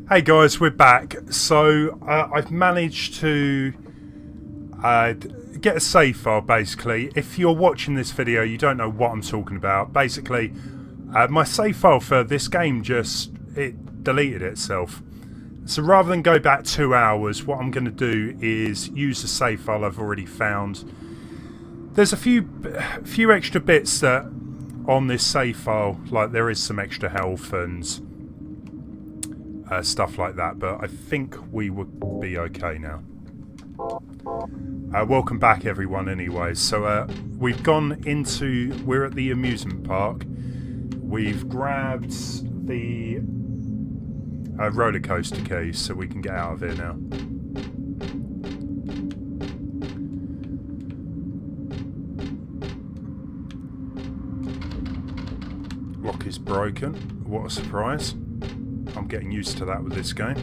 Hey guys, we're back. So I've managed to get a save file basically. If you're watching this video you don't know what I'm talking about. Basically my save file for this game it deleted itself. So rather than go back 2 hours, what I'm going to do is use the save file I've already found. There's a few extra bits that on this save file, like there is some extra health and stuff like that, but I think we would be okay now. Welcome back everyone anyway. So we're at the amusement park. We've grabbed the roller coaster keys so we can get out of here now. Lock is broken. What a surprise. I'm getting used to that with this game.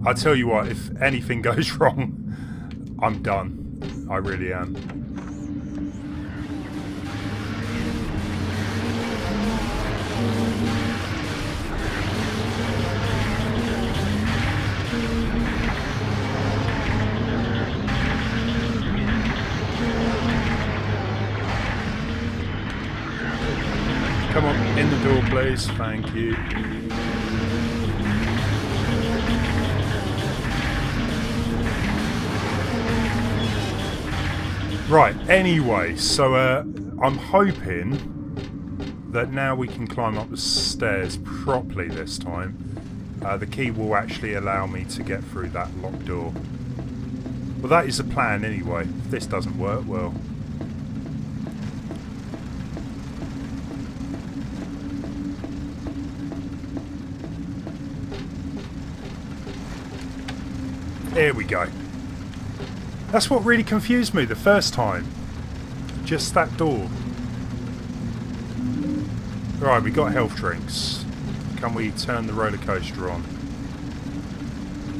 I tell you what, if anything goes wrong, I'm done. I really am. Come on, in the door please, thank you. Right, anyway, so I'm hoping that now we can climb up the stairs properly this time. The key will actually allow me to get through that locked door. Well, that is the plan anyway. If this doesn't work, well... Here we go. That's what really confused me the first time. Just that door. Right, we got health drinks. Can we turn the roller coaster on?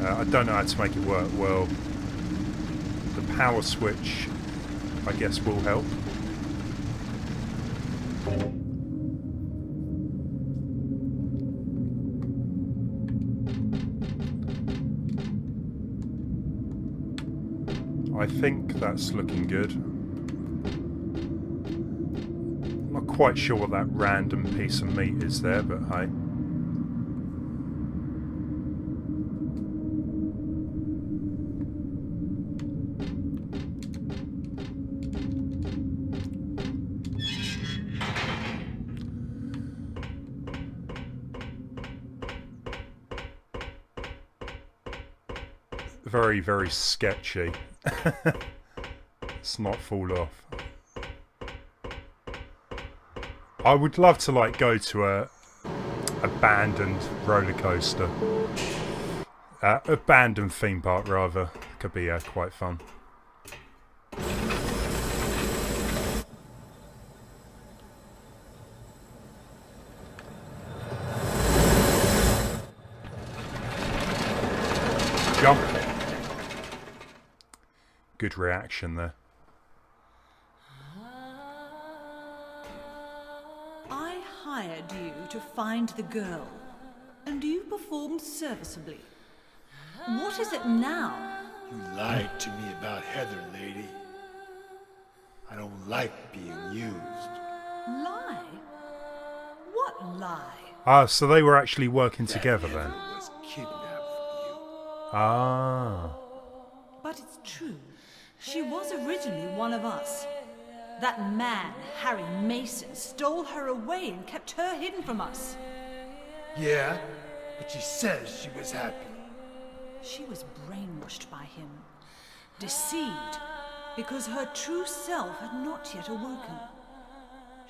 I don't know how to make it work well. The power switch, I guess, will help. I think that's looking good. Not quite sure what that random piece of meat is there, but hey. Very, very sketchy. Let's not fall off. I would love to like go to a abandoned roller coaster. Abandoned theme park rather. Could be quite fun. Jump. Good reaction there. I hired you to find the girl, and you performed serviceably. What is it now? You lied to me about Heather, lady. I don't like being used. Lie? What lie? Ah, so they were actually working together Heather then. was kidnapped from you. Ah. But it's true. She was originally one of us. That man, Harry Mason, stole her away and kept her hidden from us. Yeah, but she says she was happy. She was brainwashed by him, deceived, because her true self had not yet awoken.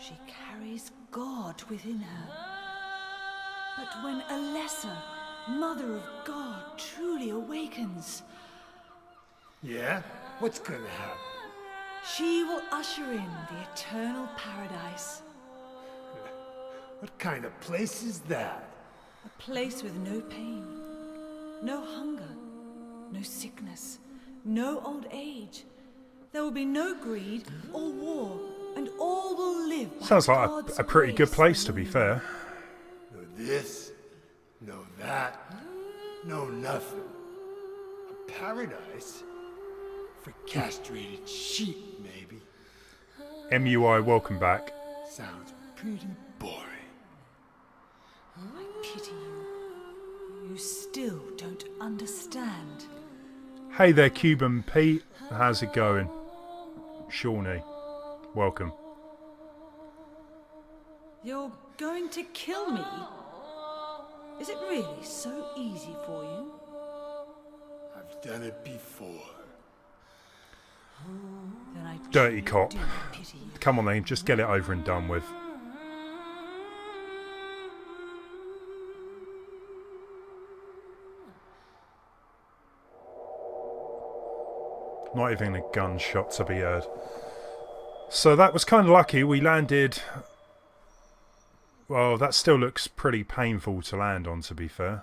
She carries God within her. But when Alessa, Mother of God, truly awakens... Yeah? What's gonna happen? She will usher in the eternal paradise. What kind of place is that? A place with no pain, no hunger, no sickness, no old age. There will be no greed or war, and all will live by Sounds like God's a pretty good grace place, to be alone. fair. This No, nothing. A paradise? For castrated sheep, maybe. MUI, welcome back. Sounds pretty boring. I pity you. You still don't understand. Hey there, Cuban Pete. How's it going? Shawnee, welcome. You're going to kill me? Is it really so easy for you? I've done it before. Then I Dirty truly cop. do pity you. Come on then, just get it over and done with. Not even a gunshot to be heard. So that was kind of lucky. We landed... Well, that still looks pretty painful to land on, to be fair.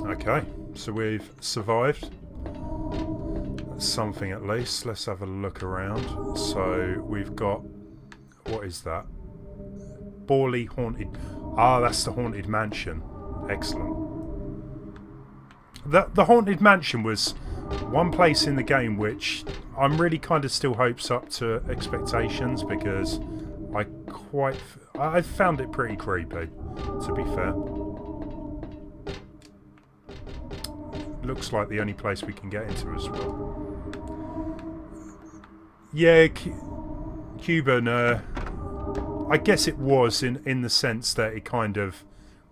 Okay, so we've survived. That's something at least. Let's have a look around. So we've got... What is that? Borley Haunted... Ah, that's the Haunted Mansion. Excellent. The Haunted Mansion was one place in the game which I'm really kind of still hopes up to expectations, because I found it pretty creepy, to be fair. Looks like the only place we can get into as well. Yeah, Cuban, I guess it was in the sense that it kind of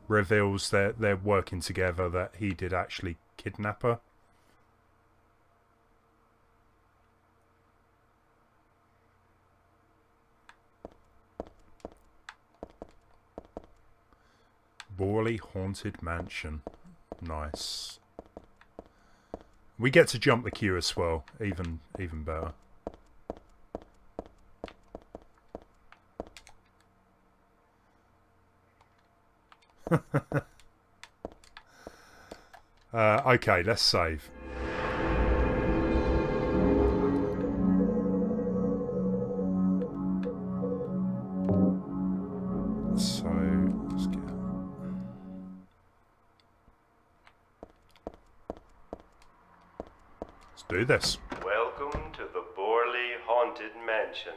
reveals that they're working together, that he did actually kidnap her. Borley Haunted Mansion. Nice. We get to jump the queue as well. Even better. Okay, let's save. So, let's get... Let's do this. Welcome to the Borley Haunted Mansion.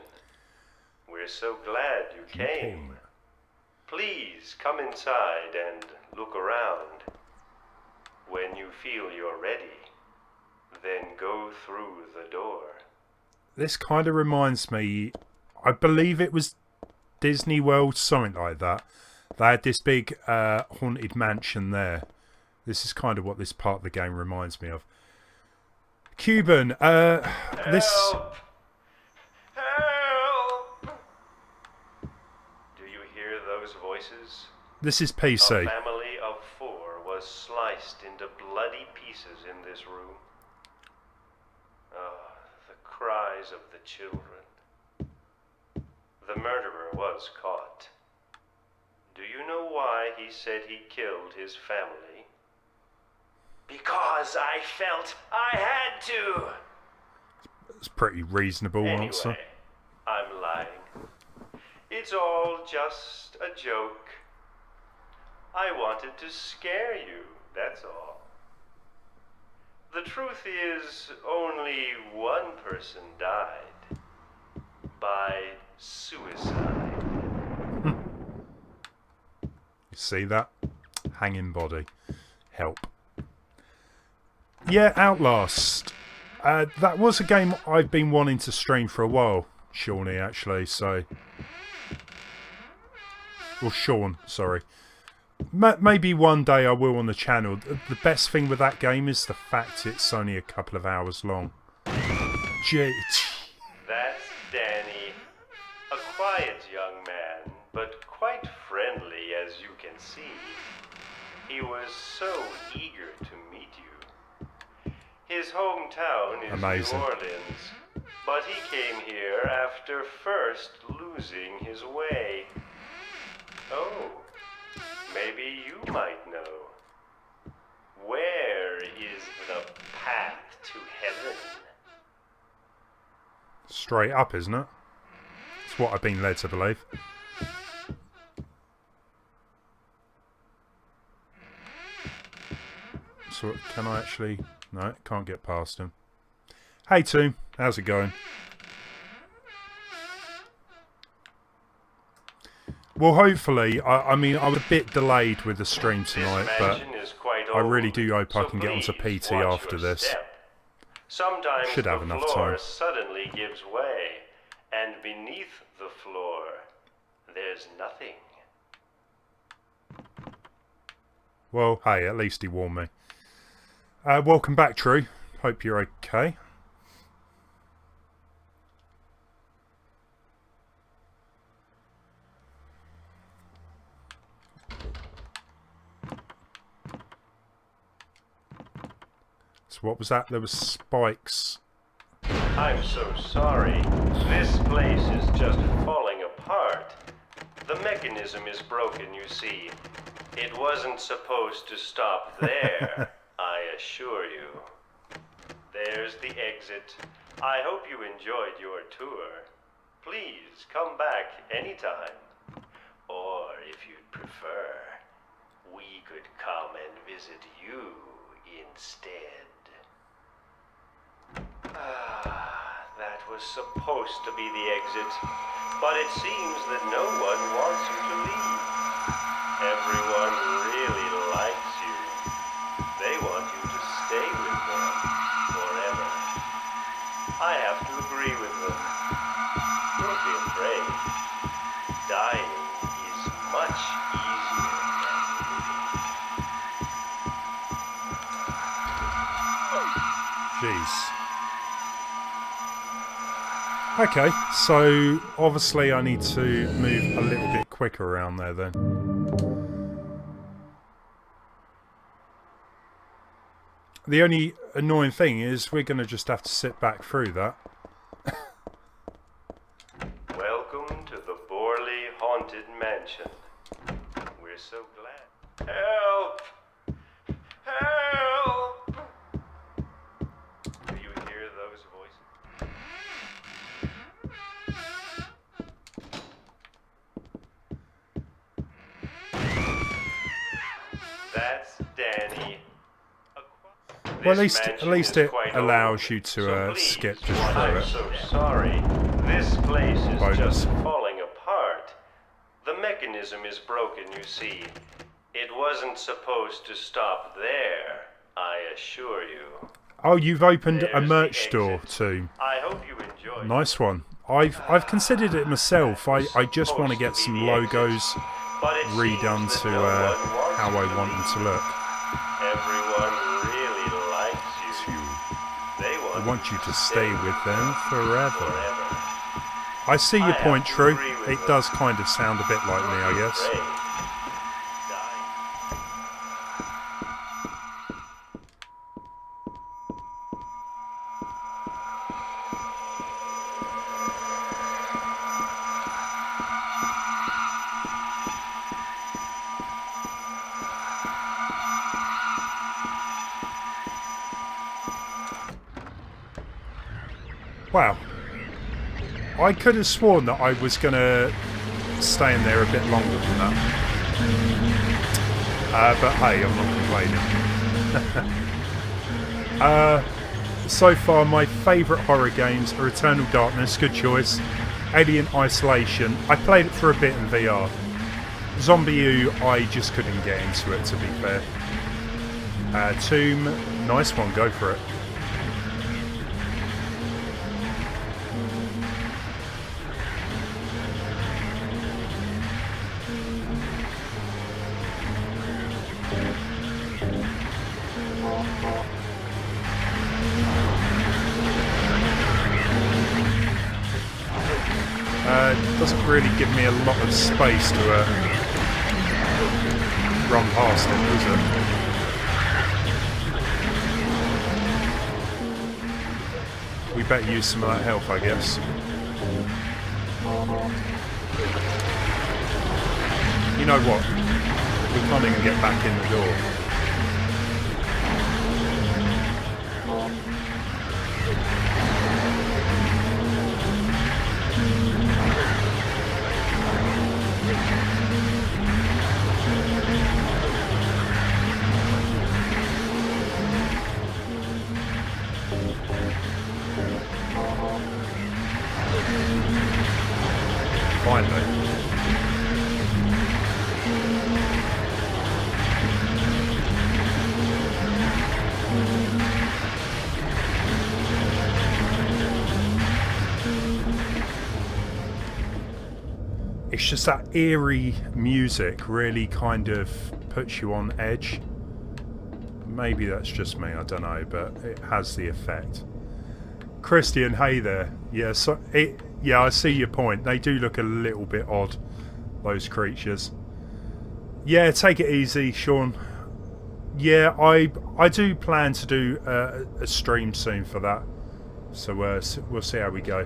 We're so glad you came. Please come inside and look around. When you feel you're ready, then go through the door. This kind of reminds me, I believe it was Disney World, something like that. They had this big haunted mansion there. This is kind of what this part of the game reminds me of. Cuban, this... Help! Help! Do you hear those voices? This is A PC. family of 4 was sliced into bloody pieces in this room. Ah, the cries of the children. The murderer was caught. Do you know why he said he killed his family? Because I felt I had to! It's a pretty reasonable answer. Anyway, I'm lying. It's all just a joke. I wanted to scare you, that's all. The truth is, only one person died. By suicide. You see that? Hanging body. Help. Yeah, Outlast. That was a game I've been wanting to stream for a while, Shawnee, actually, so... Or Sean, sorry. Maybe one day I will on the channel. The best thing with that game is the fact it's only a couple of hours long. That's Danny. A quiet young man, but quite friendly, as you can see. He was so eager to meet you. His hometown is Amazing. New Orleans, but he came here after first losing his way. Oh, might know. Where is the path to heaven? Straight up, isn't it? It's what I've been led to believe. So can I actually... No, can't get past him. Hey Tomb, how's it going? Well, hopefully, I mean, I'm a bit delayed with the stream tonight, but I really do hope I can get onto PT after this. Sometimes should have enough time. Suddenly gives way, and beneath the floor, there's nothing. Well, hey, at least he warned me. Welcome back, True. Hope you're okay. So what was that? There was spikes. I'm so sorry. This place is just falling apart. The mechanism is broken, you see. It wasn't supposed to stop there, I assure you. There's the exit. I hope you enjoyed your tour. Please come back anytime. Or if you'd prefer, we could come and visit you instead. That was supposed to be the exit, but it seems that no one wants you to leave. Everyone really likes you. They want you to stay with them forever. I have to agree with them. Don't be afraid. Dying is much easier than living. Jeez. Okay, so obviously I need to move a little bit quicker around there then. The only annoying thing is we're going to just have to sit back through that. Welcome to the Borley Haunted Mansion. We're so glad. Help! Help! Do you hear those voices? That's Danny. Well, at least it allows you to skip just through I'm it. so sorry. This place is Bonus. just falling apart. The mechanism is broken, you see. It wasn't supposed to stop there, I assure you. Oh, you've opened a There's merch the store exit. too. I hope you enjoyed. Nice one. I've considered it myself. I just want to get some logos redone to how I want them to look. Everyone really likes you. They I want you to stay with them forever. forever. I see your I point, have to True. agree with It them. does kind of sound a bit like me, I guess. Great. Dying. Wow. I could have sworn that I was going to stay in there a bit longer than that. But hey, I'm not complaining. So far, my favourite horror games are Eternal Darkness, good choice. Alien Isolation, I played it for a bit in VR. ZombiePanik, I just couldn't get into it, to be fair. Tomb, nice one, go for it. Doesn't really give me a lot of space to run past it, does it? We better use some of that health, I guess. You know what? We can't even get back in the door. Finally. It's just that eerie music really kind of puts you on edge. Maybe that's just me, I don't know, but it has the effect. Christian, hey there. Yeah, yeah, I see your point. They do look a little bit odd, those creatures. Yeah, take it easy, Sean. Yeah, I do plan to do a stream soon for that. So we'll see how we go.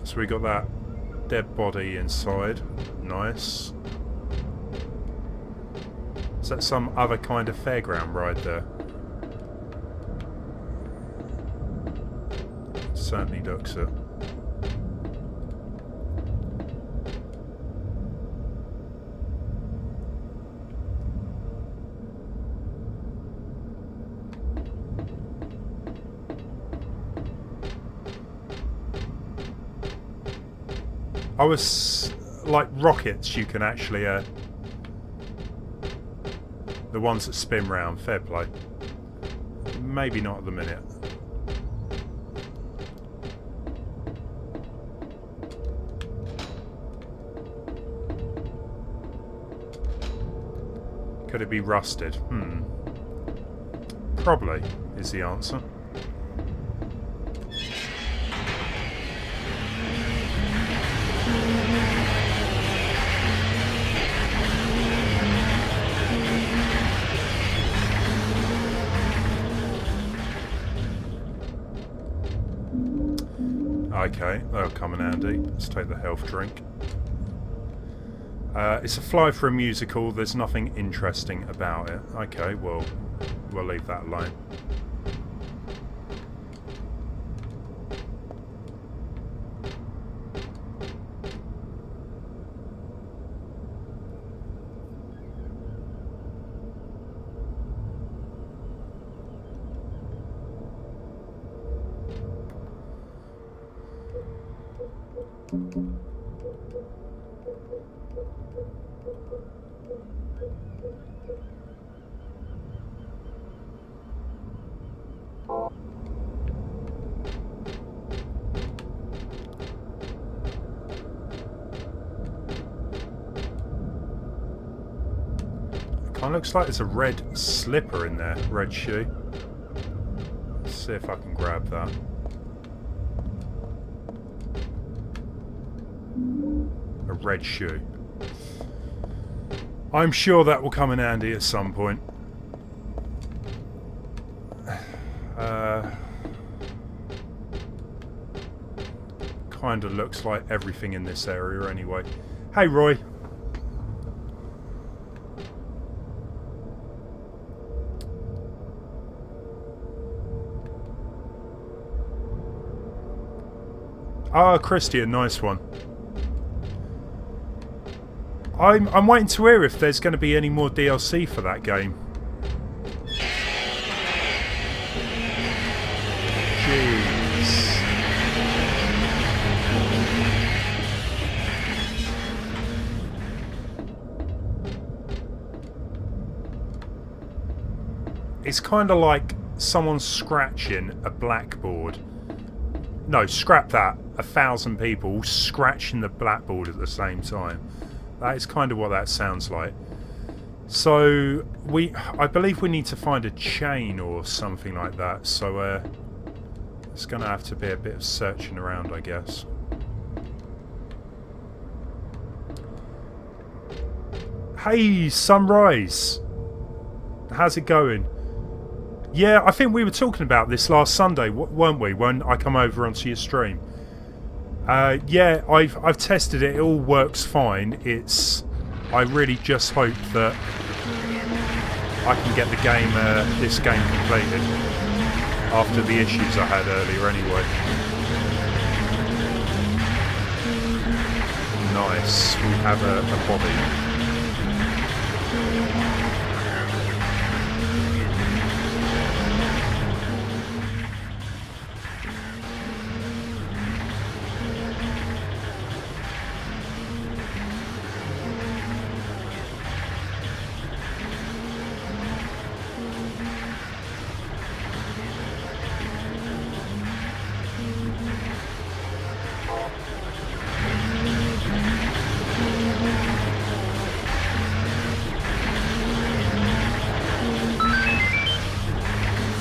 So we got that dead body inside. Nice. Is that some other kind of fairground ride there? Certainly looks it. I was like rockets. You can actually the ones that spin round. Fair play. Maybe not at the minute. Could it be rusted? Probably is the answer. Okay, that'll come in handy. Let's take the health drink. It's a fly for a musical. There's nothing interesting about it. Okay, well, we'll leave that alone. Looks like there's a red slipper in there, red shoe. Let's see if I can grab that. A red shoe. I'm sure that will come in handy at some point. Kind of looks like everything in this area anyway. Hey Roy. Ah, Christian, nice one. I'm waiting to hear if there's going to be any more DLC for that game. Jeez. It's kind of like someone scratching a blackboard. No, scrap that. 1,000 people scratching the blackboard at the same time. That is kind of what that sounds like. So, I believe we need to find a chain or something like that. So, it's going to have to be a bit of searching around, I guess. Hey, Sunrise! How's it going? Yeah, I think we were talking about this last Sunday, weren't we? When I come over onto your stream. Yeah, I've tested it. It all works fine. I really just hope that I can get the game, this game completed after the issues I had earlier. Anyway. Nice. We have a bobby.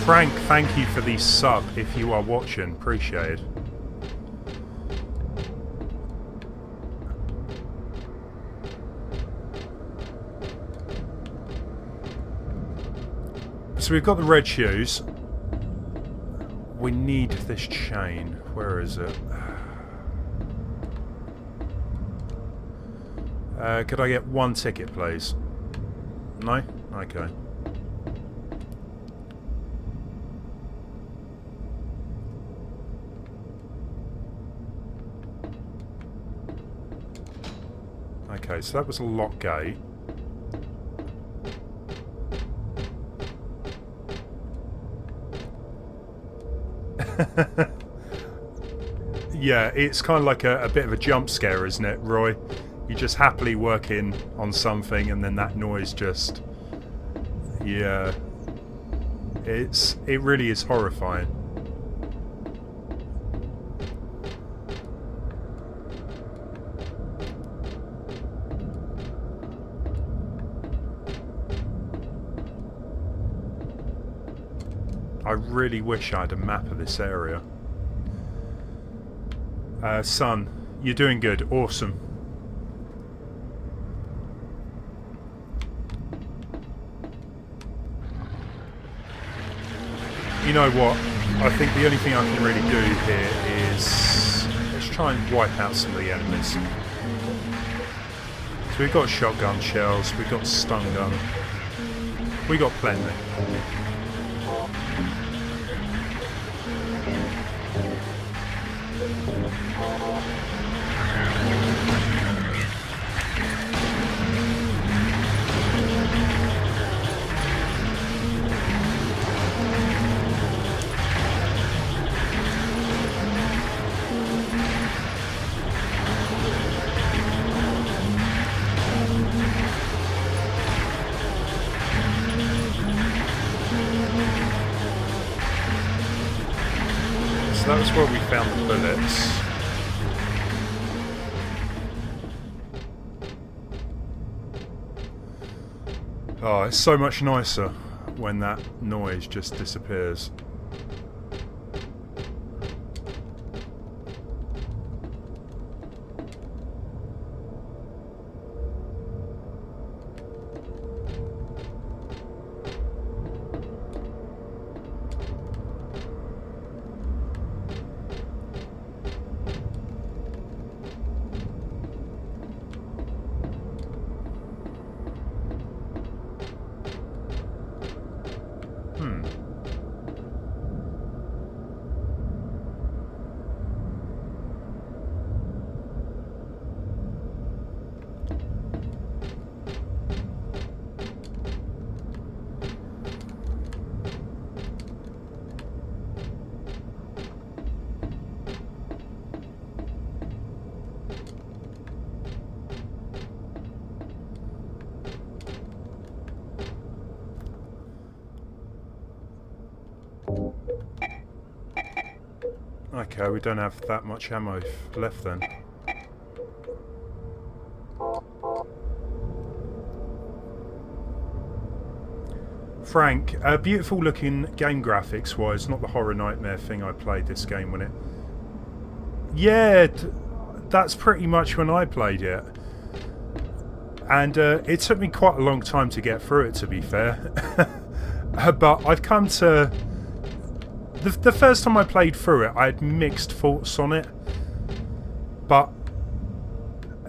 Frank, thank you for the sub if you are watching. Appreciate it. So we've got the red shoes. We need this chain. Where is it? Could I get one ticket, please? No? Okay. Okay, so that was a lock gate. Yeah, it's kind of like a bit of a jump scare, isn't it, Roy? You're just happily working on something and then that noise just... Yeah. It really is horrifying. I really wish I had a map of this area. Son, you're doing good. Awesome. You know what? I think the only thing I can really do here is... Let's try and wipe out some of the enemies. So we've got shotgun shells, we've got stun gun. We got plenty. That was where we found the bullets. Oh, it's so much nicer when that noise just disappears. Okay, we don't have that much ammo left then. Frank, beautiful looking game graphics wise, not the horror nightmare thing I played this game when it... Yeah, that's pretty much when I played it. And it took me quite a long time to get through it, to be fair. But I've come to... The first time I played through it, I had mixed thoughts on it. But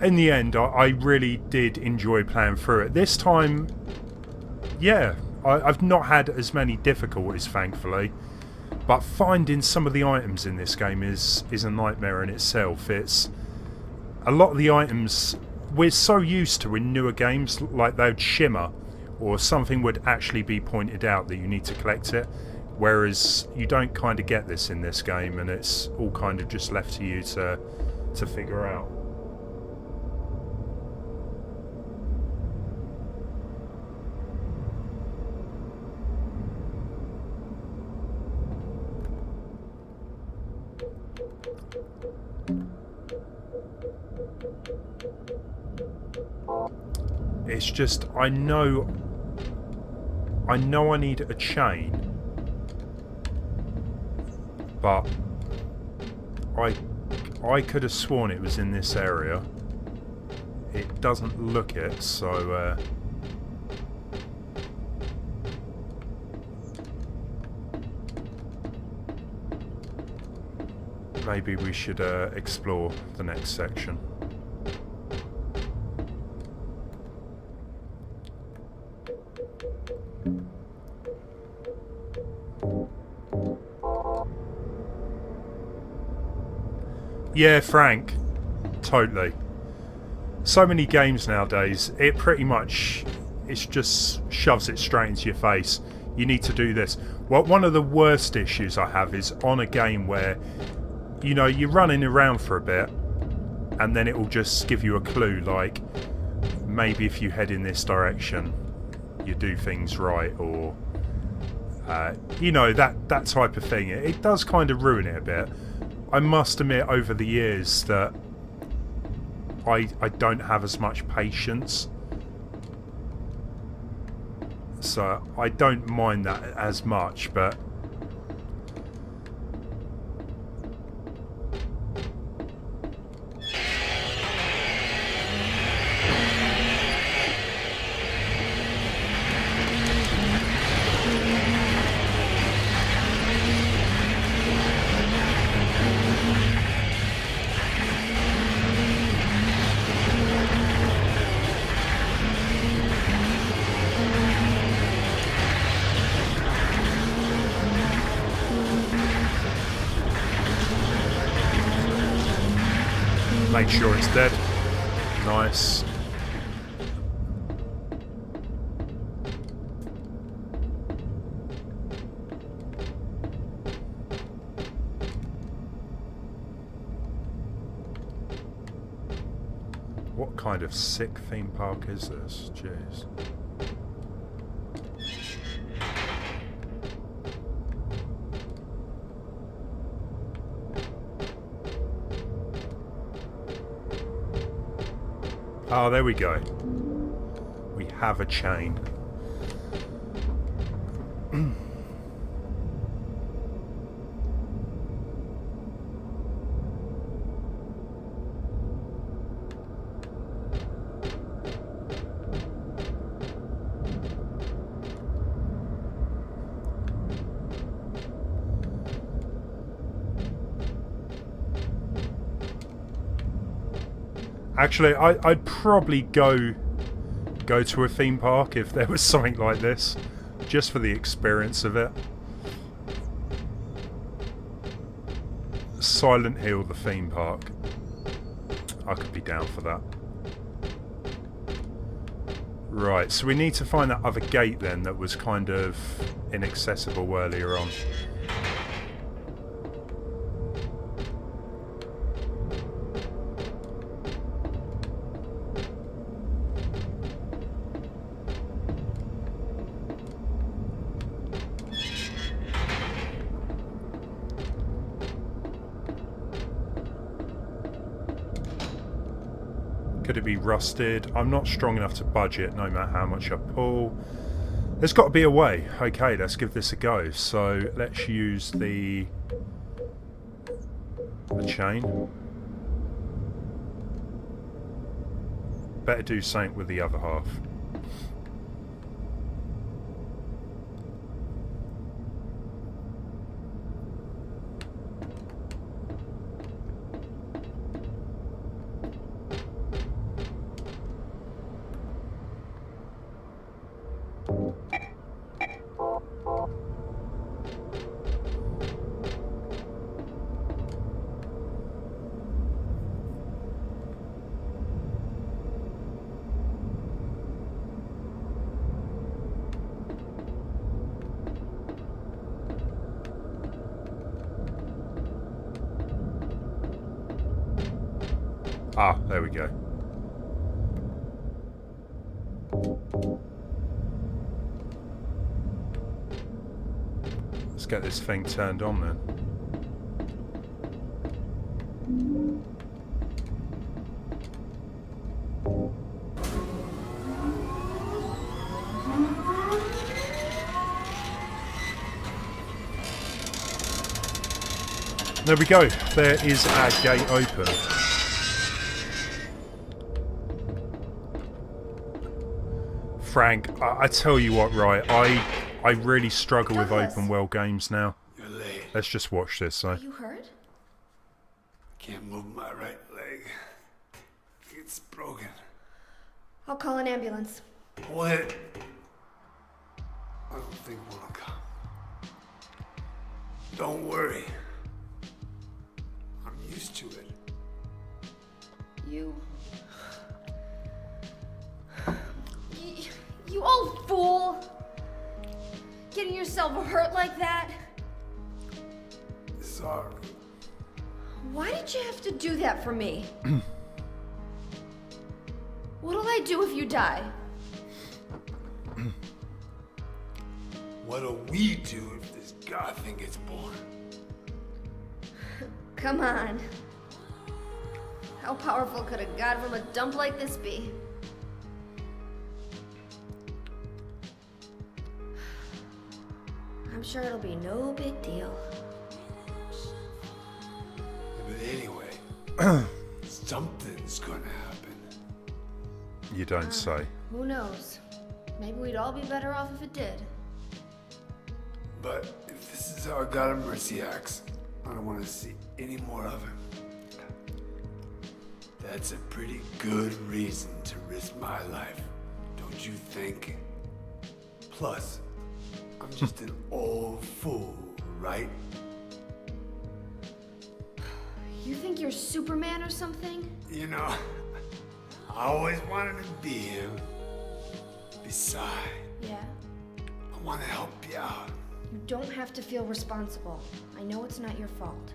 in the end, I really did enjoy playing through it. This time, yeah, I've not had as many difficulties, thankfully. But finding some of the items in this game is a nightmare in itself. It's... A lot of the items we're so used to in newer games, like they would shimmer, or something would actually be pointed out that you need to collect it. Whereas you don't kind of get this in this game, and it's all kind of just left to you to figure out. It's just, I know I need a chain, but I could have sworn it was in this area. It doesn't look it, so maybe we should explore the next section. Yeah, Frank. Totally. So many games nowadays, it pretty much, it just shoves it straight into your face. You need to do this. Well, one of the worst issues I have is on a game where, you know, you're running around for a bit, and then it will just give you a clue, like, maybe if you head in this direction, you do things right, or, you know, that type of thing. It does kind of ruin it a bit. I must admit over the years that I don't have as much patience, so I don't mind that as much, but make sure it's dead. Nice. What kind of sick theme park is this? Jeez. Oh, there we go. We have a chain. Actually, I'd probably go to a theme park if there was something like this, just for the experience of it. Silent Hill, the theme park. I could be down for that. Right, so we need to find that other gate then that was kind of inaccessible earlier on. Could it be rusted? I'm not strong enough to budge it no matter how much I pull. There's got to be a way. Okay, let's give this a go. So let's use the chain. Better do something with the other half. Ah, there we go. Let's get this thing turned on then. There we go. There is our gate open. Frank, I tell you what, right? I really struggle with open world games now. You're late. Let's just watch this. So. Are you hurt? Can't move my right leg. It's broken. I'll call an ambulance. What? I don't think one will come. Don't worry. I'm used to it. You old fool! Getting yourself hurt like that? Sorry. Why did you have to do that for me? What'll I do if you die? What'll we do if this god thing gets born? Come on. How powerful could a god from a dump like this be? I'm sure it'll be no big deal. But anyway, something's gonna happen. You don't say. Who knows? Maybe we'd all be better off if it did. But if this is how God of Mercy acts, I don't want to see any more of him. That's a pretty good reason to risk my life, don't you think? Plus, I'm just an old fool, right? You think you're Superman or something? You know, I always wanted to be him. Besides, Yeah. I want to help you out. You don't have to feel responsible. I know it's not your fault.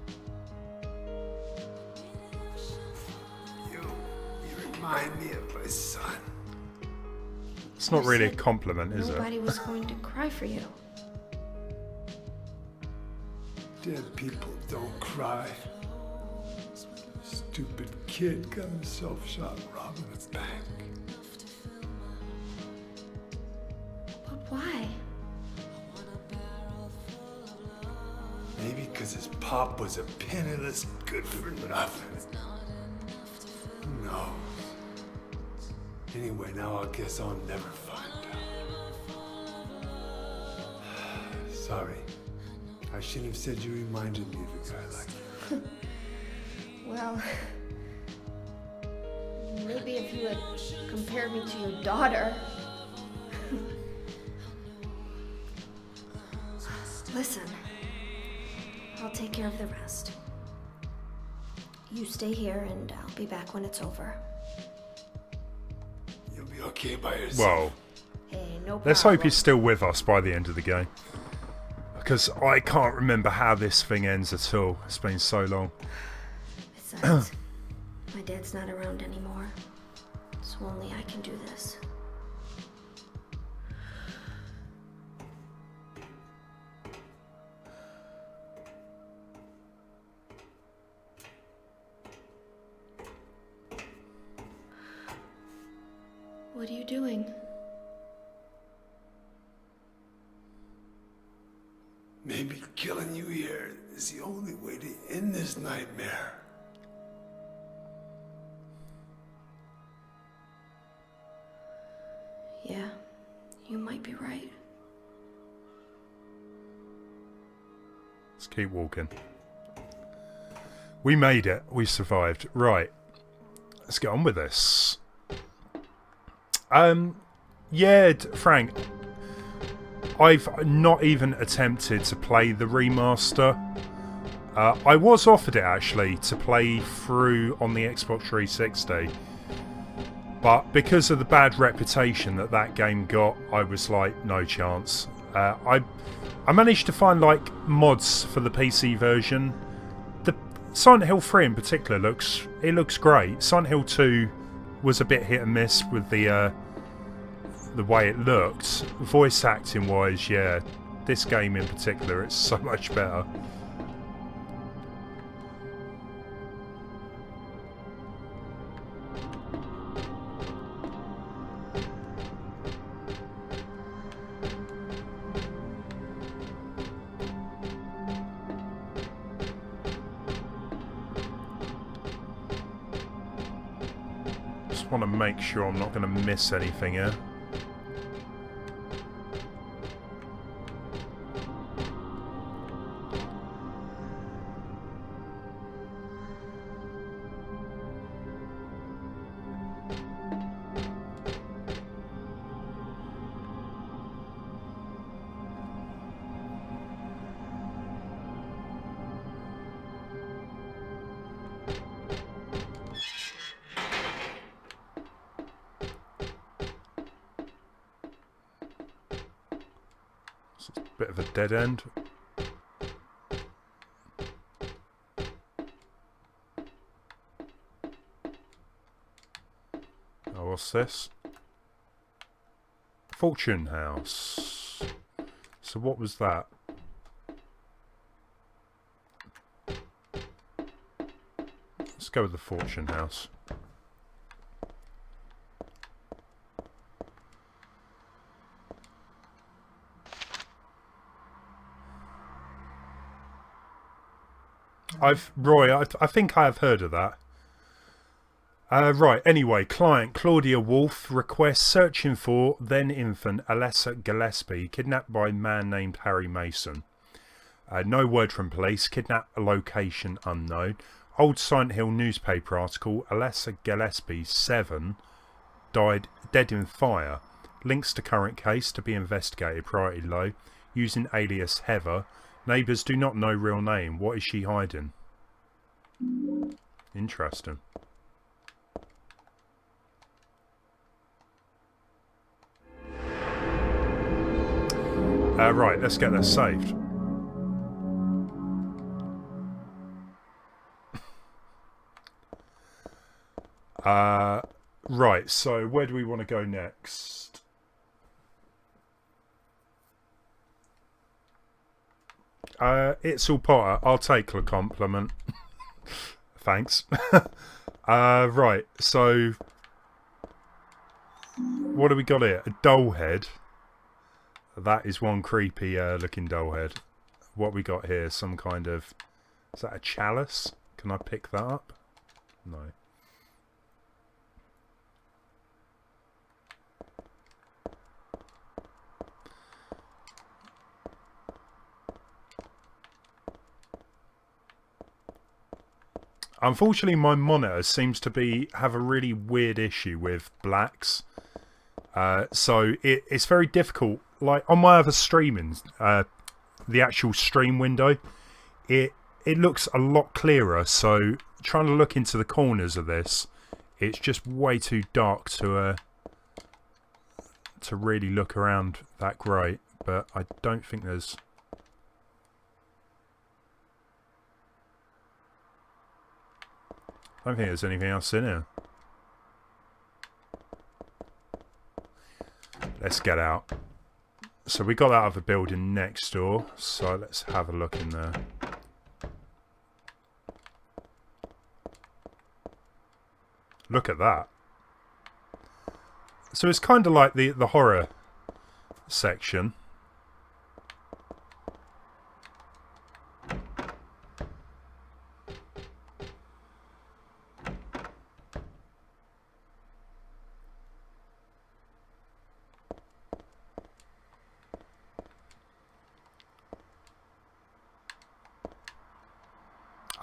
You remind me of my son. It's not You really a said compliment, is it? Nobody was going to cry for you. Dead people don't cry. Stupid kid got himself shot robbing a bank. But why? Maybe because his pop was a penniless good for nothing. Who knows? Anyway, now I guess I'll never find out. Sorry. I shouldn't have said you reminded me of a guy like you. Well, maybe if you had compared me to your daughter. Listen, I'll take care of the rest. You stay here and I'll be back when it's over. You'll be okay by yourself. Well, Hey, no problem. let's hope he's still with us by the end of the game. Because I can't remember how this thing ends at all. It's been so long. Besides, my dad's not around anymore, so only I can do this. What are you doing? Maybe killing you here is the only way to end this nightmare. Yeah, you might be right. Let's keep walking. We made it. We survived. Right. Let's get on with this. Yeah, Frank. I've not even attempted to play the remaster. I was offered it actually to play through on the Xbox 360. But because of the bad reputation that that game got, I was like, no chance. I managed to find like mods for the PC version. Silent Hill 3 in particular looks great. Silent Hill 2 was a bit hit and miss with the way it looked. Voice acting wise, yeah, this game in particular, it's so much better. Just want to make sure I'm not going to miss anything here. Bit of a dead end. Oh, what's this? Fortune House. So what was that? Let's go with the Fortune House. Roy, I think I have heard of that. Right, anyway, client Claudia Wolf requests searching for then infant Alessa Gillespie, kidnapped by a man named Harry Mason. No word from police, kidnap location unknown. Old Silent Hill newspaper article, Alessa Gillespie, 7, died dead in fire. Links to current case to be investigated, priority low, using alias Heather. Neighbours do not know real name. What is she hiding? Interesting. Right, let's get that saved. Right, so where do we want to go next? It's all Potter. I'll take the compliment. Thanks. Right, so what do we got here? A doll head. That is one creepy looking doll head. What we got here? Some kind of... Is that a chalice? Can I pick that up? No. Unfortunately, my monitor seems to have a really weird issue with blacks. So it's very difficult. Like on my other streaming, the actual stream window, it looks a lot clearer. So trying to look into the corners of this, it's just way too dark to really look around that great. But I don't think there's... I don't think there's anything else in here. Let's get out. So we got that other building next door. So let's have a look in there. Look at that. So it's kind of like the horror section.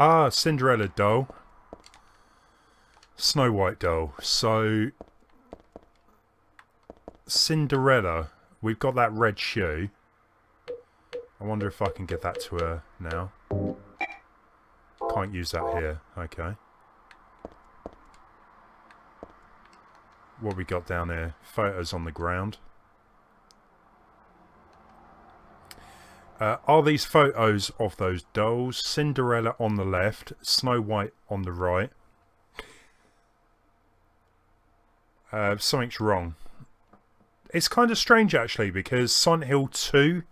Ah, Cinderella doll. Snow White doll. So, Cinderella. We've got that red shoe. I wonder if I can get that to her now. Can't use that here. Okay. What we got down here? Photos on the ground. Are these photos of those dolls? Cinderella on the left, Snow White on the right. Something's wrong. It's kind of strange actually, because Silent Hill 2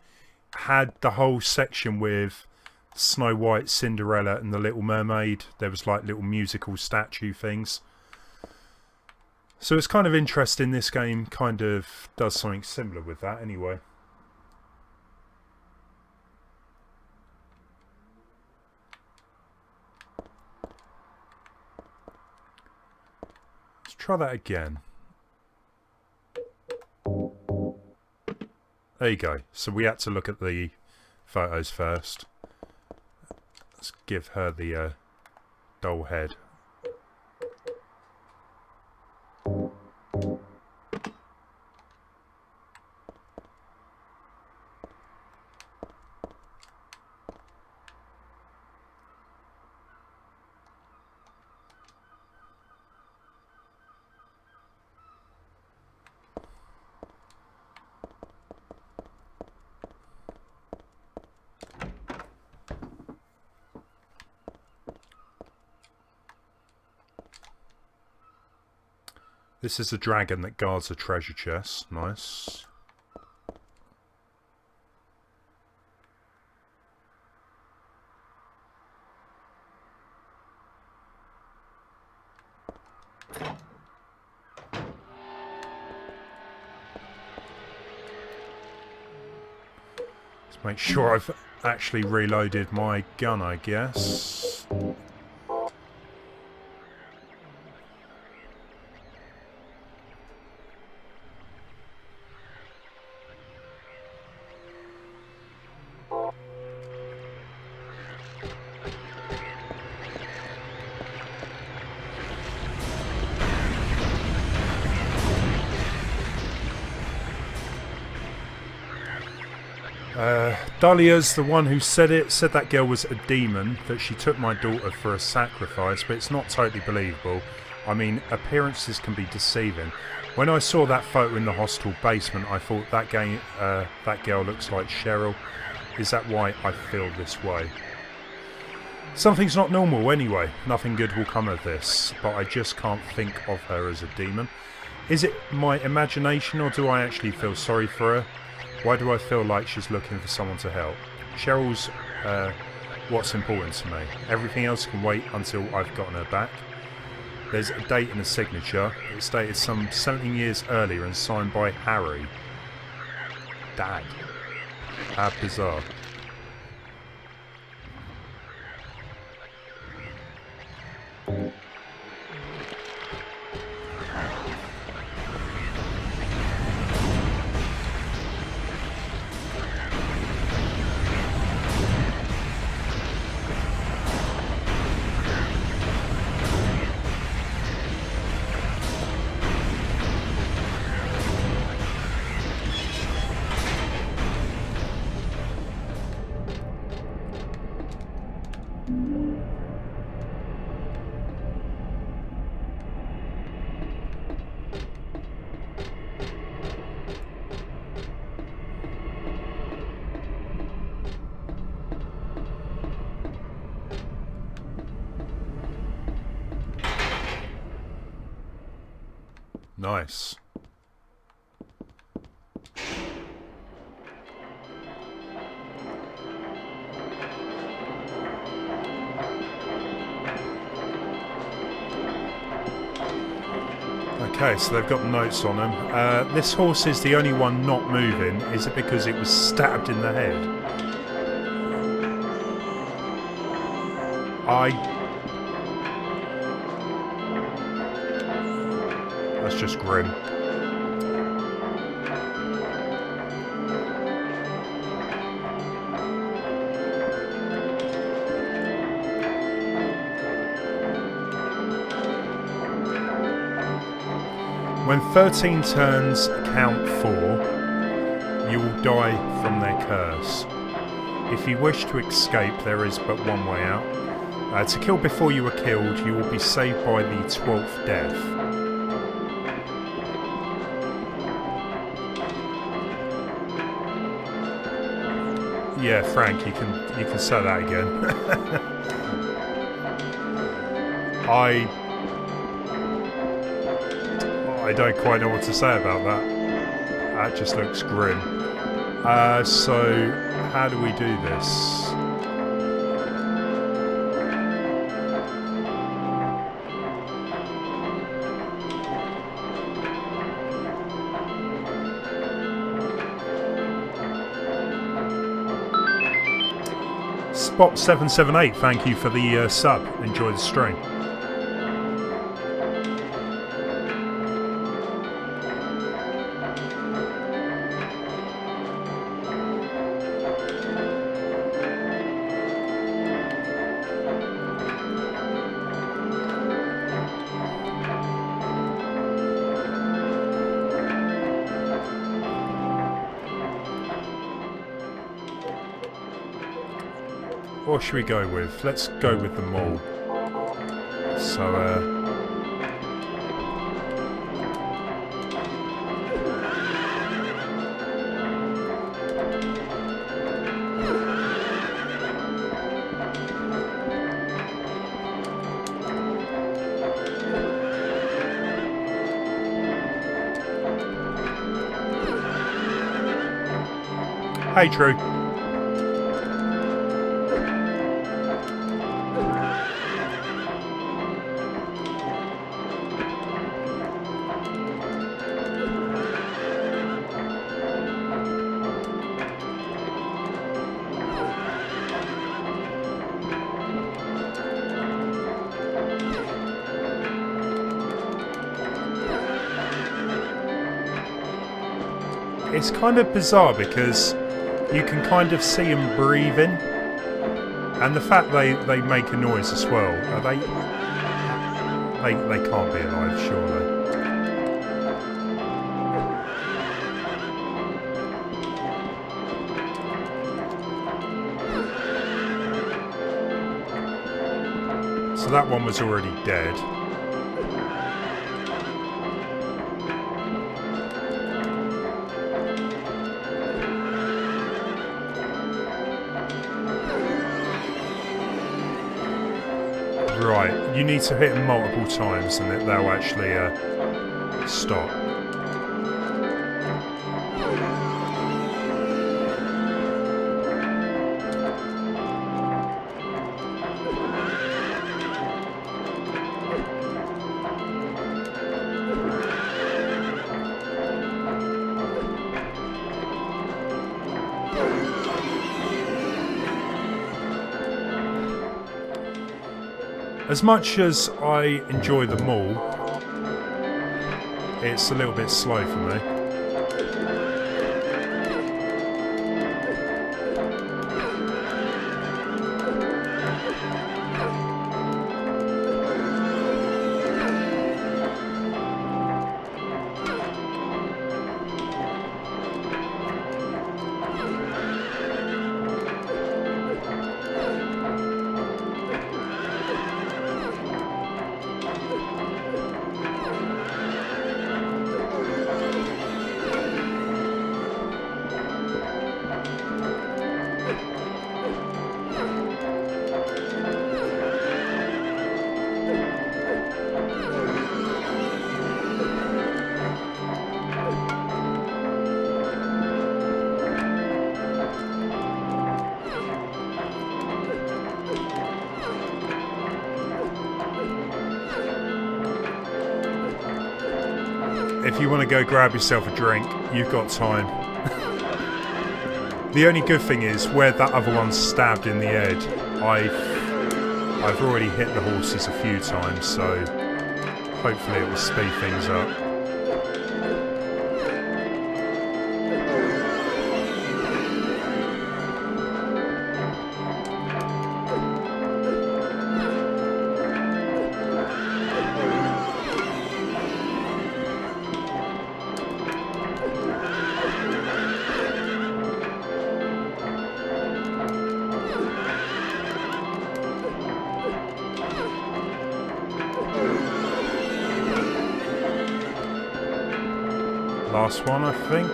had the whole section with Snow White, Cinderella and the Little Mermaid. There was like little musical statue things. So it's kind of interesting this game kind of does something similar with that anyway. Let's try that again. There you go. So we had to look at the photos first. Let's give her the doll head. This is the dragon that guards the treasure chest. Nice. Let's make sure I've actually reloaded my gun, I guess. Dahlia's the one who said it, said that girl was a demon, that she took my daughter for a sacrifice, but it's not totally believable. I mean, appearances can be deceiving. When I saw that photo in the hostel basement, I thought that girl looks like Cheryl. Is that why I feel this way? Something's not normal anyway. Nothing good will come of this, but I just can't think of her as a demon. Is it my imagination, or do I actually feel sorry for her? Why do I feel like she's looking for someone to help? Cheryl's what's important to me. Everything else can wait until I've gotten her back. There's a date and a signature. It's dated some 17 years earlier and signed by Harry. Dad. How bizarre. Nice. Okay, so they've got notes on them. This horse is the only one not moving. Is it because it was stabbed in the head? That's just grim. When 13 turns count 4, you will die from their curse. If you wish to escape, there is but one way out. To kill before you are killed, you will be saved by the 12th death. Yeah, Frank, you can say that again. I don't quite know what to say about that. That just looks grim. So how do we do this? Spot778, thank you for the sub. Enjoy the stream. What should we go with? Let's go with the mall. So, hey, True. It's kind of bizarre because you can kind of see them breathing, and the fact they make a noise as well. Are they can't be alive, surely. So that one was already dead. Right, you need to hit them multiple times and they'll actually stop. As much as I enjoy the mall, it's a little bit slow for me. If you want to go grab yourself a drink, you've got time. The only good thing is, where that other one's stabbed in the head, I've already hit the horses a few times, so hopefully it will speed things up. Last one, I think.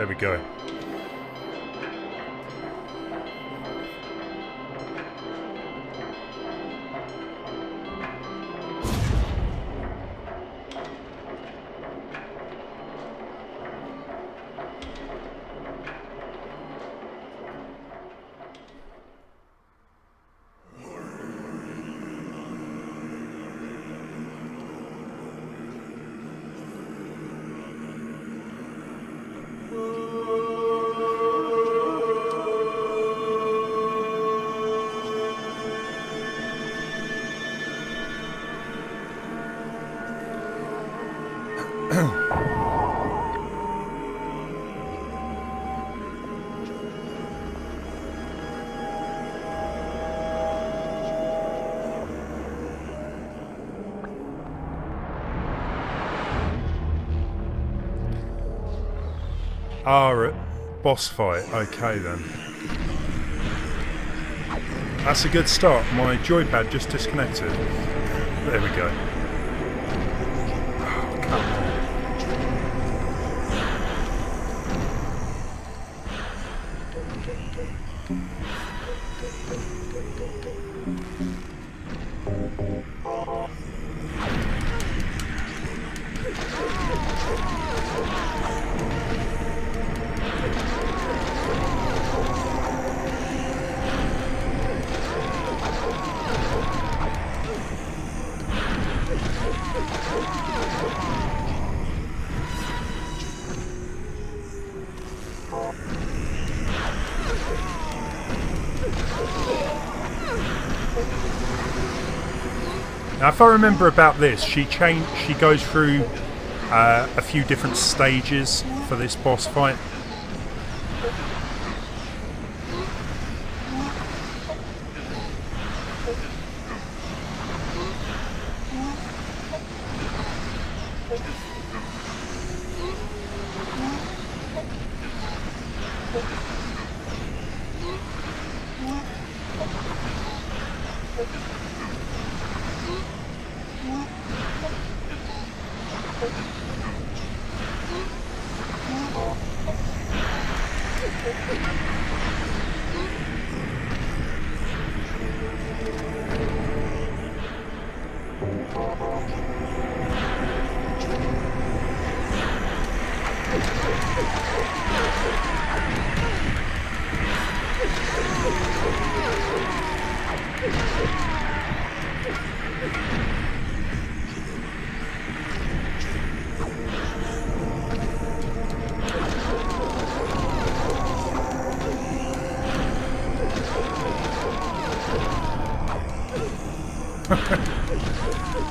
There we go. Boss fight. Okay then. That's a good start. My joypad just disconnected. There we go. Oh, come on. Now, if I remember about this, she goes through a few different stages for this boss fight.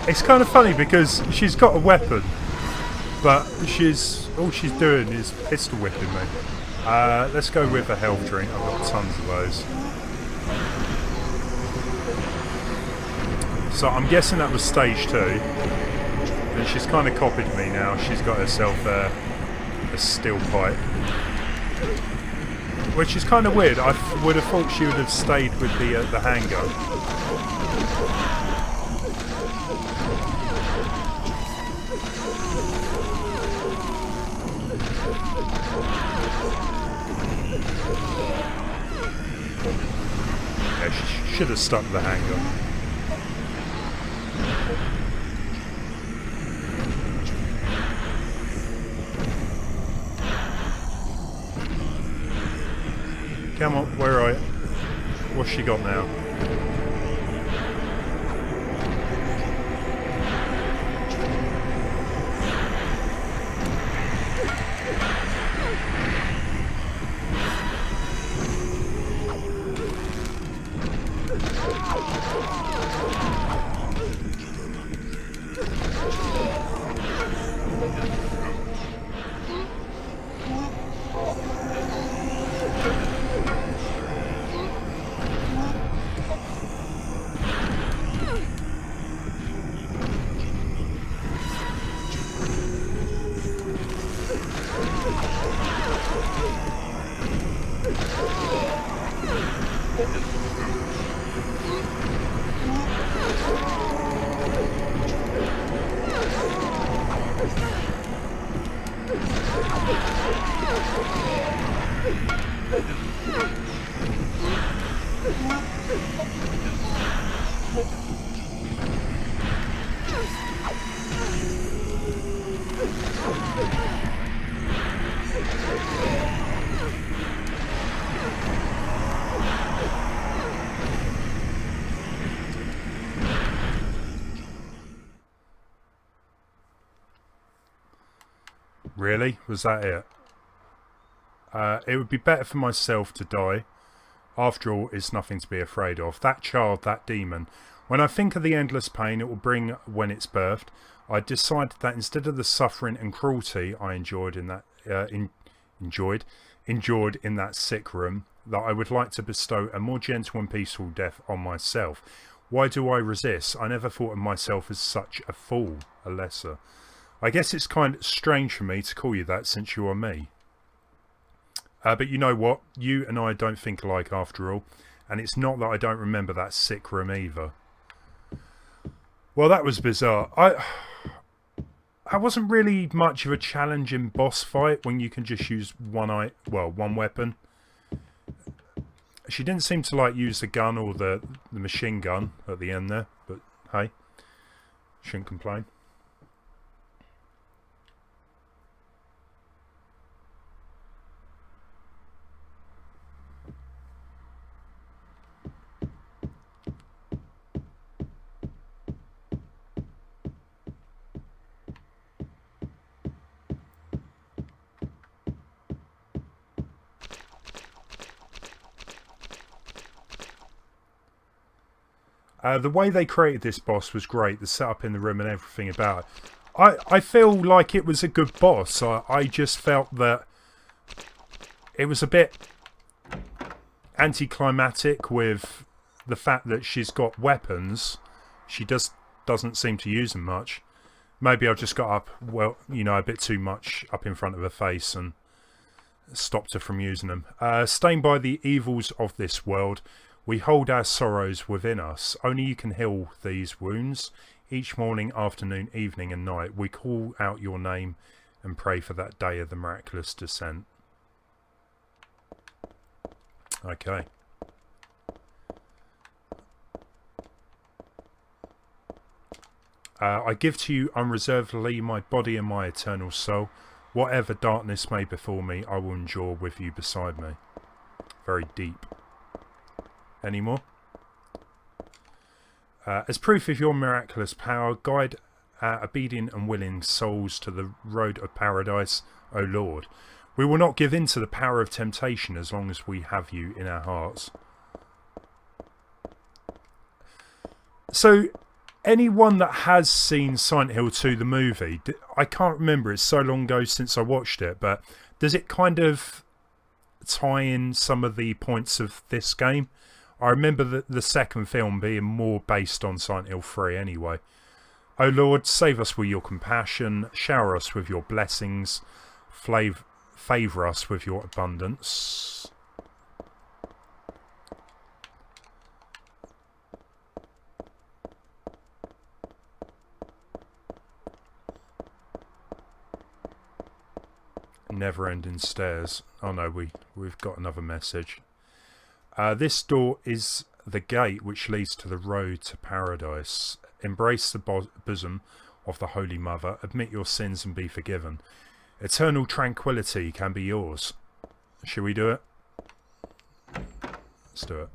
It's kind of funny because she's got a weapon, but all she's doing is pistol whipping me. Let's go with a health drink. I've got tons of those. So I'm guessing that was stage 2. And she's kind of copied me now. She's got herself a steel pipe, which is kind of weird. I would have thought she would have stayed with the handgun. Yeah, she should have stuck with the handgun. Come on, where are you? What's she got now? Really? Was that it? It would be better for myself to die. After all, it's nothing to be afraid of. That child, that demon. When I think of the endless pain it will bring when it's birthed, I decided that instead of the suffering and cruelty I endured in that sick room, that I would like to bestow a more gentle and peaceful death on myself. Why do I resist? I never thought of myself as such a fool, a lesser. I guess it's kind of strange for me to call you that since you are me. But you know what? You and I don't think alike after all. And it's not that I don't remember that sick room either. Well, that was bizarre. I wasn't really much of a challenging boss fight when you can just use one weapon. She didn't seem to like use the gun or the machine gun at the end there. But hey, shouldn't complain. The way they created this boss was great. The setup in the room and everything about it. I feel like it was a good boss. I just felt that it was a bit anticlimactic with the fact that she's got weapons. She doesn't seem to use them much. Maybe I just got up, well, you know, a bit too much up in front of her face and stopped her from using them. Stained by the evils of this world, we hold our sorrows within us. Only you can heal these wounds. Each morning, afternoon, evening and night, we call out your name and pray for that day of the miraculous descent. Okay. I give to you unreservedly my body and my eternal soul. Whatever darkness may befall me, I will endure with you beside me. Very deep. Any more? As proof of your miraculous power, guide our obedient and willing souls to the road of paradise, O Lord. We will not give in to the power of temptation as long as we have you in our hearts. So, anyone that has seen Silent Hill 2, the movie, I can't remember, it's so long ago since I watched it, but does it kind of tie in some of the points of this game? I remember the second film being more based on Silent Hill 3 anyway. O Lord, save us with your compassion, shower us with your blessings, favour us with your abundance. Never-ending stairs. Oh no, we've got another message. This door is the gate which leads to the road to paradise. Embrace the bosom of the Holy Mother. Admit your sins and be forgiven. Eternal tranquility can be yours. Shall we do it? Let's do it.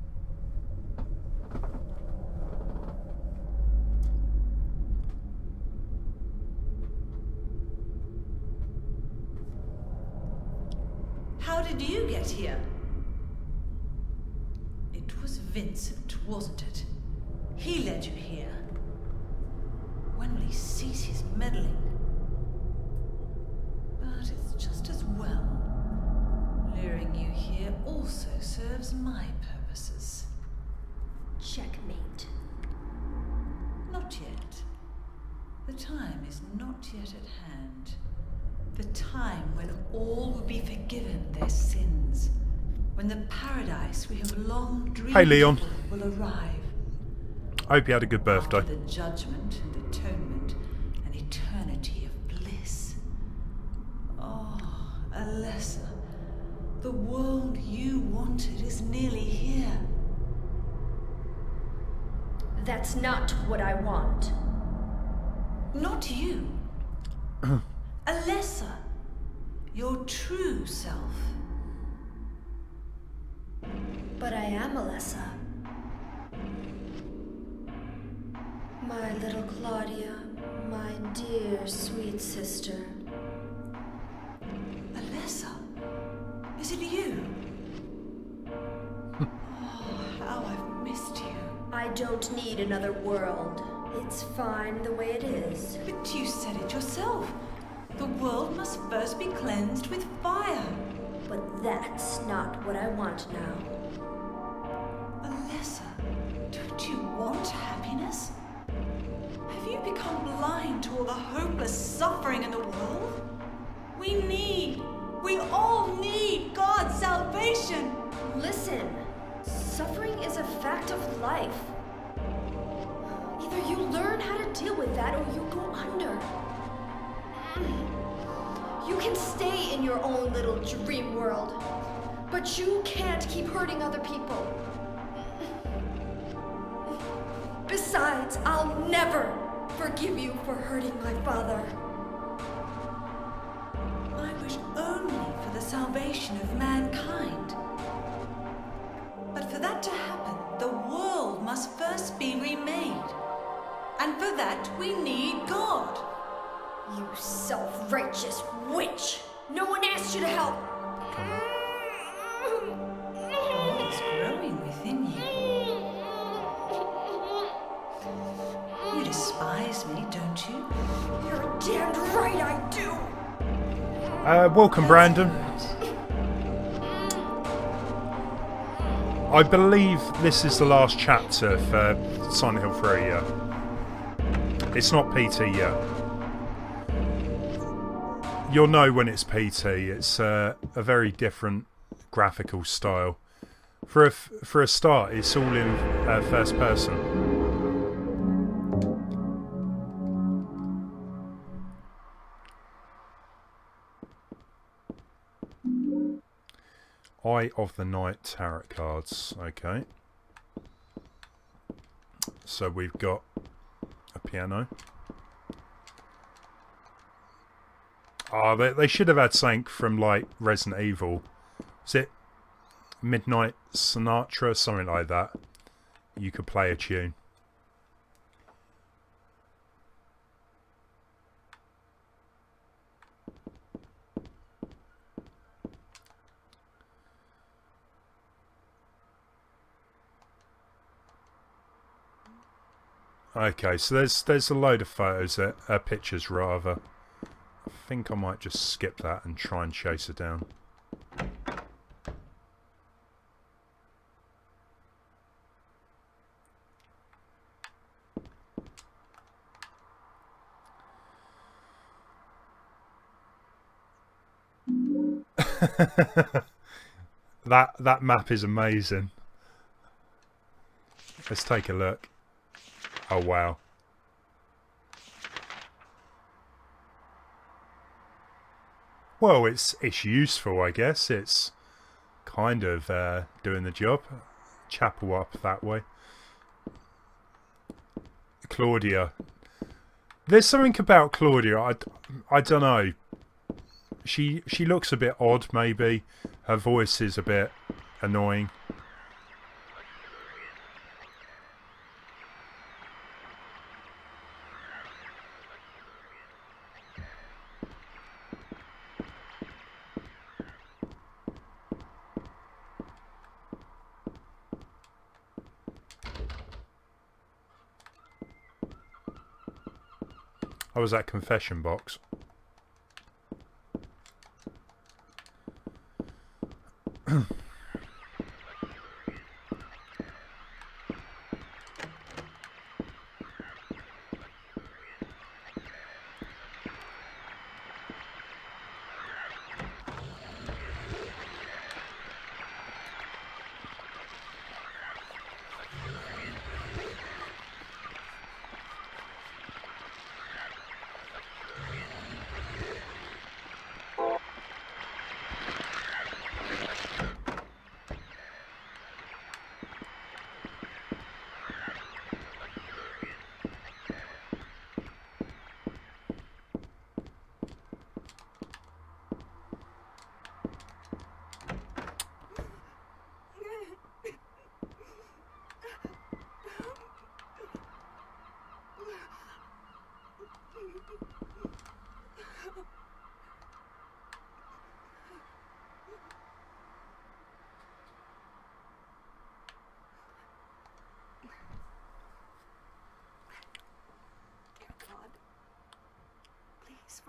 How did you get here? It was Vincent, wasn't it? He led you here. When will he cease his meddling? But it's just as well. Luring you here also serves my purposes. Checkmate. Not yet. The time is not yet at hand. The time when all will be forgiven their sins. When the paradise we have long dreamed Hey, Leon. of will arrive. I hope you had a good birthday. After the judgment and atonement, an eternity of bliss. Oh, Alessa, the world you wanted is nearly here. That's not what I want. Not you. Alessa. Your true self. But I am Alessa. My little Claudia, my dear sweet sister. Alessa? Is it you? Oh, how I've missed you. I don't need another world. It's fine the way it is. But you said it yourself. The world must first be cleansed with fire. But that's not what I want now. Alessa, don't you want happiness? Have you become blind to all the hopeless suffering in the world? We all need God's salvation. Listen, suffering is a fact of life. Either you learn how to deal with that or you go under. You can stay in your own little dream world, but you can't keep hurting other people. Besides, I'll never forgive you for hurting my father. I wish only for the salvation of mankind. But for that to happen, the world must first be remade. And for that, we need God. You self-righteous witch! No one asked you to help! God is growing within you. You despise me, don't you? You're damned right I do! Welcome, Brandon. I believe this is the last chapter for Silent Hill 3, yeah. It's not PT yet. You'll know when it's PT. It's a very different graphical style. For a start, it's all in first person. Eye of the Night tarot cards. Okay. So we've got a piano. Oh, they should have had something from like Resident Evil. Is it Midnight Sonata? Something like that. You could play a tune. Okay, so there's a load of photos, pictures rather. I think I might just skip that and try and chase her down. That map is amazing. Let's take a look. Oh wow. Well, it's useful, I guess. It's kind of doing the job. Chapel up that way. Claudia. There's something about Claudia. I don't know. She looks a bit odd, maybe. Her voice is a bit annoying. Oh, was that confession box?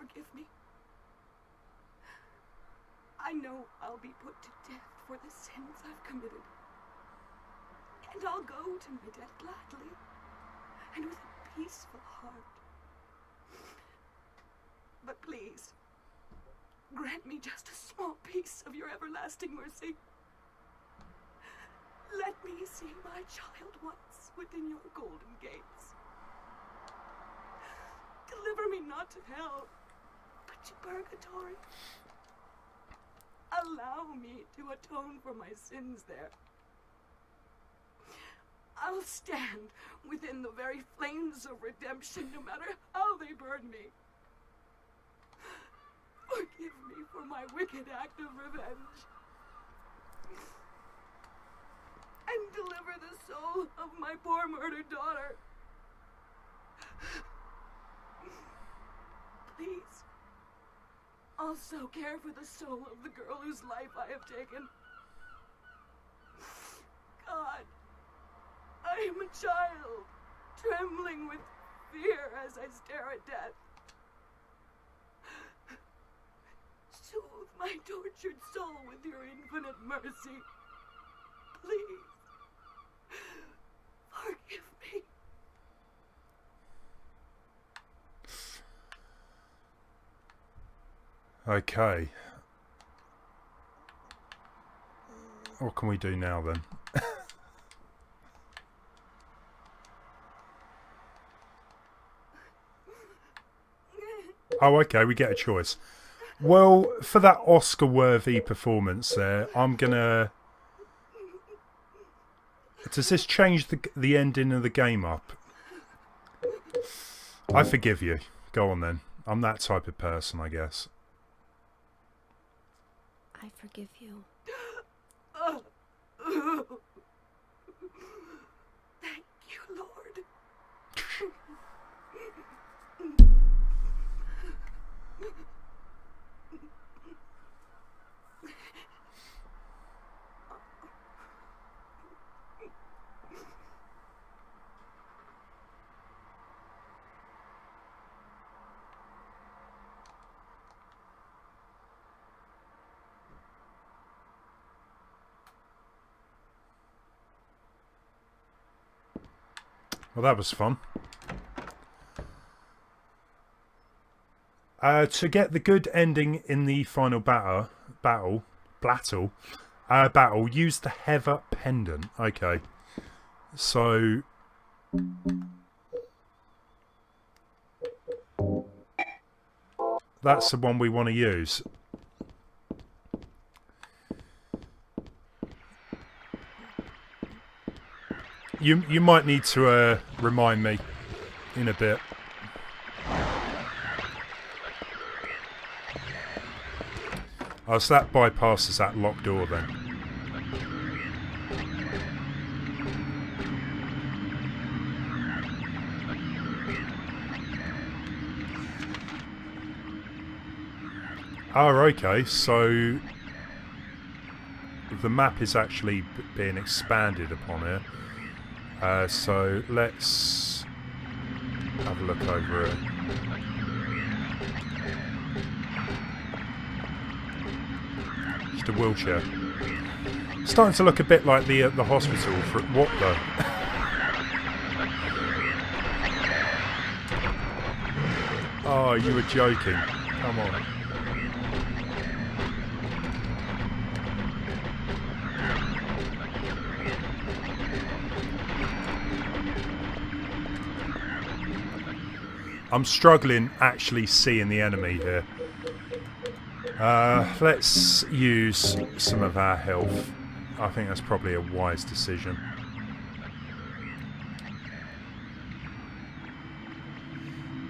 forgive me? I know I'll be put to death for the sins I've committed. And I'll go to my death gladly, and with a peaceful heart. But please, grant me just a small piece of your everlasting mercy. Let me see my child once within your golden gates. Deliver me not to hell, but to purgatory. Allow me to atone for my sins there. I'll stand within the very flames of redemption, no matter how they burn me. Forgive me for my wicked act of revenge. And deliver the soul of my poor murdered daughter. Please, also care for the soul of the girl whose life I have taken. God, I am a child, trembling with fear as I stare at death. Soothe my tortured soul with your infinite mercy. Please, forgive me. Okay. What can we do now then? Oh, okay, we get a choice. Well, for that Oscar-worthy performance there, I'm gonna... Does this change the ending of the game up? I forgive you. Go on then. I'm that type of person, I guess. I forgive you. Thank you, Lord. Well, that was fun. To get the good ending in the final battle, use the Heather pendant. Okay, so that's the one we want to use. You might need to remind me in a bit. Oh, so that bypasses that locked door then. Oh, okay, so the map is actually being expanded upon here. So let's have a look over it. Just a wheelchair. Starting to look a bit like the hospital. For what the? Oh, you were joking. Come on. I'm struggling actually seeing the enemy here. Let's use some of our health. I think that's probably a wise decision.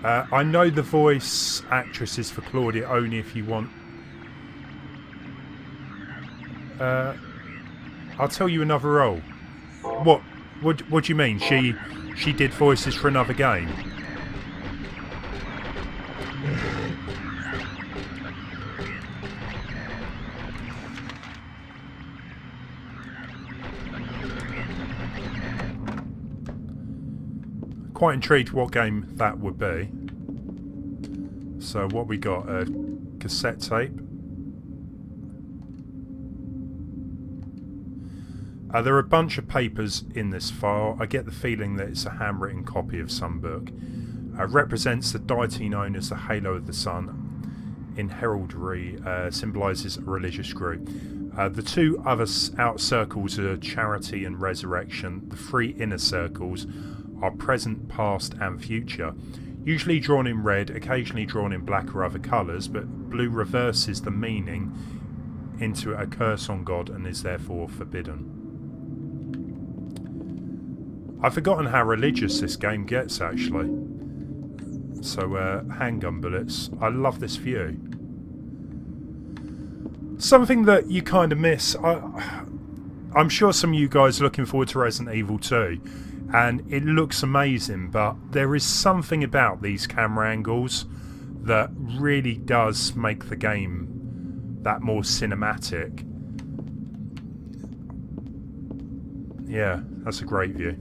I know the voice actress is for Claudia only if you want. I'll tell you another role. What do you mean? She did voices for another game? Quite intrigued what game that would be. So what we got? A cassette tape. There are a bunch of papers in this file. I get the feeling that it's a handwritten copy of some book. Represents the deity known as the Halo of the Sun. In heraldry, symbolises a religious group. The two other outer circles are charity and resurrection. The three inner circles are present, past and future. Usually drawn in red, occasionally drawn in black or other colours, but blue reverses the meaning into a curse on God and is therefore forbidden. I've forgotten how religious this game gets, actually. So, handgun bullets. I love this view. Something that you kind of miss. I'm sure some of you guys are looking forward to Resident Evil 2. And it looks amazing, but there is something about these camera angles that really does make the game that more cinematic. Yeah, that's a great view.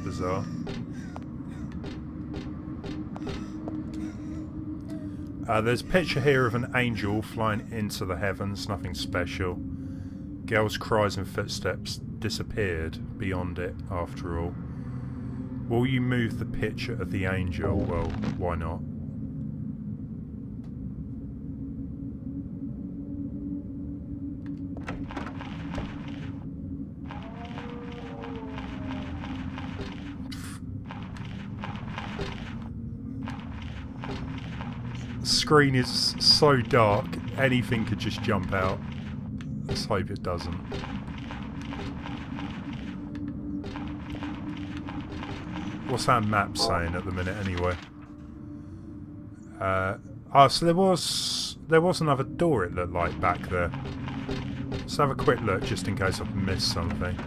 Bizarre. There's a picture here of an angel flying into the heavens, nothing special. Girl's cries and footsteps disappeared beyond it after all. Will you move the picture of the angel? Well, why not? Screen is so dark, anything could just jump out. Let's hope it doesn't. What's that map saying at the minute anyway? So there was another door it looked like back there. Let's have a quick look just in case I've missed something.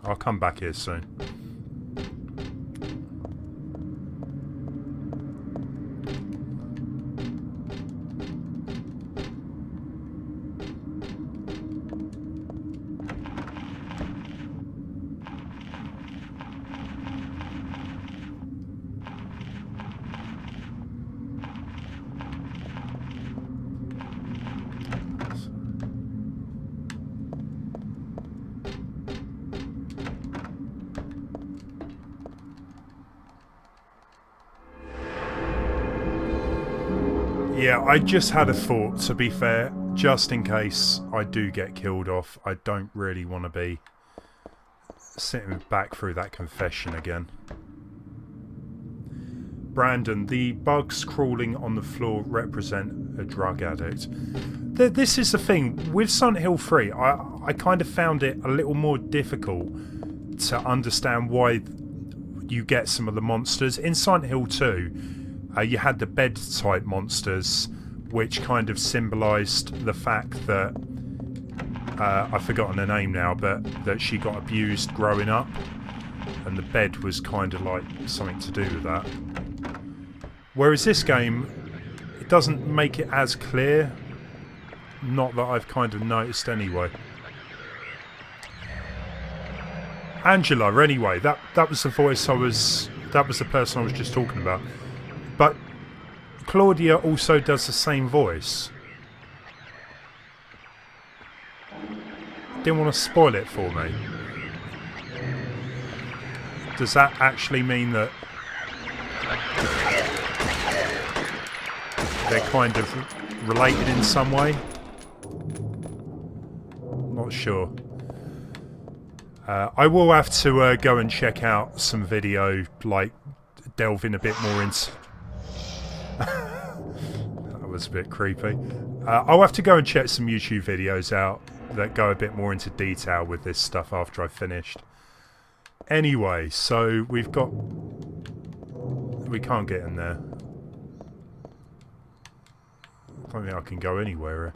I'll come back here soon. Yeah, I just had a thought, to be fair, just in case I do get killed off. I don't really want to be sitting back through that confession again. Brandon, the bugs crawling on the floor represent a drug addict. This is the thing, with Silent Hill 3, I kind of found it a little more difficult to understand why you get some of the monsters. In Silent Hill 2, you had the bed type monsters, which kind of symbolised the fact that I've forgotten her name now, but that she got abused growing up, and the bed was kind of like something to do with that. Whereas this game, it doesn't make it as clear. Not that I've kind of noticed anyway. Angela, anyway, that was the voice that was the person I was just talking about. But Claudia also does the same voice. Didn't want to spoil it for me. Does that actually mean that... they're kind of related in some way. Not sure. I will have to go and check out some video, like delving a bit more into... That was a bit creepy. I'll have to go and check some YouTube videos out that go a bit more into detail with this stuff after I've finished. Anyway, so we've got... We can't get in there. I don't think I can go anywhere here.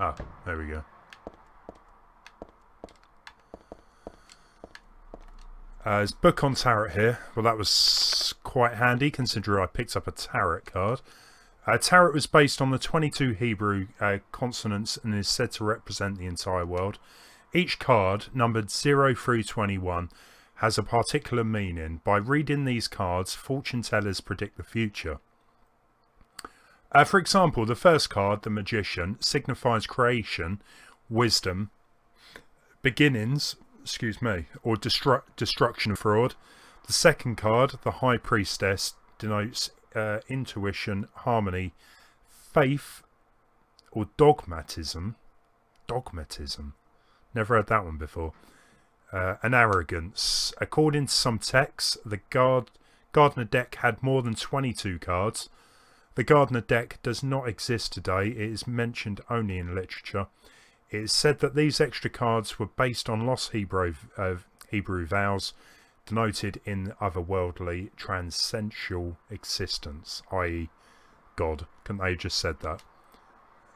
Ah, there we go. There's book on tarot here. Well, that was quite handy considering I picked up a tarot card. Tarot was based on the 22 Hebrew consonants and is said to represent the entire world. Each card, numbered 0 through 21, has a particular meaning. By reading these cards, fortune tellers predict the future. For example, the first card, the Magician, signifies creation, wisdom, beginnings, or destruction and fraud. The second card, the High Priestess, denotes intuition, harmony, faith, or dogmatism. Dogmatism. Never heard that one before. And arrogance. According to some texts, the Gardner deck had more than 22 cards. The Gardner deck does not exist today. It is mentioned only in literature. It is said that these extra cards were based on lost Hebrew vows denoted in otherworldly transcendental existence, i.e. God. Couldn't they have just said that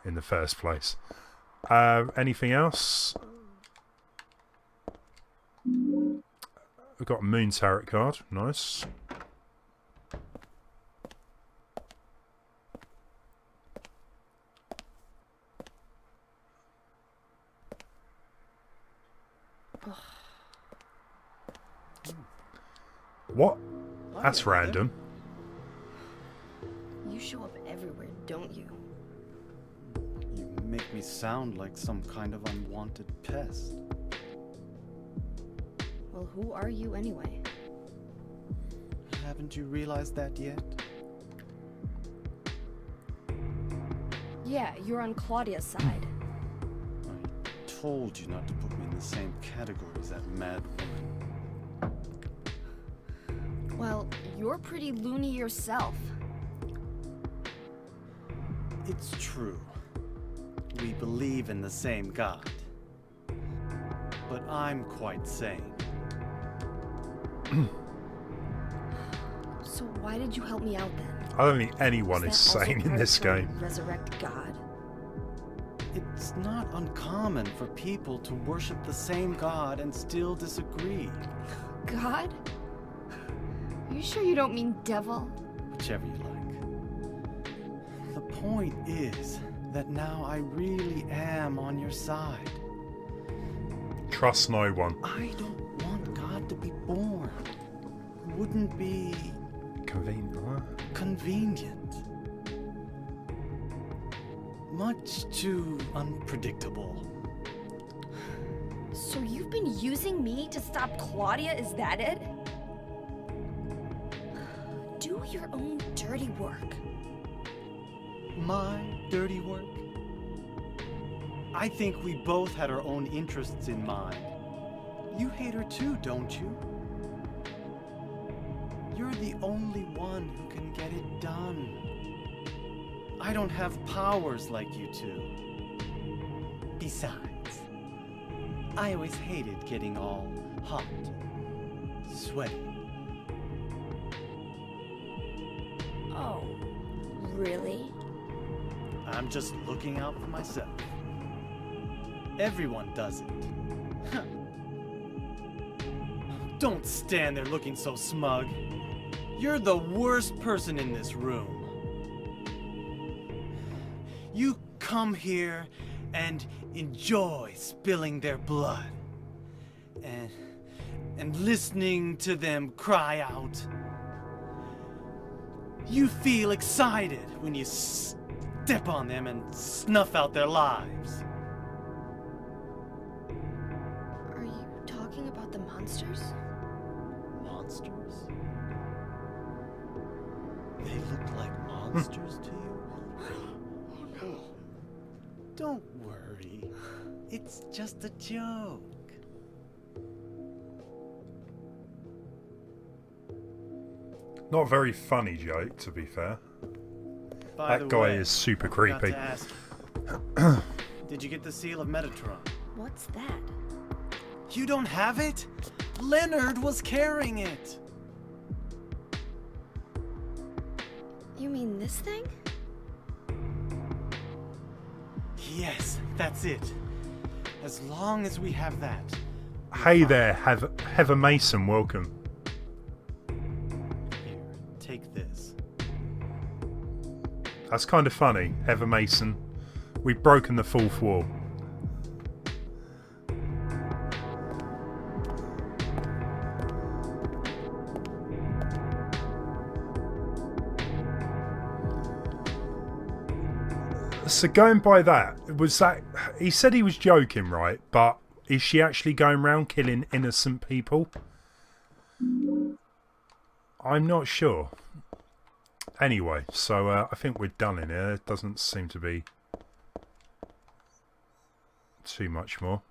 in the first place? Anything else? We've got a Moon Tarot card. Nice. What? That's random. You show up everywhere, don't you? You make me sound like some kind of unwanted pest. Well, who are you anyway? Haven't you realized that yet? Yeah, you're on Claudia's side. I told you not to put me in the same category as that mad woman. Well, you're pretty loony yourself. It's true. We believe in the same God. But I'm quite sane. So why did you help me out then? I don't think anyone is sane in this game. Resurrect God? It's not uncommon for people to worship the same God and still disagree. God? Are you sure you don't mean devil? Whichever you like. The point is that now I really am on your side. Trust no one. I don't want God to be born. It wouldn't be... Convenient. Much too unpredictable. So you've been using me to stop Claudia, is that it? Do your own dirty work. My dirty work? I think we both had our own interests in mind. You hate her too, don't you? You're the only one who can get it done. I don't have powers like you two. Besides, I always hated getting all hot, sweaty. Oh, really? I'm just looking out for myself. Everyone does it. Don't stand there looking so smug. You're the worst person in this room. You come here and enjoy spilling their blood. And listening to them cry out. You feel excited when you step on them and snuff out their lives. Are you talking about the monsters? Monsters? They look like monsters to you? Don't worry. It's just a joke. Not a very funny joke, to be fair. By That the guy way, is super I forgot creepy. to ask you. Did you get the seal of Metatron? What's that? You don't have it? Leonard was carrying it. You mean this thing? Yes, that's it. As long as we have that. Hey there, Heather Mason, welcome. Here, take this. That's kind of funny, Heather Mason. We've broken the fourth wall. So going by that, he said he was joking, right? But is she actually going around killing innocent people? I'm not sure. Anyway, so I think we're done in here. It doesn't seem to be too much more.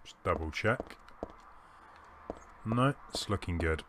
Just double check. No, it's looking good.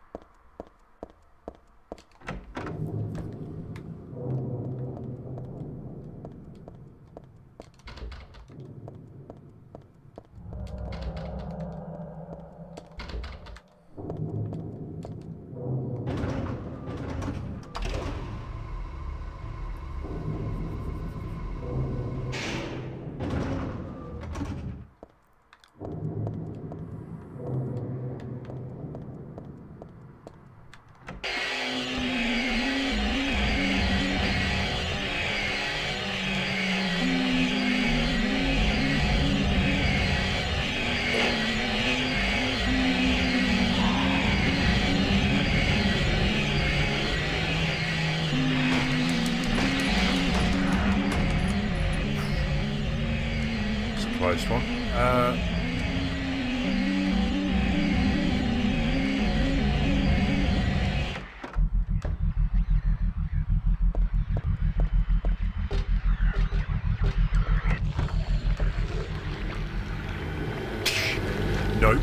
Close one. Nope.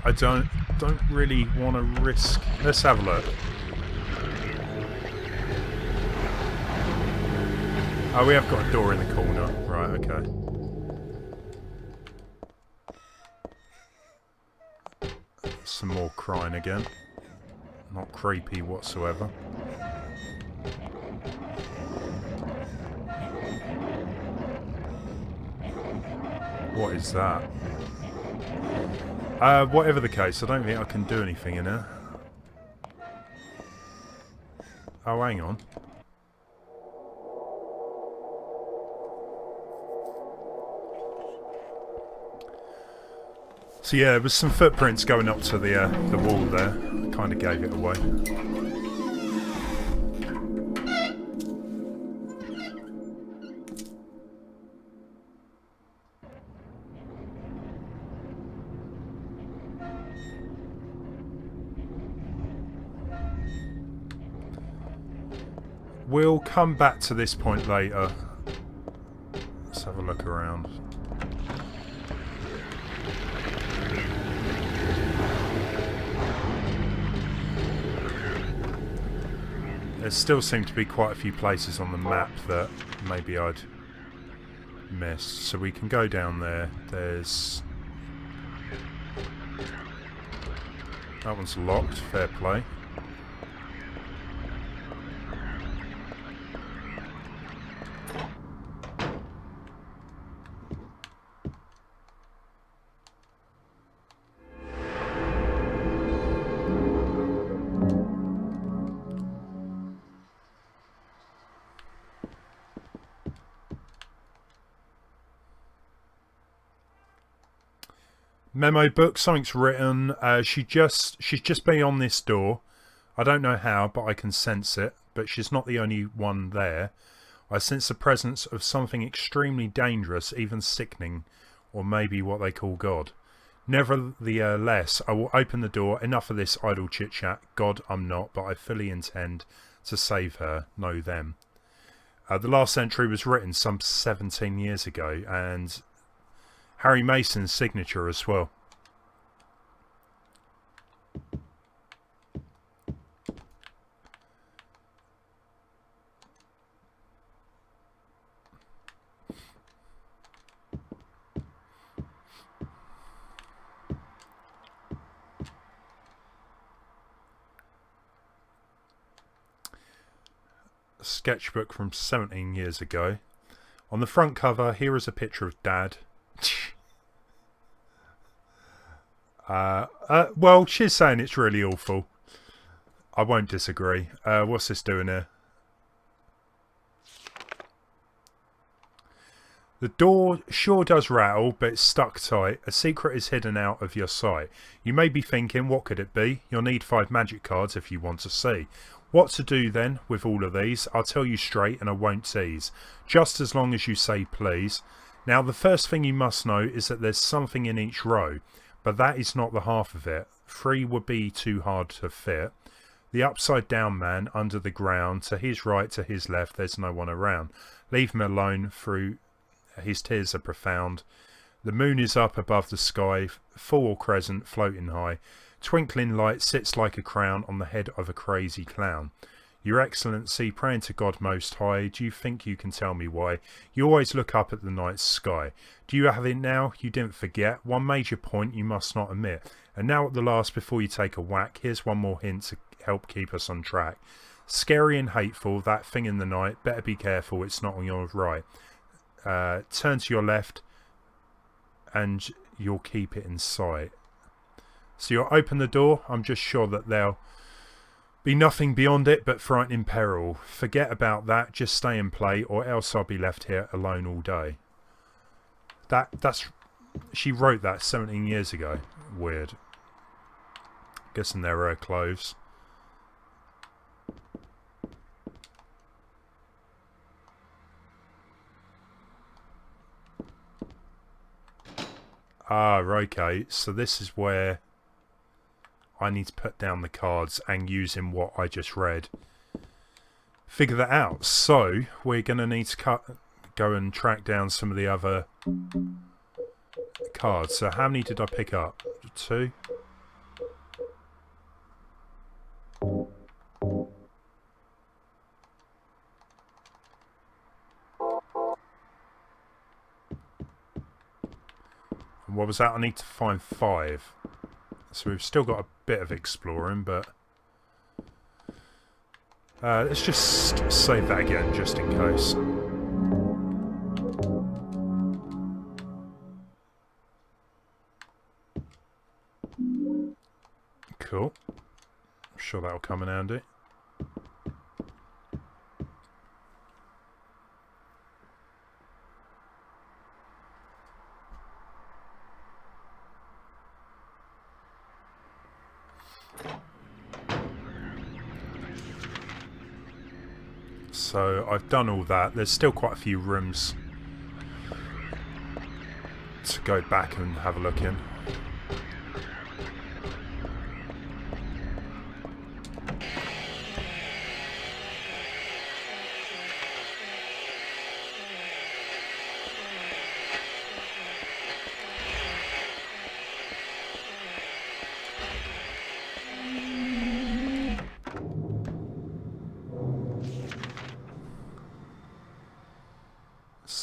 I don't really want to risk. Let's have a look. Oh, we have got a door in the corner. Right, okay. Some more crying again. Not creepy whatsoever. What is that? Whatever the case, I don't think I can do anything in here. Oh, hang on. So yeah, there was some footprints going up to the wall there. I kind of gave it away. We'll come back to this point later. Let's have a look around. There still seem to be quite a few places on the map that maybe I'd missed. So we can go down there. There's... that one's locked. Fair play. Memo book, something's written. She's just beyond this door. I don't know how, but I can sense it. But she's not the only one there. I sense the presence of something extremely dangerous, even sickening, or maybe what they call God. Nevertheless, I will open the door. Enough of this idle chit-chat. God, I'm not, but I fully intend to save her. No, them. The last entry was written some 17 years ago, and Harry Mason's signature as well. A sketchbook from 17 years ago. On the front cover, here is a picture of Dad. Well, she's saying it's really awful. I won't disagree. What's this doing here? The door sure does rattle, but it's stuck tight. A secret is hidden out of your sight. You may be thinking, what could it be? You'll need 5 magic cards if you want to see. What to do then with all of these? I'll tell you straight and I won't tease. Just as long as you say please. Now the first thing you must know is that there's something in each row. But that is not the half of it. 3 would be too hard to fit. The upside down man under the ground. To his right, to his left, there's no one around. Leave him alone, through his tears are profound. The moon is up above the sky, full or crescent, floating high. Twinkling light sits like a crown on the head of a crazy clown. Your Excellency, praying to God Most High, do you think you can tell me why? You always look up at the night sky. Do you have it now? You didn't forget. One major point you must not omit. And now at the last, before you take a whack, here's one more hint to help keep us on track. Scary and hateful, that thing in the night. Better be careful, it's not on your right. Turn to your left, and you'll keep it in sight. So you'll open the door. I'm just sure that there'll be nothing beyond it but frightening peril. Forget about that, just stay and play, or else I'll be left here alone all day. That's she wrote that 17 years ago. Weird. Guessing they're her clothes. Ah, okay, so this is where I need to put down the cards and using what I just read. Figure that out. So we're going to need to go and track down some of the other cards. So how many did I pick up? 2? And what was that? I need to find 5. So we've still got a bit of exploring, but let's just save that again, just in case. Cool. I'm sure that'll come in handy. So I've done all that. There's still quite a few rooms to go back and have a look in.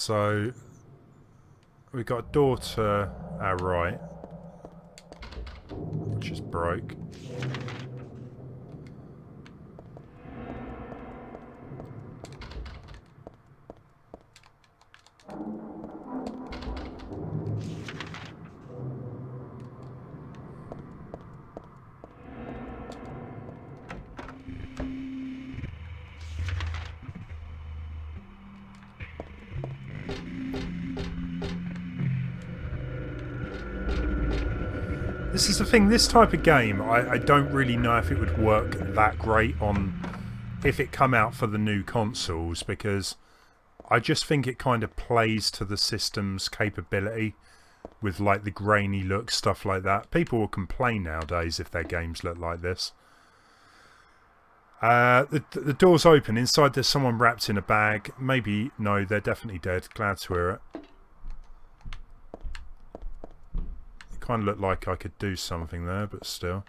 So we've got a door to our right, which is broke. This is the thing, this type of game, I don't really know if it would work that great on if it come out for the new consoles, because I just think it kind of plays to the system's capability with like the grainy look, stuff like that. People will complain nowadays if their games look like this. The door's open. Inside there's someone wrapped in a bag. Maybe, no, they're definitely dead. Glad to hear it. Kind of looked like I could do something there, but still.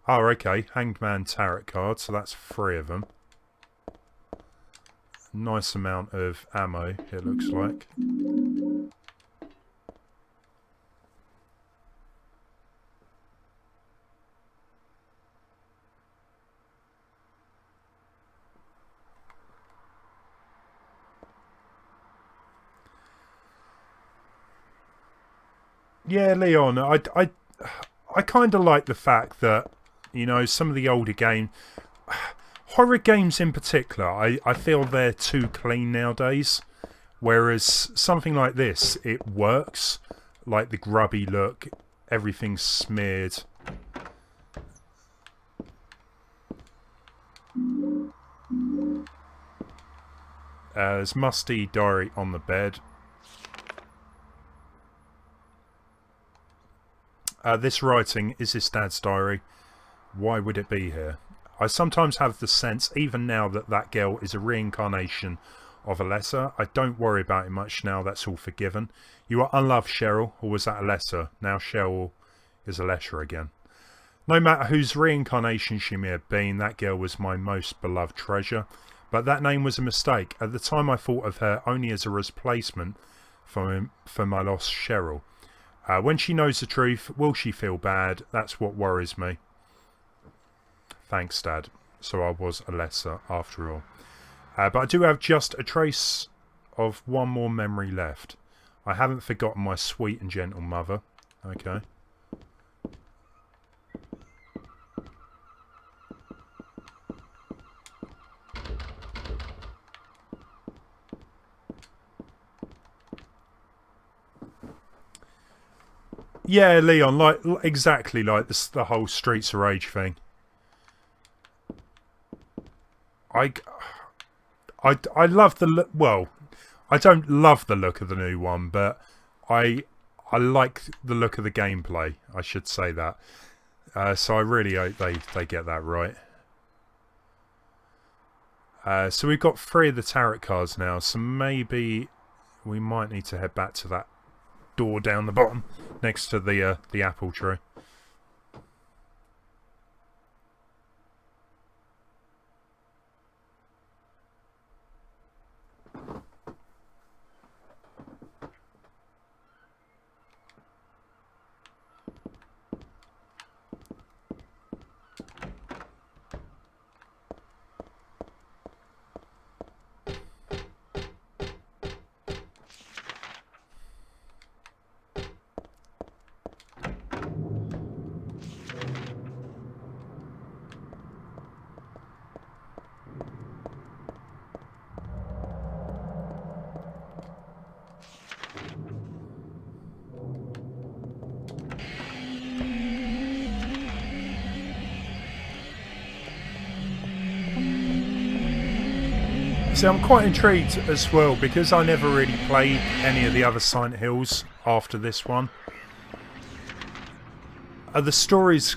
Oh, okay. Hanged Man tarot card, so that's 3 of them. Nice amount of ammo, it looks like. Yeah, Leon, I kind of like the fact that, you know, some of the older games, horror games in particular, I feel they're too clean nowadays. Whereas something like this, it works. Like the grubby look, everything's smeared. There's musty diary on the bed. This writing, is this Dad's diary? Why would it be here? I sometimes have the sense, even now, that that girl is a reincarnation of Alessa. I don't worry about it much now, that's all forgiven. You are unloved, Cheryl, or was that Alessa? Now Cheryl is Alessa again. No matter whose reincarnation she may have been, that girl was my most beloved treasure. But that name was a mistake. At the time I thought of her only as a replacement for my lost Cheryl. When she knows the truth, will she feel bad? That's what worries me. Thanks, Dad. So I was Alessa after all. But I do have just a trace of one more memory left. I haven't forgotten my sweet and gentle mother. Okay. Yeah, Leon, like exactly like this, the whole Streets of Rage thing. I love the look. Well, I don't love the look of the new one, but I like the look of the gameplay. I should say that. So I really hope they get that right. So we've got 3 of the tarot cards now. So maybe we might need to head back to that door down the bottom next to the apple tree. So I'm quite intrigued as well, because I never really played any of the other Silent Hills after this one. Are the stories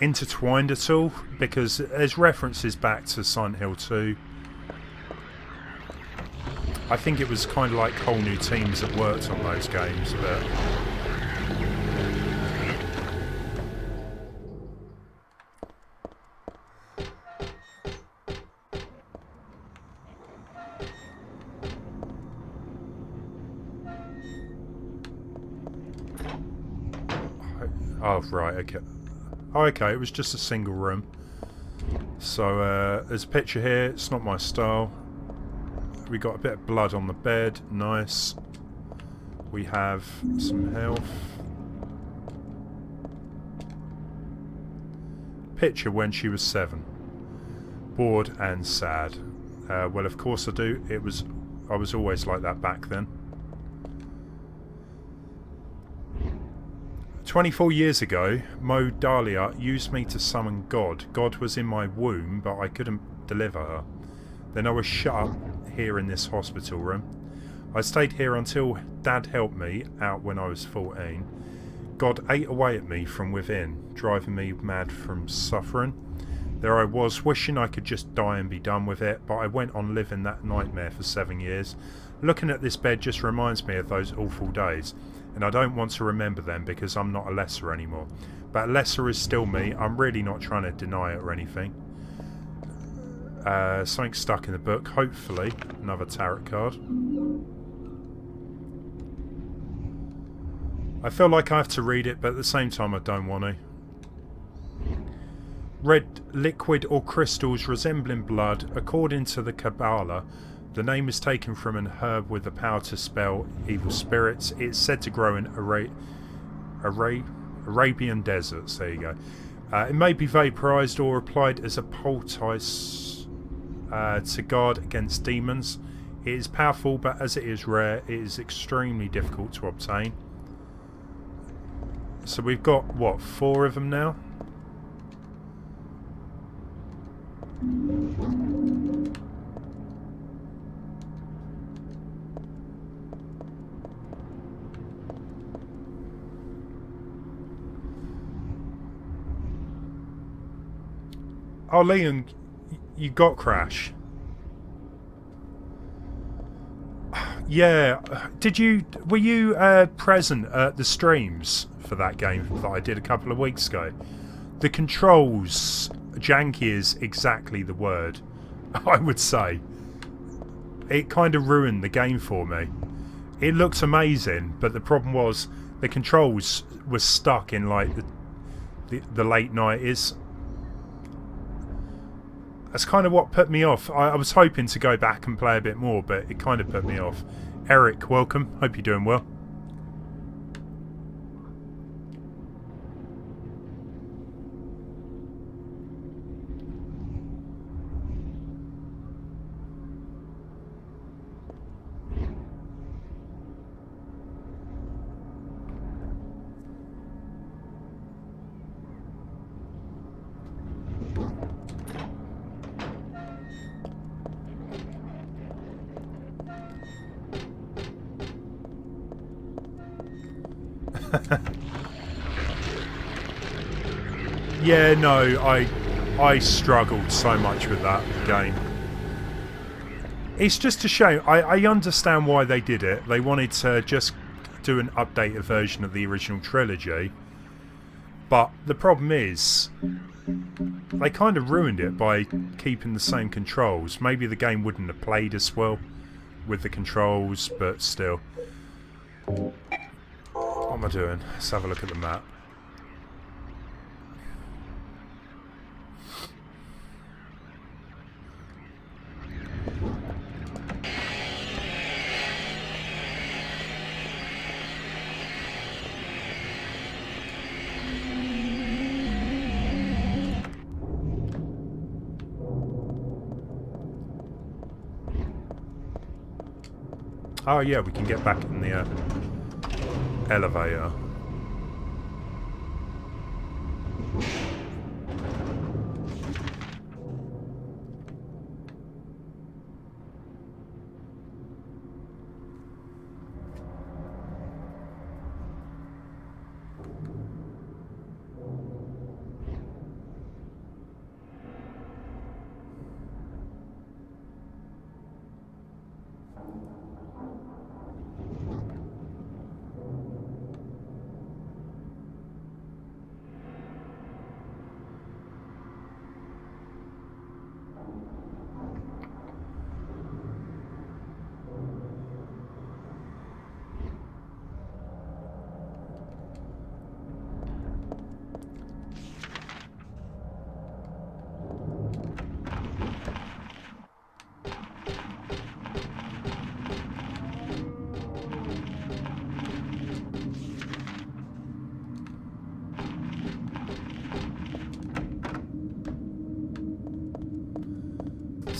intertwined at all? Because there's references back to Silent Hill 2. I think it was kind of like whole new teams that worked on those games, but... Oh, right, okay. Oh, okay, it was just a single room. So, there's a picture here. It's not my style. We got a bit of blood on the bed. Nice. We have some health. Picture when she was 7. Bored and sad. Well, of course I do. I was always like that back then. 24 years ago, Majorskalle used me to summon God. God was in my womb, but I couldn't deliver her. Then I was shut up here in this hospital room. I stayed here until Dad helped me out when I was 14. God ate away at me from within, driving me mad from suffering. There I was, wishing I could just die and be done with it, but I went on living that nightmare for 7 years. Looking at this bed just reminds me of those awful days, and I don't want to remember them because I'm not a lesser anymore. But lesser is still me. I'm really not trying to deny it or anything. Something stuck in the book, hopefully. Another tarot card. I feel like I have to read it, but at the same time I don't want to. Red liquid or crystals resembling blood. According to the Kabbalah, the name is taken from an herb with the power to spell evil spirits. It's said to grow in Arabian deserts. There you go. It may be vaporized or applied as a poultice to guard against demons. It is powerful, but as it is rare, it is extremely difficult to obtain. So we've got, what, 4 of them now? Oh, Leon, you got Crash. Yeah, were you present at the streams for that game that I did a couple of weeks ago? The controls, janky is exactly the word, I would say. It kind of ruined the game for me. It looked amazing, but the problem was the controls were stuck in like the late 90s. That's kind of what put me off. I was hoping to go back and play a bit more, but it kind of put me off. Eric, welcome. Hope you're doing well. Yeah, no, I struggled so much with that game. It's just a shame. I understand why they did it. They wanted to just do an updated version of the original trilogy. But the problem is, they kind of ruined it by keeping the same controls. Maybe the game wouldn't have played as well with the controls, but still. What am I doing? Let's have a look at the map. Oh yeah, we can get back in the elevator.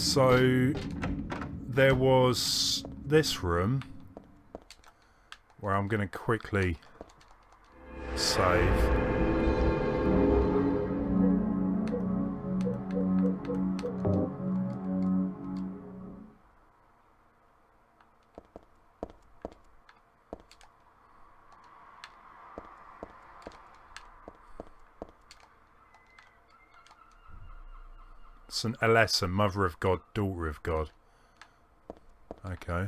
So there was this room where I'm going to quickly save. It's an Alessa, Mother of God, Daughter of God. Okay.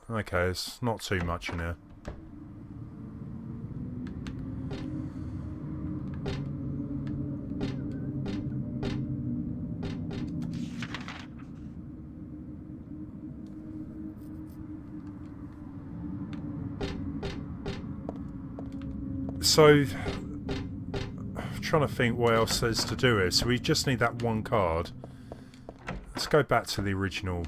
Okay, it's not too much in here. So, I'm trying to think what else there's to do here. So we just need that one card. Let's go back to the original.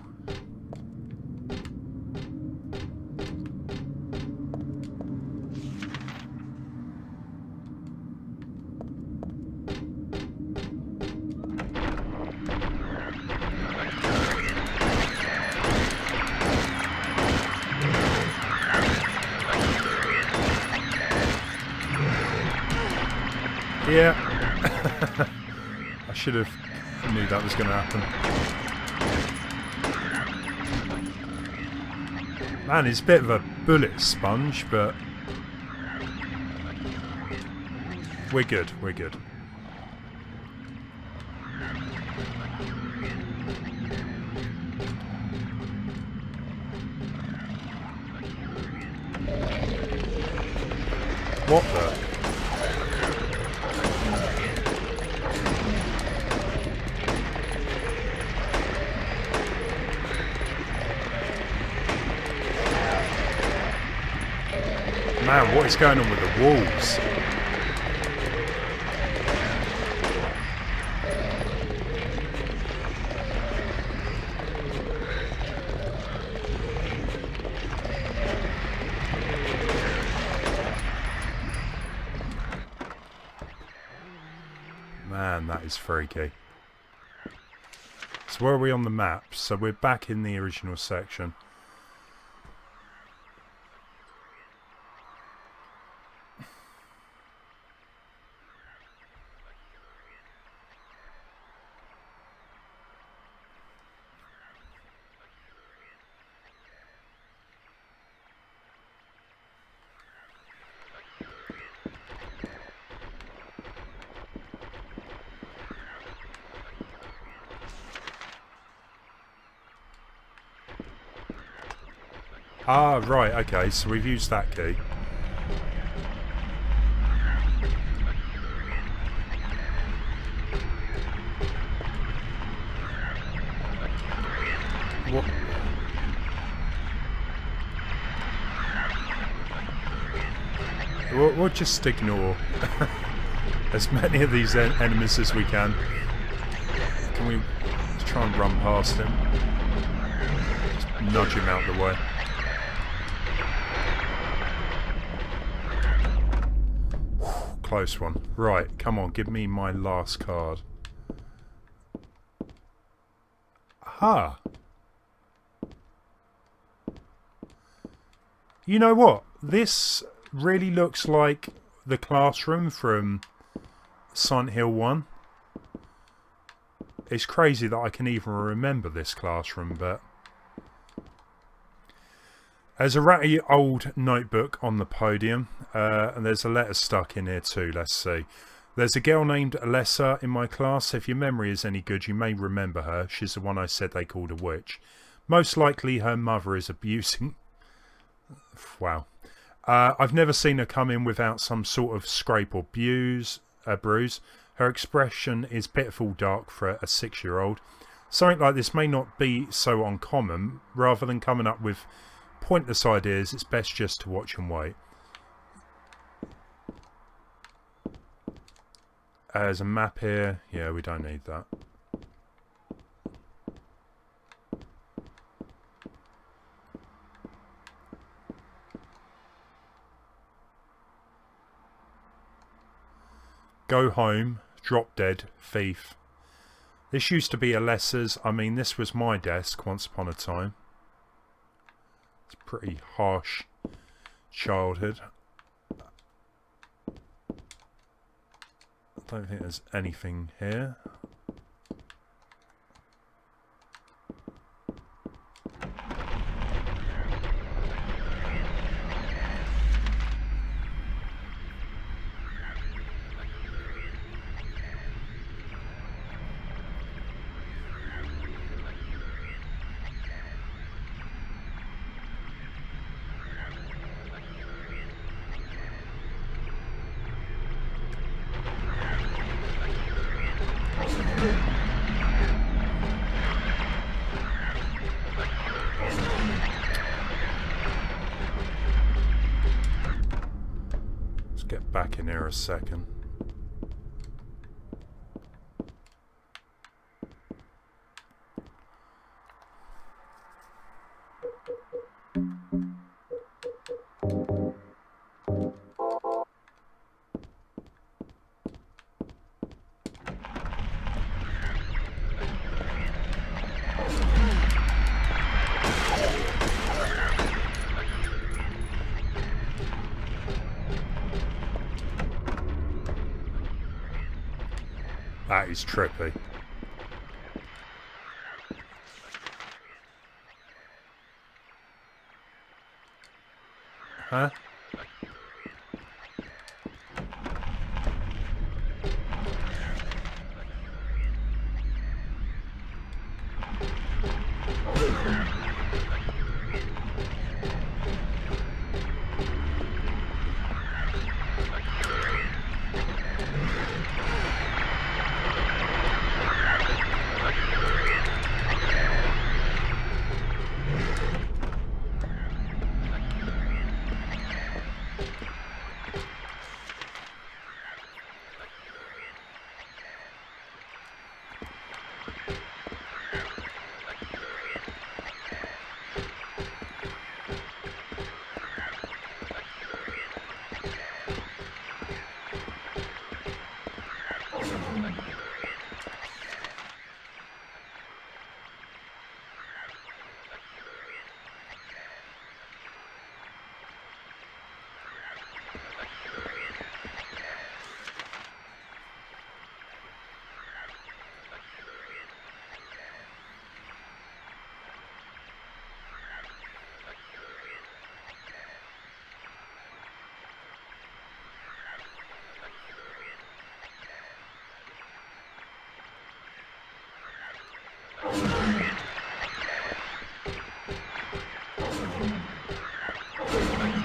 Yeah. I should have knew that was going to happen. Man, he's a bit of a bullet sponge, but we're good, we're good. What the? Man, what is going on with the walls? Man, that is freaky. So where are we on the map? So we're back in the original section. Ah, right, okay, so we've used that key. What? We'll just ignore as many of these enemies as we can. Can we try and run past him? Just nudge him out the way. Close one. Right, come on, give me my last card. Aha! You know what? This really looks like the classroom from Silent Hill 1. It's crazy that I can even remember this classroom, but... There's a ratty old notebook on the podium, and there's a letter stuck in here too, let's see. There's a girl named Alessa in my class. If your memory is any good, you may remember her. She's the one I said they called a witch. Most likely her mother is abusing... Wow. I've never seen her come in without some sort of scrape or bruise. Her expression is pitiful dark for a 6-year-old. Something like this may not be so uncommon. Rather than coming up with pointless ideas, it's best just to watch and wait. There's a map here. Yeah, we don't need that. Go home, Drop dead thief. This used to be a Lesser's. I mean, this was my desk once upon a time. It's a pretty harsh childhood. I don't think there's anything here. Back in here a second. That is trippy. Huh?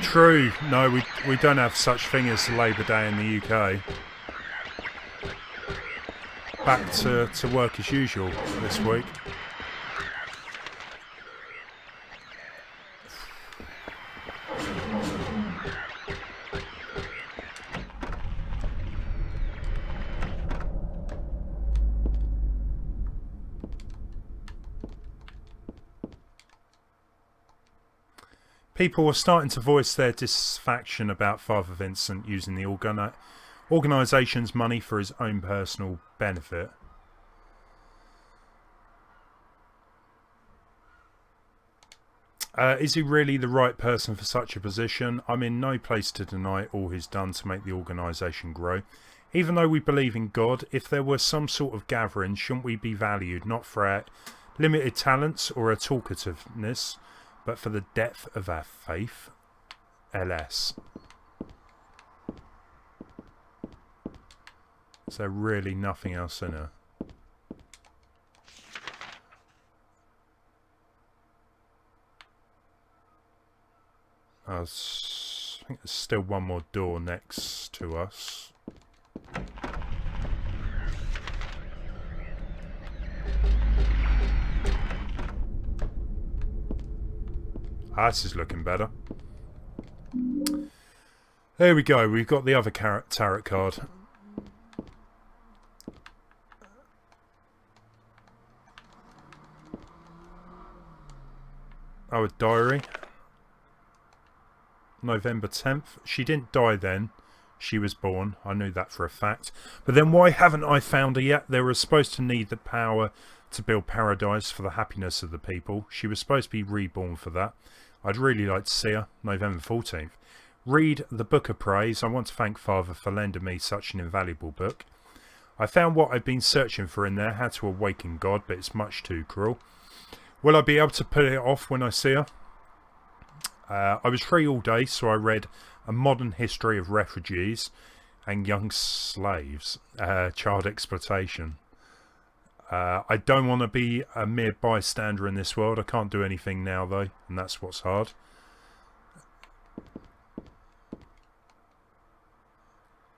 True. No, we don't have such thing as Labour Day in the UK. Back to work as usual this week. People were starting to voice their dissatisfaction about Father Vincent using the organisation's money for his own personal benefit. Is he really the right person for such a position? I'm in no place to deny all he's done to make the organisation grow. Even though we believe in God, if there were some sort of gathering, shouldn't we be valued not for our limited talents or our talkativeness, but for the depth of our faith? LS. Is there really nothing else in her? I think there's still one more door next to us. Ah, this is looking better. There we go. We've got the other tarot card. Oh, a diary. November 10th. She didn't die then. She was born. I knew that for a fact. But then why haven't I found her yet? They were supposed to need the power to build paradise for the happiness of the people. She was supposed to be reborn for that. I'd really like to see her. November 14th. Read the Book of Praise. I want to thank Father for lending me such an invaluable book. I found what I've been searching for in there, how to awaken God, but it's much too cruel. Will I be able to put it off when I see her? I was free all day, so I read A Modern History of Refugees and Young Slaves, Child Exploitation. I don't want to be a mere bystander in this world. I can't do anything now, though, and that's what's hard.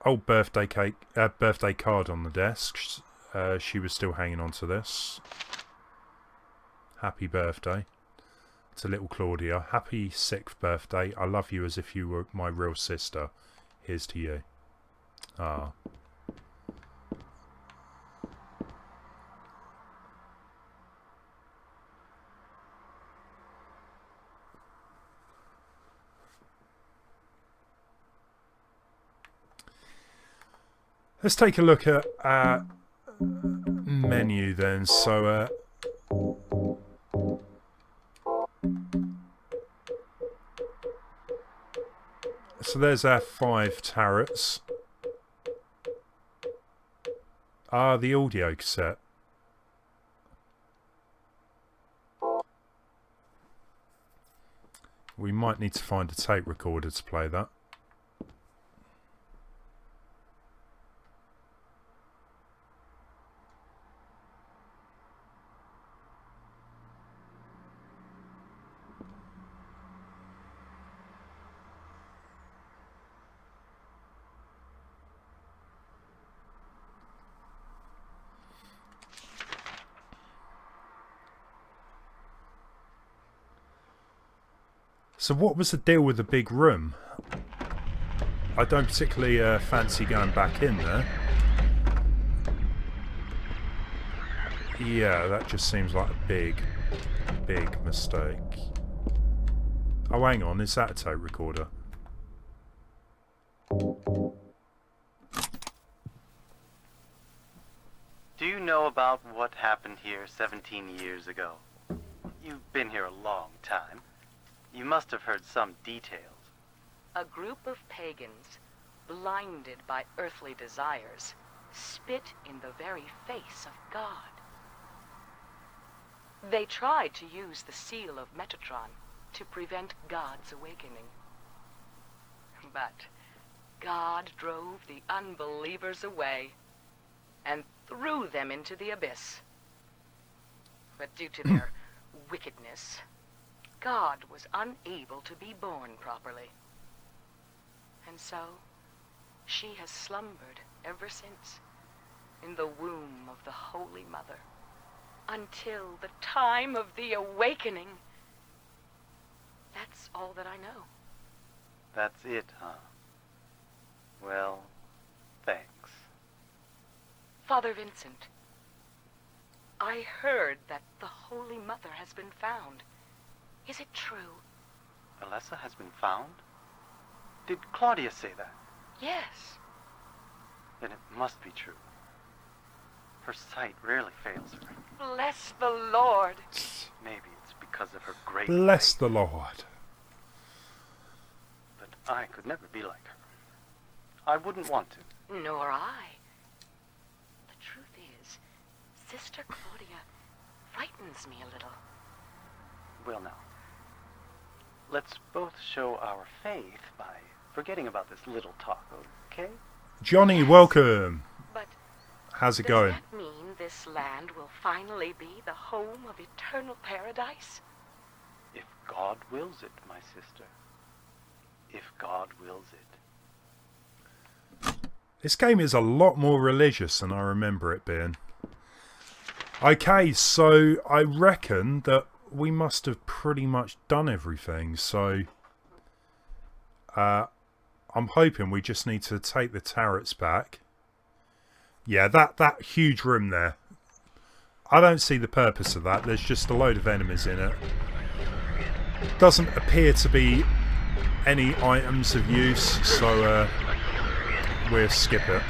Old birthday cake, birthday card on the desk. She was still hanging on to this. Happy birthday to little Claudia. Happy 6th birthday. I love you as if you were my real sister. Here's to you. Ah. Let's take a look at menu then. So there's our 5 turrets. Ah, the audio cassette. We might need to find a tape recorder to play that. So what was the deal with the big room? I don't particularly fancy going back in there. Yeah, that just seems like a big mistake. Oh, hang on, is that a tape recorder? Do you know about what happened here 17 years ago? You've been here a long time. You must have heard some details. A group of pagans, blinded by earthly desires, spit in the very face of God. They tried to use the seal of Metatron to prevent God's awakening. But God drove the unbelievers away and threw them into the abyss. But due to their wickedness, God was unable to be born properly. And so, she has slumbered ever since, in the womb of the Holy Mother, until the time of the awakening. That's all that I know. That's it, huh? Well, thanks. Father Vincent, I heard that the Holy Mother has been found. Is it true? Alessa has been found? Did Claudia say that? Yes. Then it must be true. Her sight rarely fails her. Bless the Lord. Maybe it's because of her great Bless faith. the Lord. But I could never be like her. I wouldn't want to. Nor I. The truth is, Sister Claudia frightens me a little. Well now, let's both show our faith by forgetting about this little talk, okay? Johnny, welcome. But How's it does going? that mean this land will finally be the home of eternal paradise? If God wills it, my sister. If God wills it. This game is a lot more religious than I remember it being. Okay, so I reckon that we must have pretty much done everything. So I'm hoping we just need to take the turrets back. Yeah, that huge room there. I don't see the purpose of that. There's just a load of enemies in it. Doesn't appear to be any items of use, so we'll skip it.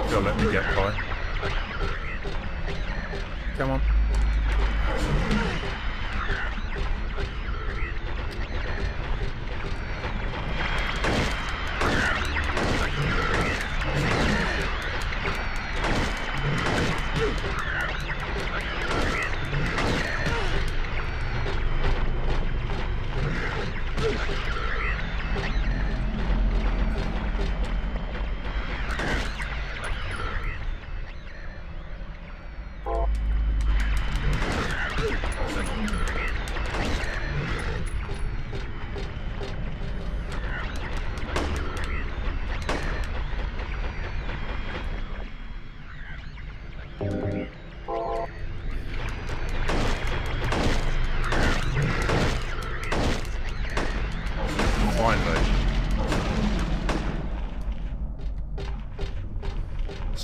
Gotta let me get by. Come on.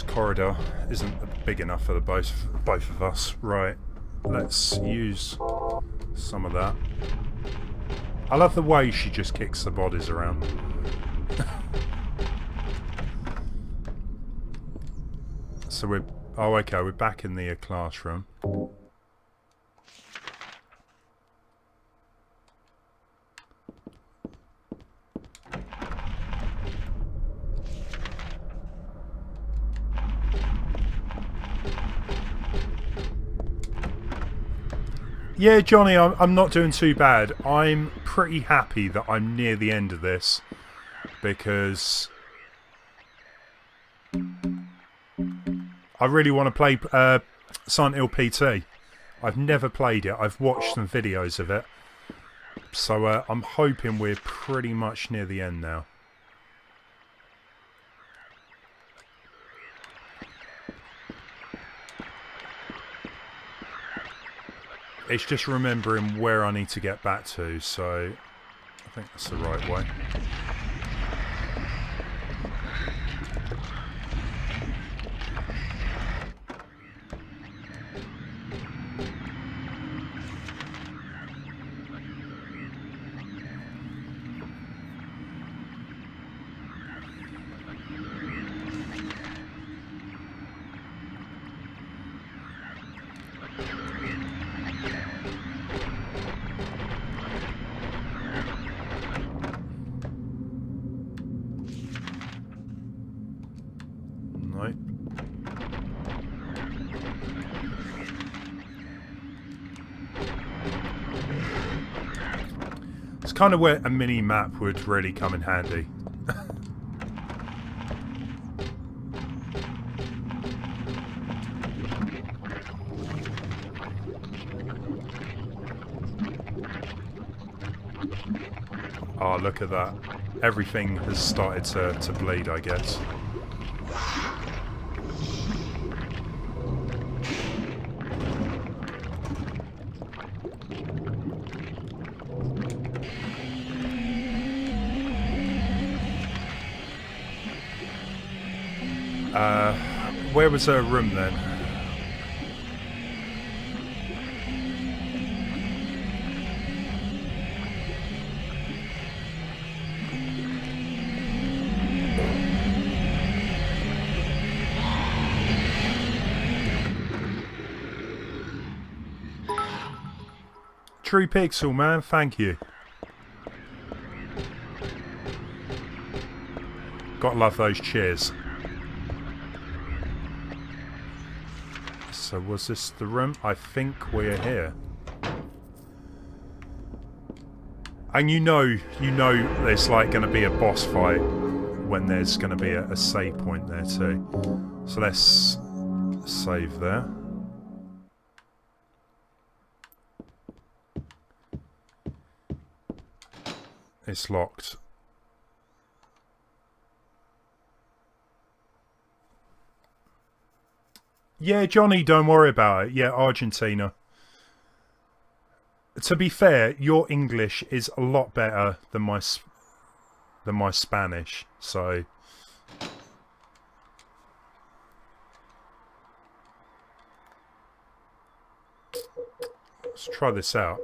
Corridor isn't big enough for the both of us. Right, let's use some of that. I love the way she just kicks the bodies around. So we're... oh, okay, we're back in the classroom. Yeah, Johnny, I'm not doing too bad. I'm pretty happy that I'm near the end of this, because I really want to play Silent Hill PT. I've never played it. I've watched some videos of it. So I'm hoping we're pretty much near the end now. It's just remembering where I need to get back to, so I think that's the right way. Kind of where a mini map would really come in handy. Oh, look at that. Everything has started to bleed, I guess. Where was her room then? True Pixel, man, thank you. Gotta love those cheers. So was this the room? I think we're here. And you know there's like going to be a boss fight when there's going to be a save point there too. So let's save there. It's locked. Yeah, Johnny, don't worry about it. Yeah, Argentina. To be fair, your English is a lot better than my Spanish, so... Let's try this out.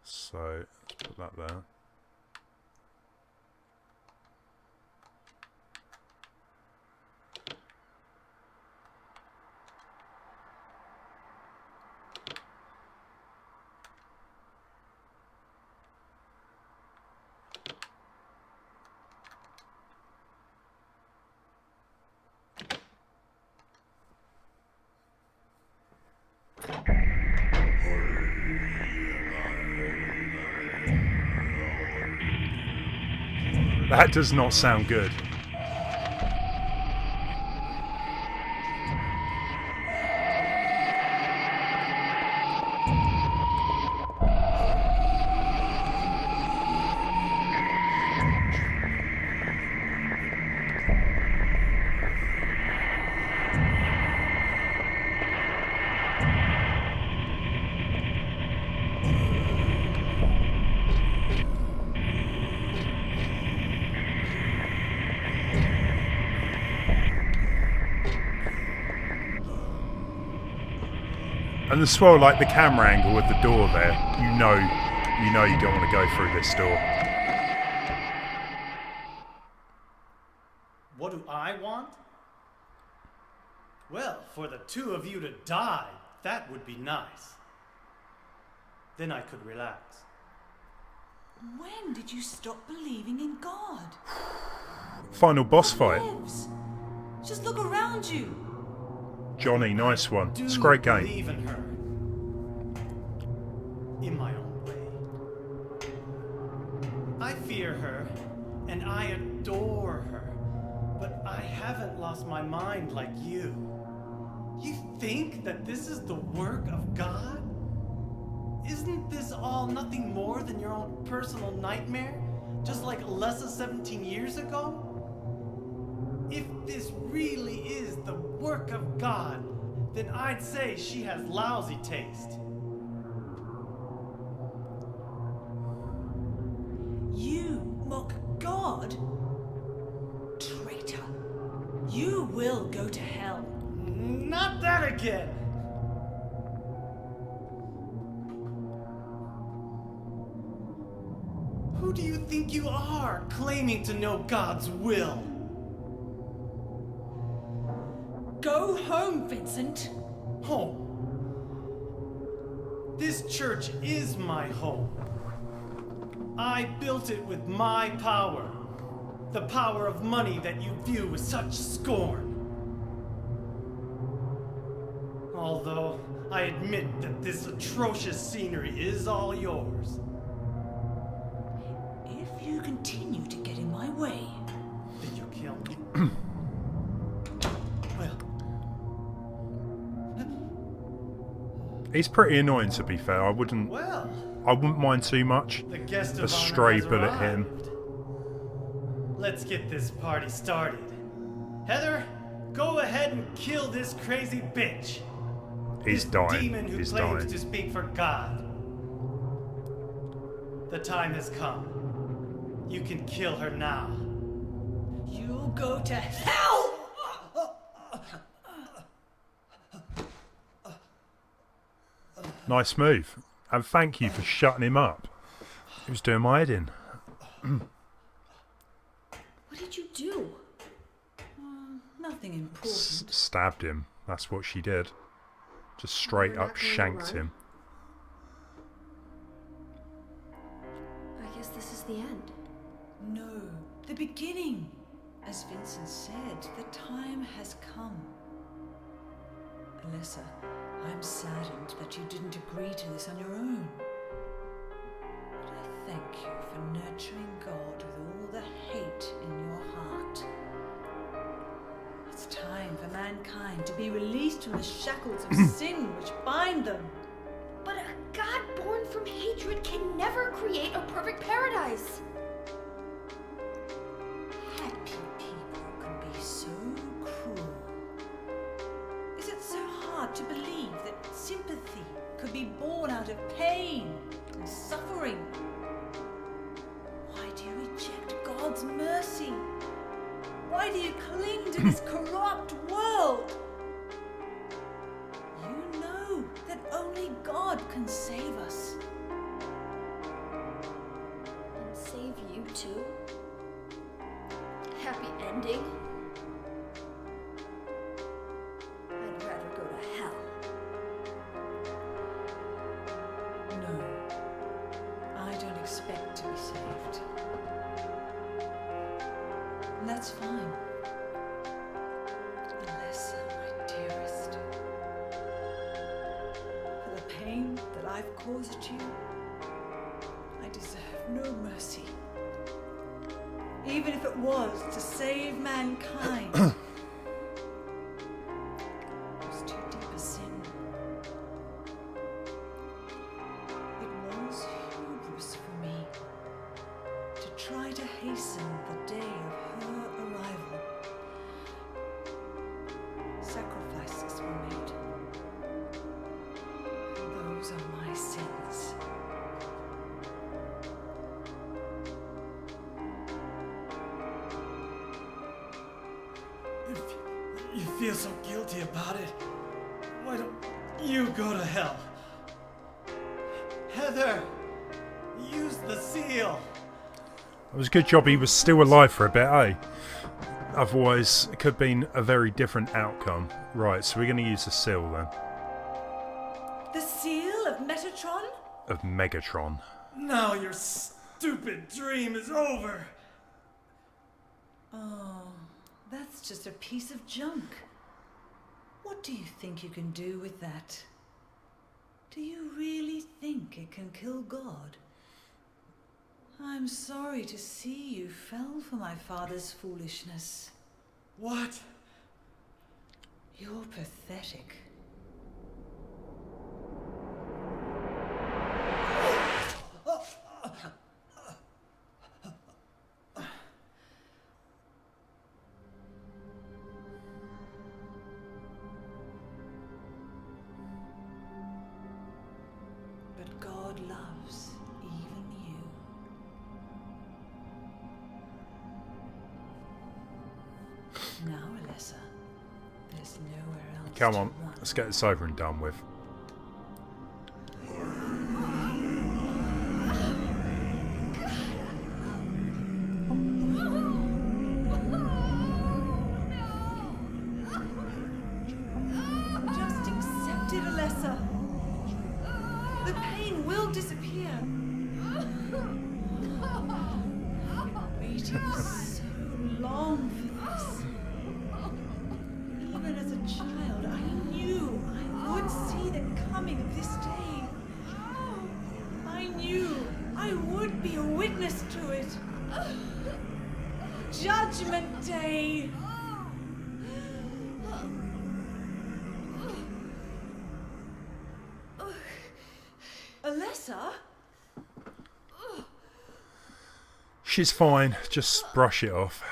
So, let's put that there. That does not sound good. And as well, like the camera angle with the door there, you know you don't want to go through this door. What do I want? Well, for the two of you to die, that would be nice. Then I could relax. When did you stop believing in God? Final boss fight. Lives. Just look around you. Johnny, nice one. It's a great game. Believe in her. In my own way. I fear her, and I adore her. But I haven't lost my mind like you. You think that this is the work of God? Isn't this all nothing more than your own personal nightmare? Just like less than 17 years ago? If this really is the work of God, then I'd say she has lousy taste. You mock God? Traitor. You will go to hell. Not that again! Who do you think you are, claiming to know God's will? Go home, Vincent. Home. This church is my home. I built it with my power. The power of money that you view with such scorn. Although I admit that this atrocious scenery is all yours. If you continue to get in my way, Then you kill me. Well, He's pretty annoying, to be fair. I wouldn't mind too much. The guest of A honor stray has bullet hit him. arrived. Let's get this party started. Heather, go ahead and kill this crazy bitch. He's This dying. demon who He's claims dying. to speak for God. The time has come. You can kill her now. you'll go to hell! Nice move. And thank you for shutting him up. He was doing my head in. What did you do? Nothing important. Stabbed him. That's what she did. Just straight You're not up going to shanked run? him. I guess this is the end. No, the beginning. As Vincent said, the time has come. Alyssa, I'm saddened that you didn't agree to this on your own. But I thank you be released from the shackles of sin which bind them. But a god born from hatred can never create a perfect paradise. Happy people can be so cruel. Is it so hard to believe that sympathy could be born out of pain and suffering? Why do you reject God's mercy? Why do you cling to this corrupt world? You know that only God can save us. And save you too? Happy ending? I'd rather go to hell. No, I don't expect to be saved. And that's fine. Unless, my dearest, for the pain that I've caused you, I deserve no mercy. Even if it was to save mankind. It was too deep a sin. It was hubris for me to try to hasten the day of her arrival. Sacrifices were made. And those are my sins. If you feel so guilty about it, why don't you go to hell? Heather, use the seal. It was a good job he was still alive for a bit, eh? Otherwise, it could have been a very different outcome. Right, so we're going to use the seal then. The seal of Metatron? Of Megatron. Now your stupid dream is over. Oh, that's just a piece of junk. What do you think you can do with that? Do you really think it can kill God? I'm sorry to see you fell for my father's foolishness. What? You're pathetic. But God loves even you. Now, Alessa, there's nowhere else Come to on, run. let's get this over and done with. Just accept it, Alessa. The pain will disappear. I've been waiting so long for this. Even as a child, I knew I would see the coming of this day. I knew I would be a witness to it. Judgment Day. Alessa? She's fine, just brush it off.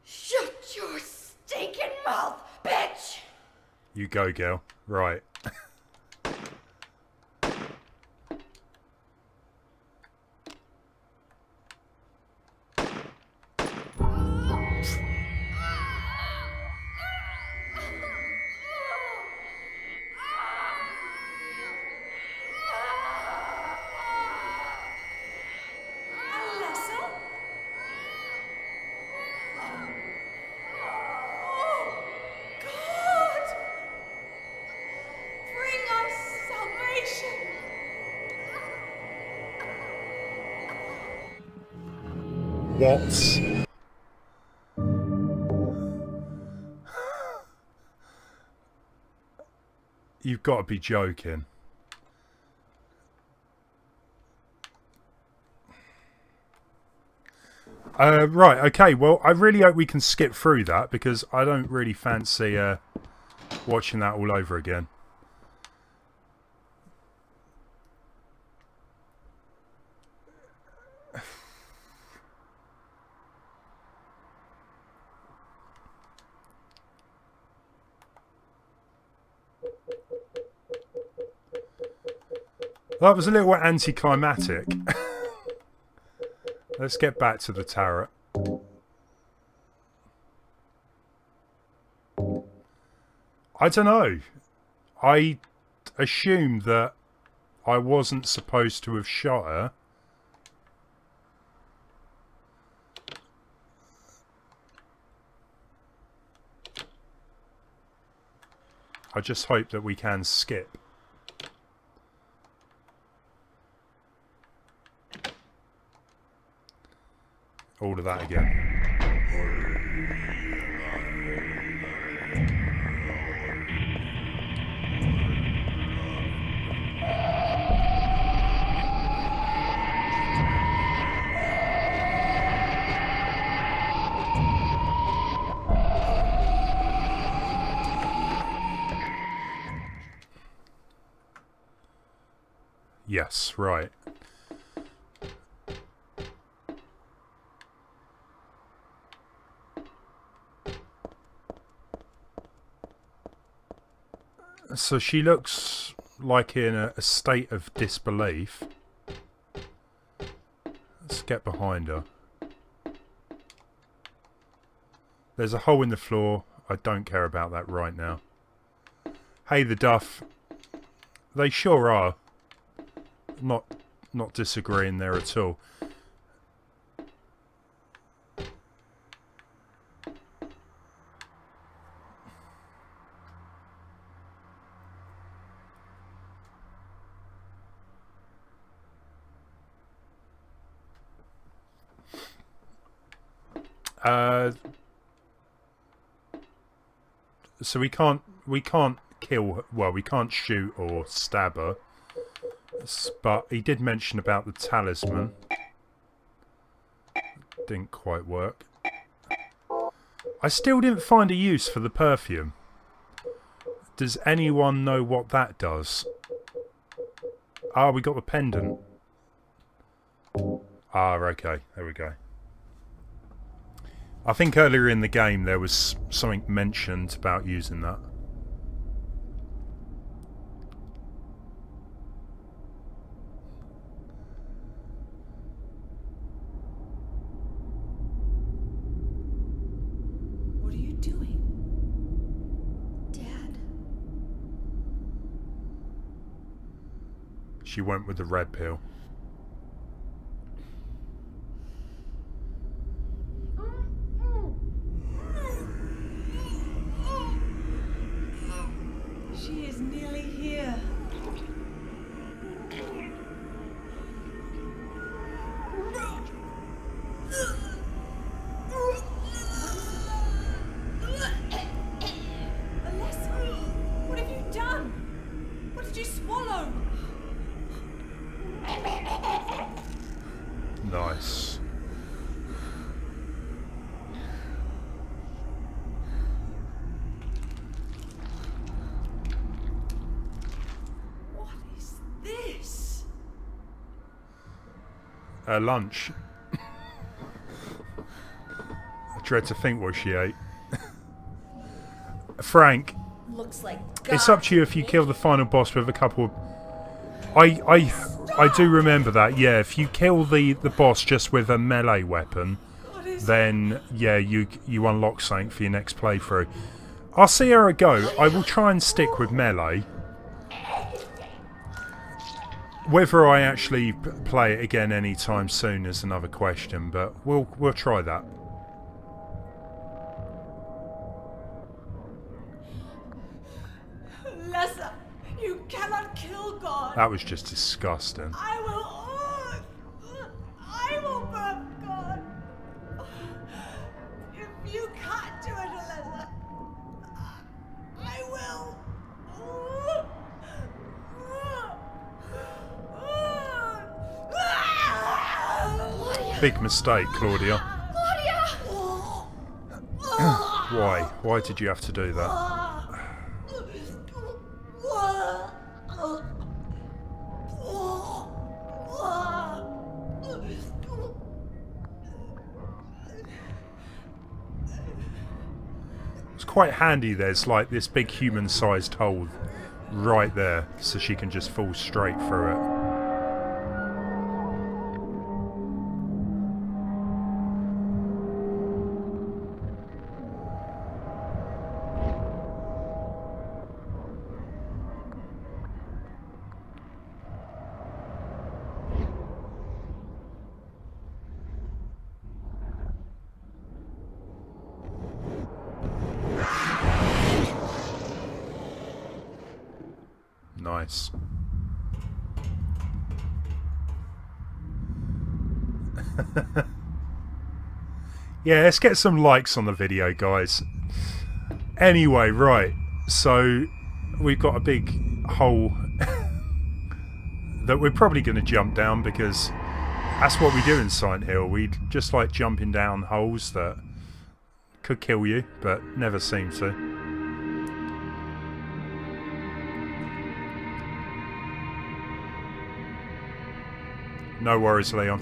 Shut your stinking mouth, bitch! You go, girl. Right. Alessa? God! Bring us salvation! What? You've got to be joking. Right, okay, well, I really hope we can skip through that, because I don't really fancy watching that all over again. That was a little anticlimactic. Let's get back to the turret. I don't know. I assumed that I wasn't supposed to have shot her. I just hope that we can skip. All of that again. Yes, right. So she looks like in a state of disbelief. Let's get behind her. There's a hole in the floor. I don't care about that right now. Hey, the Duff. They sure are. Not disagreeing there at all. So we can't kill, well, we can't shoot or stab her, but he did mention about the talisman. Didn't quite work. I still didn't find a use for the perfume. Does anyone know what that does? Ah, we got the pendant. Ah, okay, there we go. I think earlier in the game there was something mentioned about using that. What are you doing? Dad. She went with the red pill. She is nearly here. Alessa, what have you done? What did you swallow? Nice. What is this? Lunch. I dread to think what she ate. Frank, Looks like it's up to you if you kill the final boss with a couple of... I do remember that, yeah. If you kill the boss just with a melee weapon, then, yeah, you unlock something for your next playthrough. I'll see how it go. I will try and stick with melee. Whether I actually play it again anytime soon is another question, but we'll try that. Alessa, you cannot kill God. That was just disgusting. I will burn God. If you can't do it, Alessa, I will. Big mistake, Claudia. Why? Why did you have to do that? It's quite handy there's like this big human-sized hole right there, so she can just fall straight through it. Nice. Yeah, let's get some likes on the video, guys. Anyway, right. So, we've got a big hole that we're probably going to jump down because that's what we do in Silent Hill. We just like jumping down holes that could kill you, but never seem to. No worries, Leon.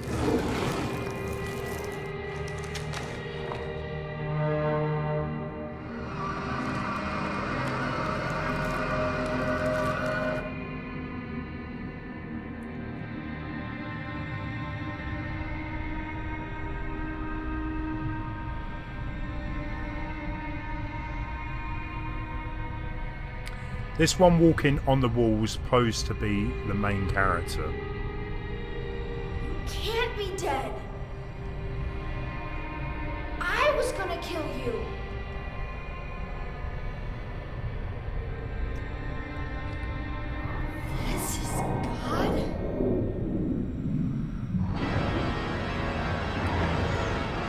This one walking on the walls posed to be the main character. Can't be dead. I was gonna kill you. This is God?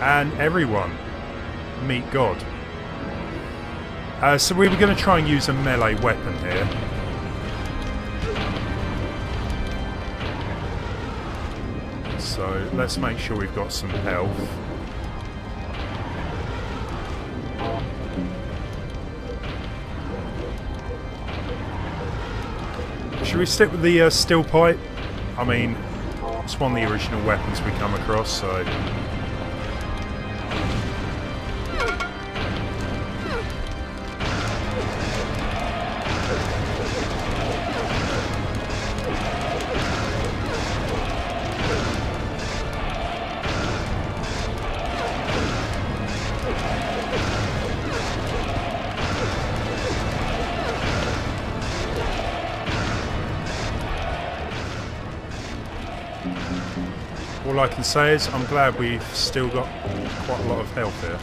And everyone, meet God. So we were going to try and use a melee weapon here. So let's make sure we've got some health. Should we stick with the steel pipe? I mean, it's one of the original weapons we come across, so... All I can say is I'm glad we've still got quite a lot of health here.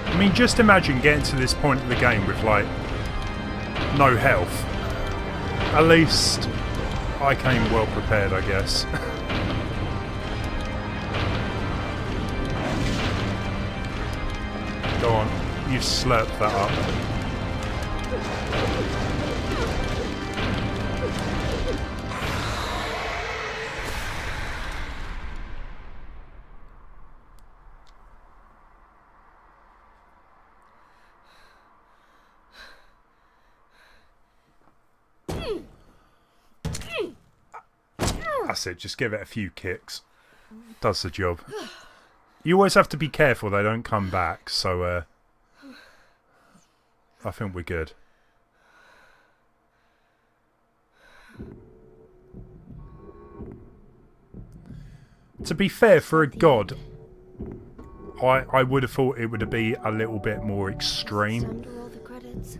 I mean, just imagine getting to this point of the game with, like, no health. At least I came well prepared, I guess. Go on, you slurped that up. That's it, just give it a few kicks. Does the job. You always have to be careful they don't come back, so I think we're good. To be fair, for a god, I would have thought it would be a little bit more extreme. Time to roll the credits.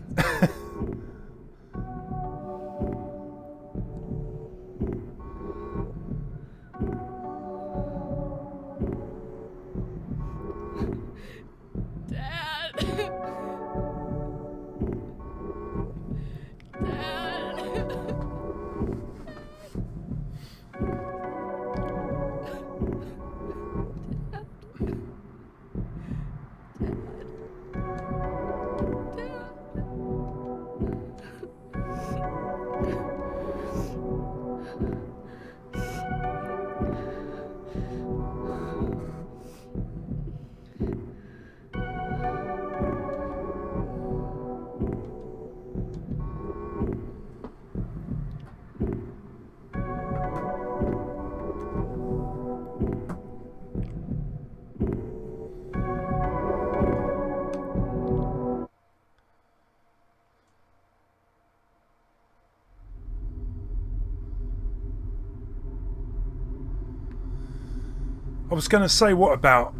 I was going to say, what about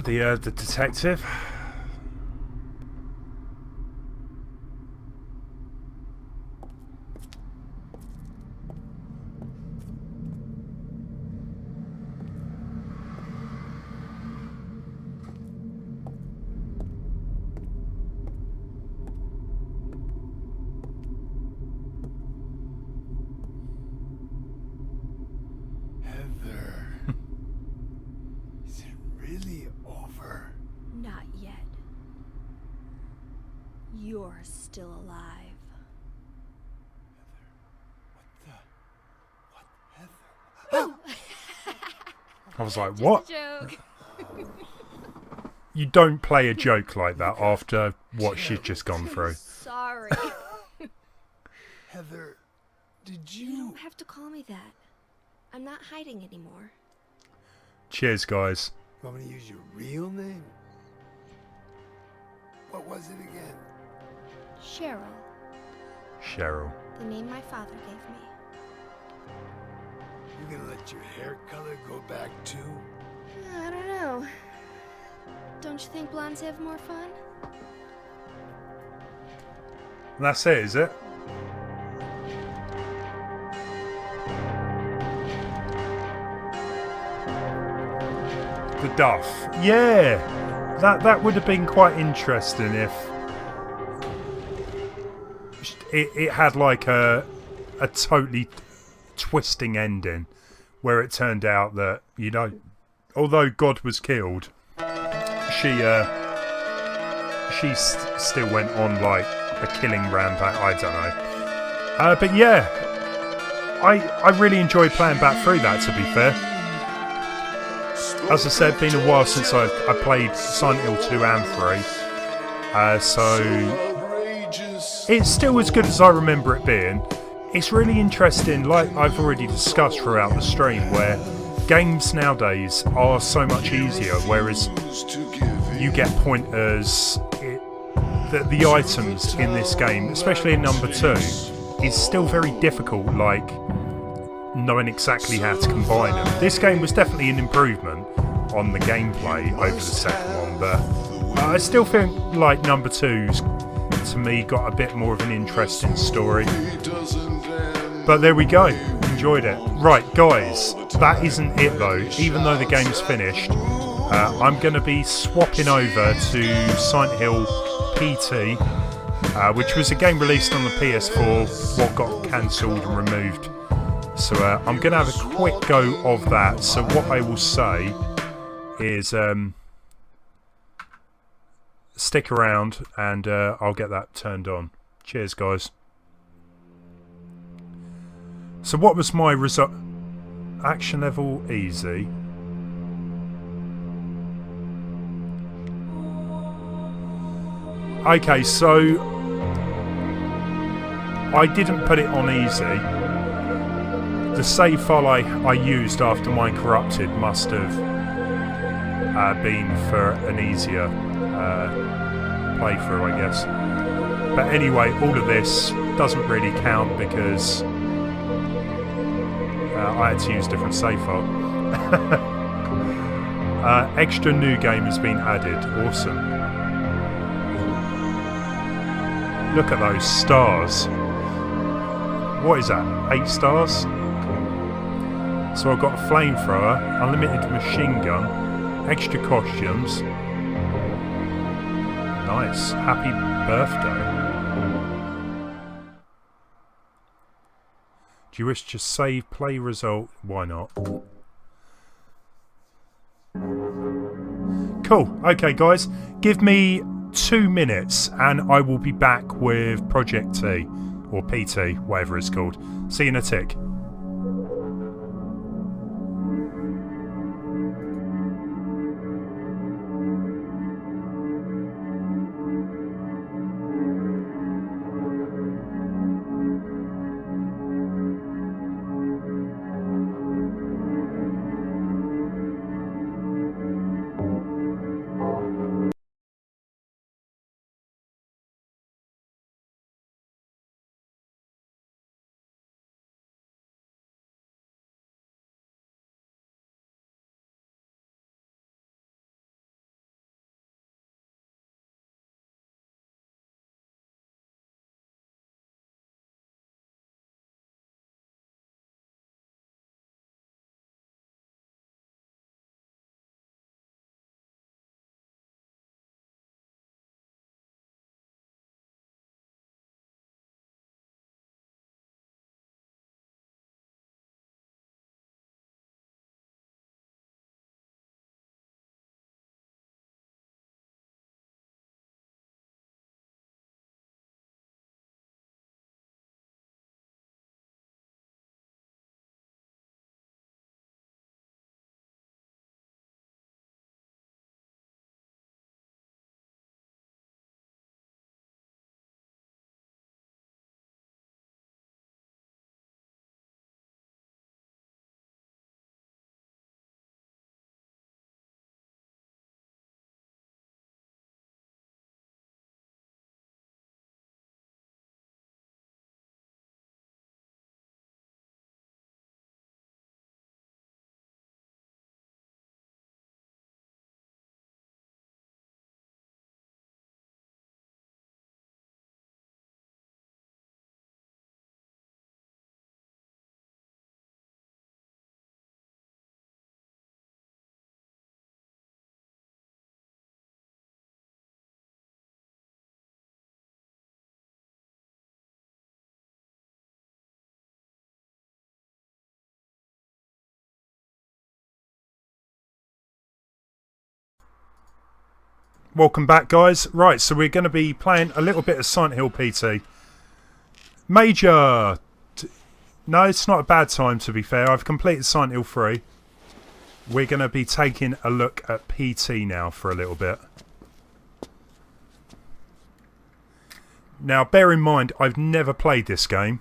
the detective? You're still alive. Heather. I was like, what? Joke. You don't play a joke like that after what she's just gone through. Sorry. Heather, did You don't have to call me that. I'm not hiding anymore. Cheers, guys. want me to use your real name? What was it again? Cheryl. Cheryl. The name my father gave me. You gonna let your hair color go back too? I don't know. Don't you think blondes have more fun? And that's it, is it? The Duff. Yeah! That would have been quite interesting if it had like a totally twisting ending where it turned out that, you know, although God was killed, she still went on like a killing rampage. I don't know. But yeah, I really enjoyed playing back through that, to be fair. As I said, been a while since I played Silent Hill 2 and 3. So it's still as good as I remember it being. It's really interesting, like I've already discussed throughout the stream, where games nowadays are so much easier, whereas you get pointers. The items in this game, especially in number 2, is still very difficult, like knowing exactly how to combine them. This game was definitely an improvement on the gameplay over the second one, but I still think like number 2's, to me, got a bit more of an interesting story. But there we go, enjoyed it. Right, guys, that isn't it though. Even though the game's finished, I'm going to be swapping over to Silent Hill PT, which was a game released on the PS4, what got cancelled and removed. So I'm going to have a quick go of that. So what I will say is stick around and I'll get that turned on. Cheers, guys. So what was my result? Action level easy. Okay, so I didn't put it on easy. the save file I used after mine corrupted must have been for an easier playthrough, I guess. But anyway, all of this doesn't really count because I had to use different save file. Extra new game has been added. Awesome. Look at those stars. What is that? 8 stars? So I've got a flamethrower, unlimited machine gun, extra costumes. Nice. Happy birthday. Do you wish to save play result? Why not? Cool. Okay, guys. Give me 2 minutes and I will be back with Project T. Or PT, whatever it's called. See you in a tick. Welcome back, guys. Right, so we're going to be playing a little bit of Silent Hill PT. No, it's not a bad time, to be fair. I've completed Silent Hill 3. We're going to be taking a look at PT now for a little bit. Now, bear in mind, I've never played this game.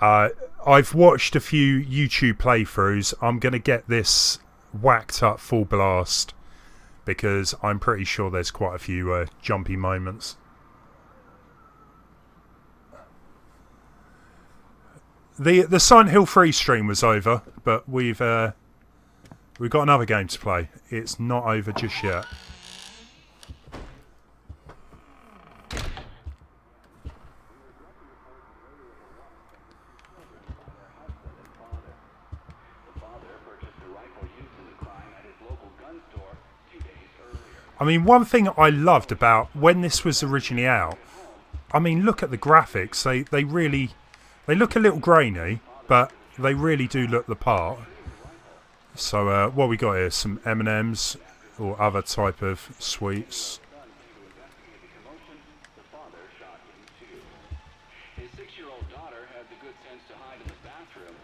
I've watched a few YouTube playthroughs. I'm going to get this whacked up full blast, because I'm pretty sure there's quite a few jumpy moments. The Silent Hill 3 stream was over, but we've got another game to play. It's not over just yet. I mean, one thing I loved about when this was originally out, I mean, look at the graphics. They look a little grainy, but they really do look the part. So what we got here? Some M&Ms or other type of sweets. His 6-year-old daughter had the good sense to hide in the bathroom,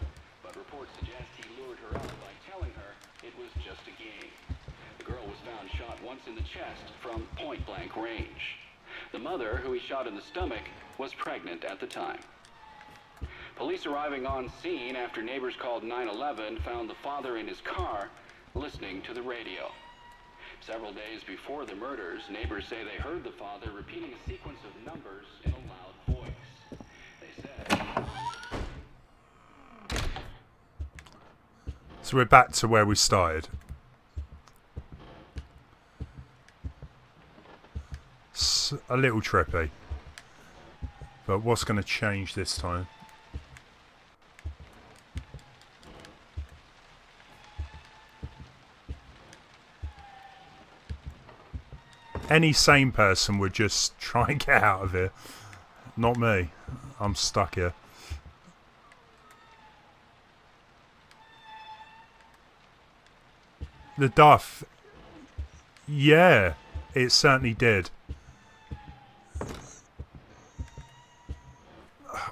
but reports suggest he lured her out by telling her it was just a game. The girl was found shot once in the chest from point-blank range. The mother, who he shot in the stomach, was pregnant at the time. Police arriving on scene after neighbors called 911 found the father in his car listening to the radio. Several days before the murders, neighbors say they heard the father repeating a sequence of numbers in a loud voice. They said... So we're back to where we started. It's a little trippy. But what's going to change this time? Any sane person would just try and get out of here. Not me. I'm stuck here. The duff. Yeah, it certainly did.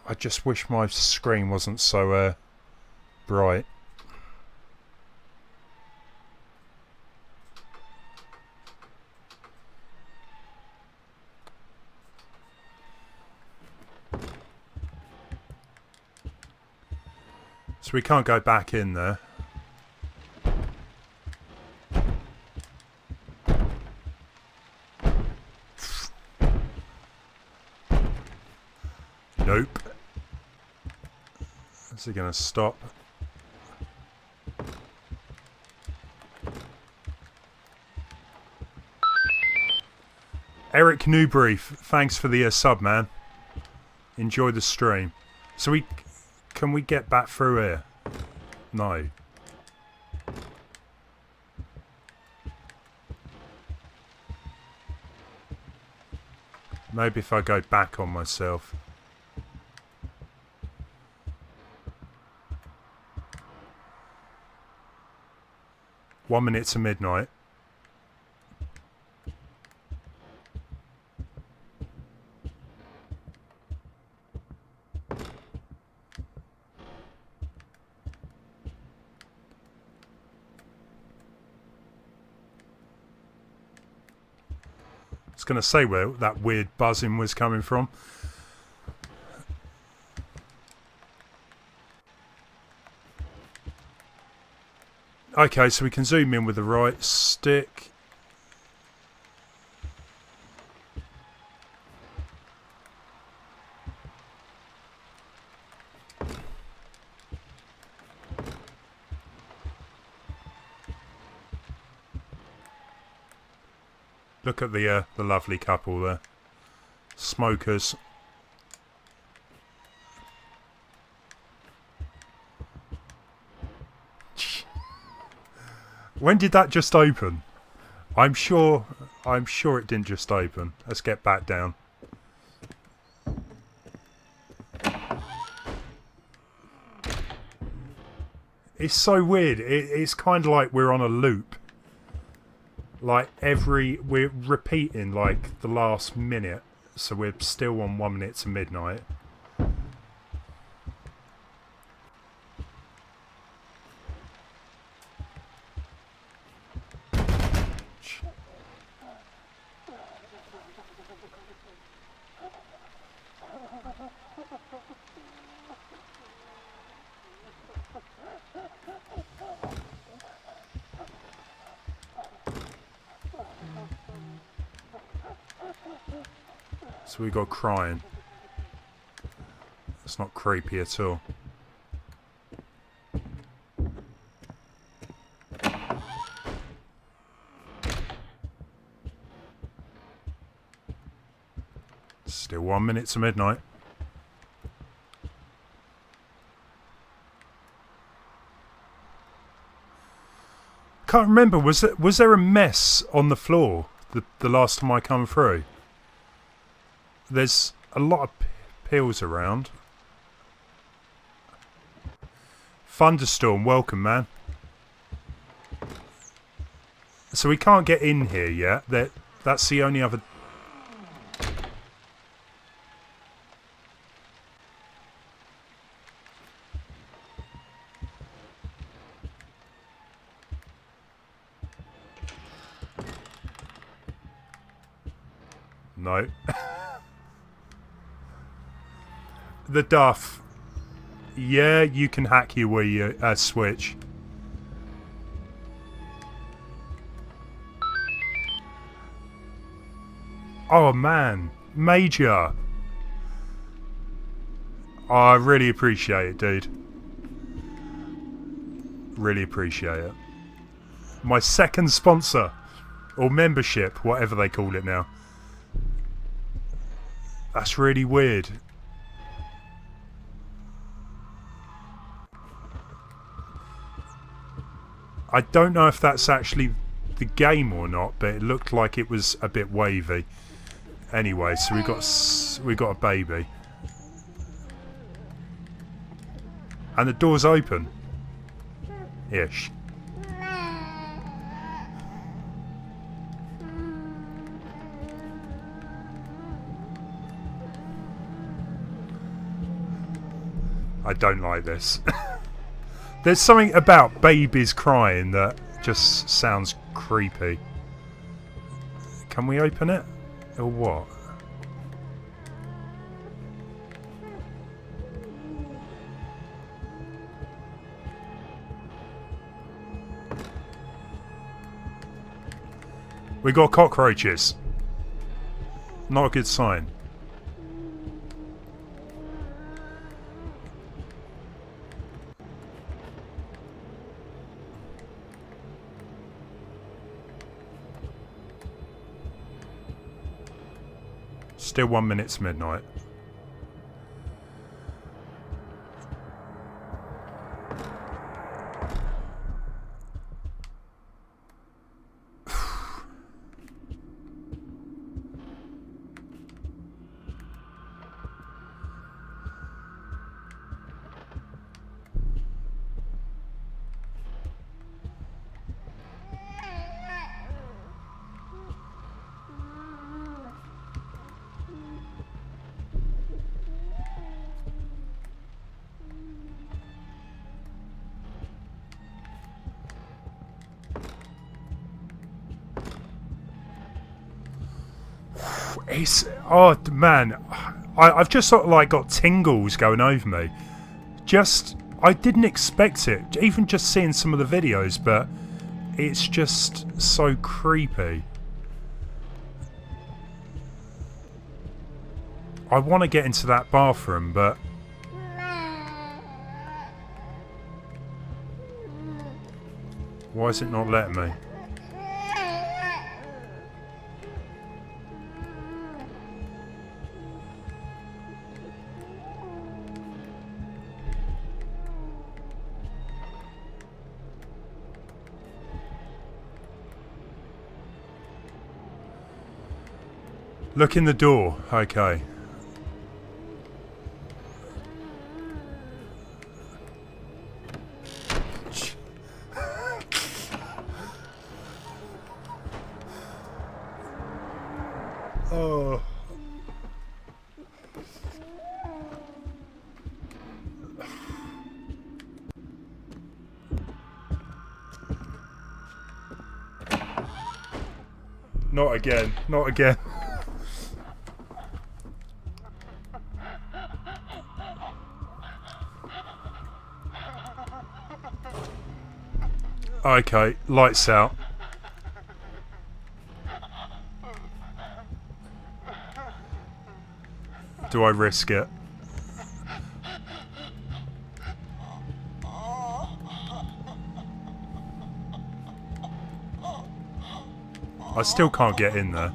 I just wish my screen wasn't so bright. So we can't go back in there. Nope. Is he going to stop? Eric Newbrief, thanks for the sub, man. Enjoy the stream. So can we get back through here? No. Maybe if I go back on myself. One minute to midnight. I was going to say where that weird buzzing was coming from. Okay, so we can zoom in with the right stick. Look at the lovely couple there. Smokers. When did that just open? I'm sure it didn't just open. Let's get back down. It's so weird. It's kind of like we're on a loop. Like we're repeating like the last minute, so we're still on 1 minute to midnight. So we got crying. It's not creepy at all. Still 1 minute to midnight. Can't remember, was there a mess on the floor the last time I come through? There's a lot of pills around. Thunderstorm, welcome, man. So we can't get in here yet. That's the only other... No. The duff. Yeah, you can hack your Wii Switch. Oh man, Major. Oh, I really appreciate it, dude. Really appreciate it. My second sponsor. Or membership, whatever they call it now. That's really weird. I don't know if that's actually the game or not, but it looked like it was a bit wavy. Anyway, so we got a baby. And the door's open. Ish. I don't like this. There's something about babies crying that just sounds creepy. Can we open it? Or what? We got cockroaches. Not a good sign. Still 1 minute to midnight. It's, oh man, I've just sort of like got tingles going over me. I didn't expect it, even just seeing some of the videos, but it's just so creepy. I want to get into that bathroom, but why is it not letting me? Look in the door. Okay. Oh. Not again. Not again. Okay, lights out. Do I risk it? I still can't get in there.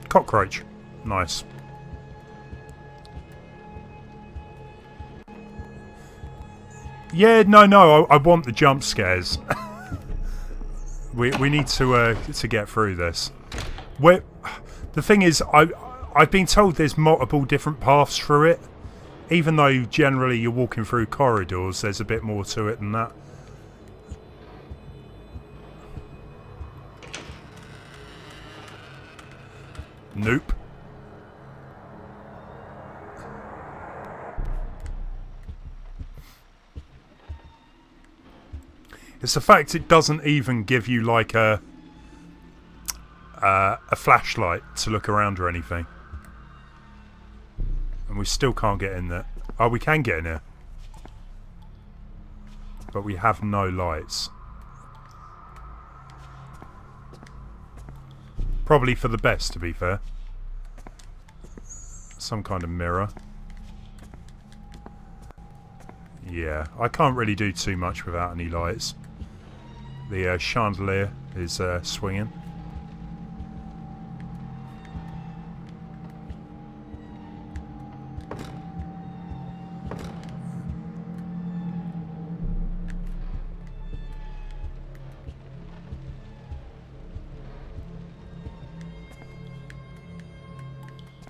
Cockroach. Nice. Yeah, no, I want the jump scares. we need to get through this. The thing is, I've been told there's multiple different paths through it. Even though generally you're walking through corridors, there's a bit more to it than that. Nope. It's the fact it doesn't even give you like a flashlight to look around or anything. And we still can't get in there. Oh, we can get in here. But we have no lights. Probably for the best, to be fair. Some kind of mirror. Yeah, I can't really do too much without any lights. The chandelier is swinging.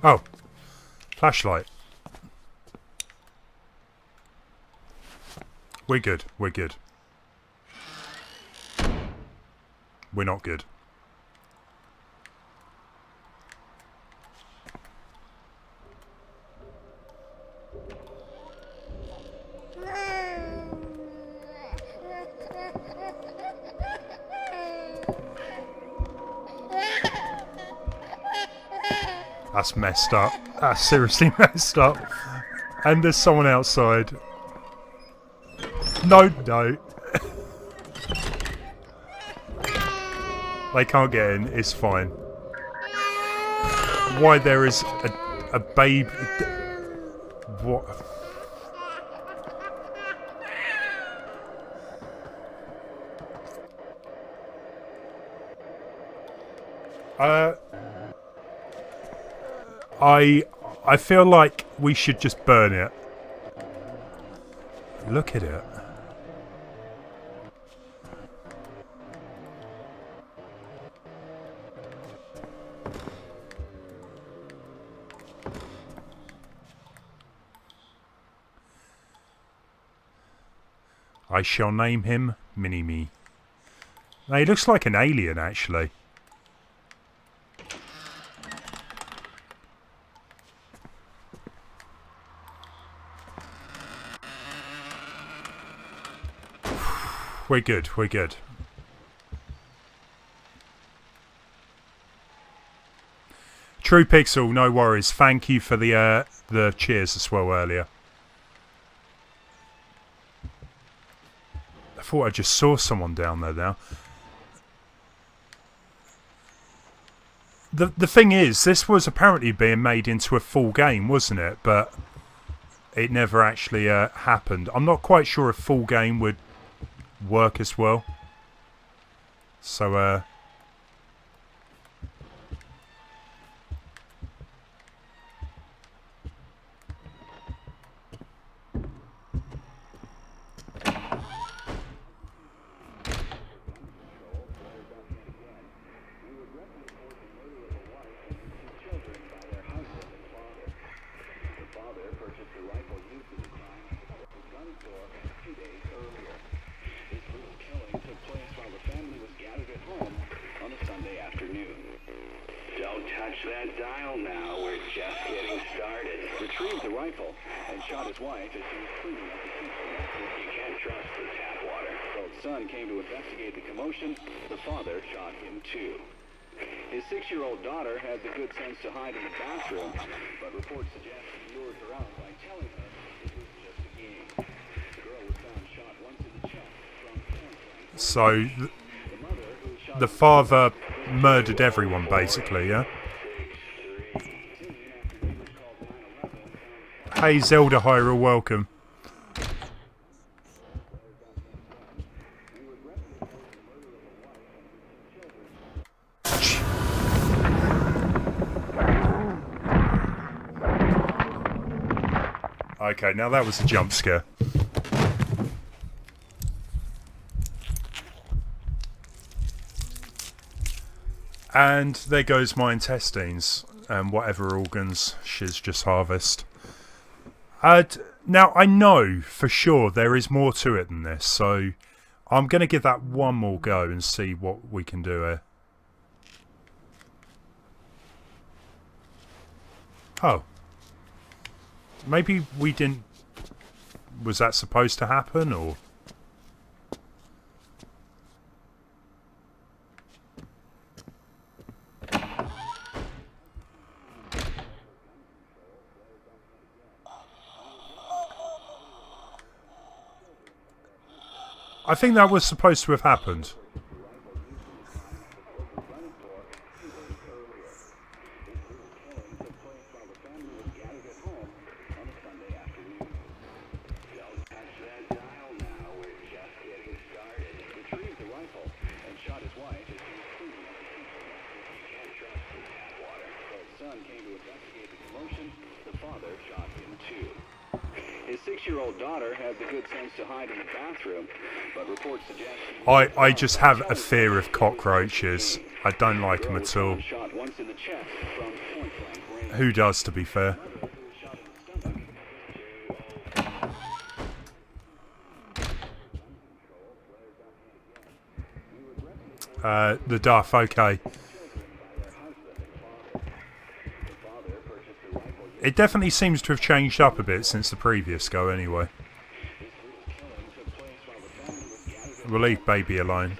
Oh, flashlight. We're good, we're good. We're not good. That's messed up. That's seriously messed up. And there's someone outside. No, no. They can't get in. It's fine. Why there is a babe... What? I feel like we should just burn it. Look at it. I shall name him Mini-Me. Now, he looks like an alien, actually. We're good, we're good. True Pixel, no worries. Thank you for the cheers as well earlier. I thought I just saw someone down there now. The thing is, this was apparently being made into a full game, wasn't it? But it never actually happened. I'm not quite sure if full game would work as well. So, that dial now. We're just getting started. Retrieved the rifle and shot his wife as she was cleaning up the kitchen. You can't trust the tap water. Both son came to investigate the commotion. The father shot him too. His 6-year-old daughter had the good sense to hide in the bathroom, but reports suggest he lured her out by telling her it was just a game. The girl was found shot once in the chest from point blank. so the father murdered everyone, basically, yeah? Hey, Zelda Hyrule, welcome. Okay, now that was a jump scare. And there goes my intestines and whatever organs she's just harvested. Now, I know for sure there is more to it than this, so I'm going to give that one more go and see what we can do here. Oh. Maybe we didn't... Was that supposed to happen, or... I think that was supposed to have happened. His 6-year-old daughter had the good sense to hide in the bathroom, but reports suggest I just have a fear of cockroaches. I don't like them at all. Who does, to be fair? The Duff, okay. It definitely seems to have changed up a bit since the previous go, anyway. We'll leave baby alone.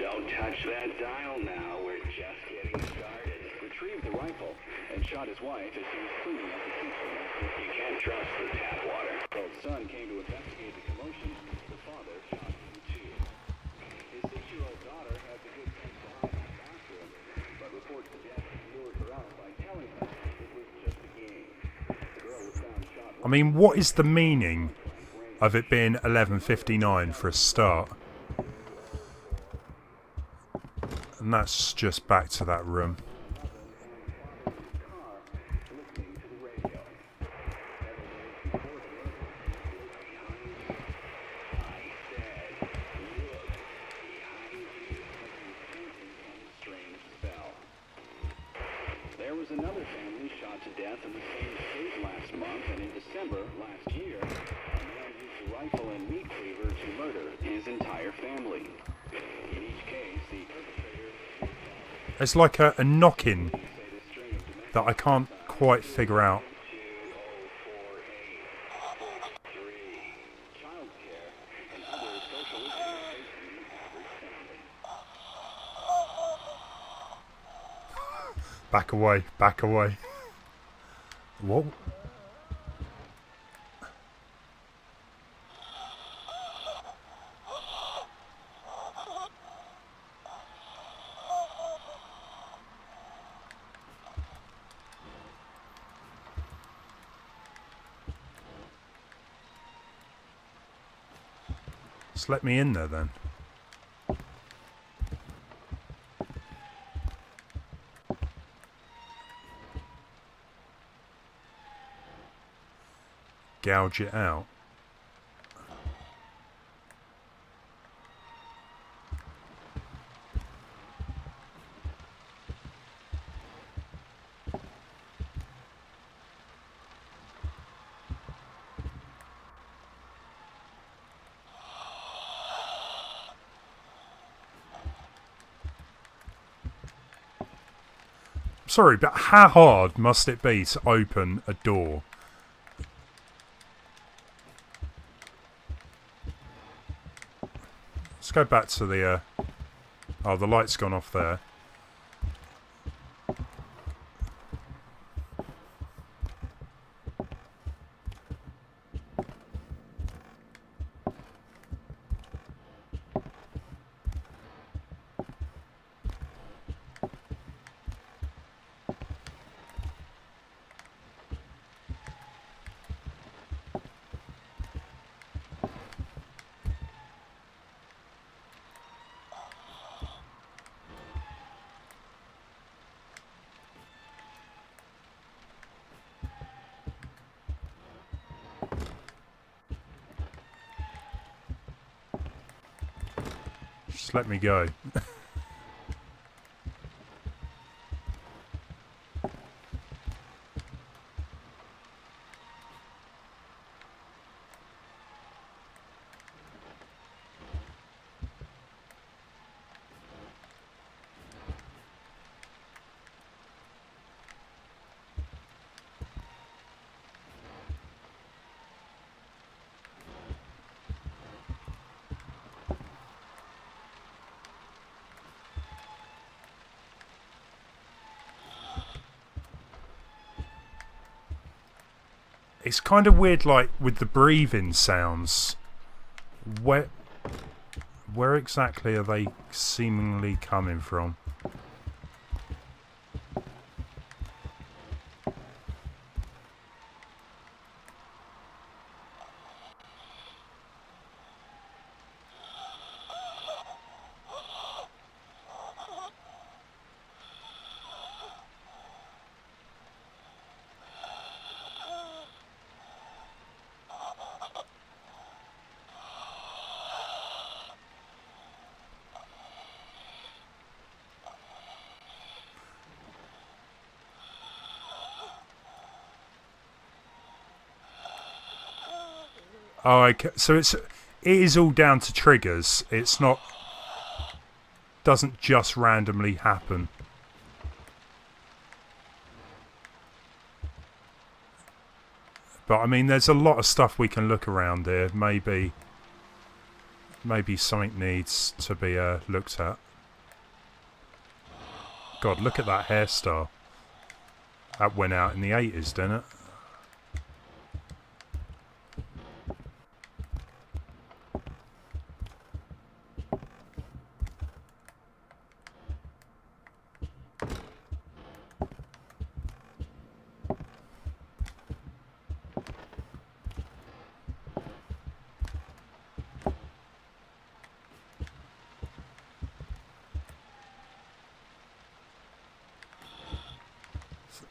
Don't touch that dial now. We're just getting started. Retrieved the rifle and shot his wife as he was cleaning up the kitchen. You can't trust the tap water. The son came to investigate the commotion. The father shot him too. His 6-year-old daughter had the good sense to hide in the bathroom, but reports suggest he lured her out by telling her it was just a game. The girl was found shot. I mean, what is the meaning of it being 11:59 for a start? And that's just back to that room. There was another family shot to death in the same state last month, and in December last year, a man used a rifle and meat cleaver to murder his entire family. In each case, the perpetrator... It's like a knocking that I can't quite figure out. Back away, back away. What? Just let me in there then. Gouge it out. Sorry, but how hard must it be to open a door? Let's go back to the... oh, the light's gone off there. Just let me go. It's kind of weird, like, with the breathing sounds. Where exactly are they seemingly coming from? Oh, okay. So it is all down to triggers. It's not, doesn't just randomly happen. But I mean, there's a lot of stuff we can look around here. Maybe something needs to be looked at. God, look at that hairstyle. That went out in the 80s, didn't it?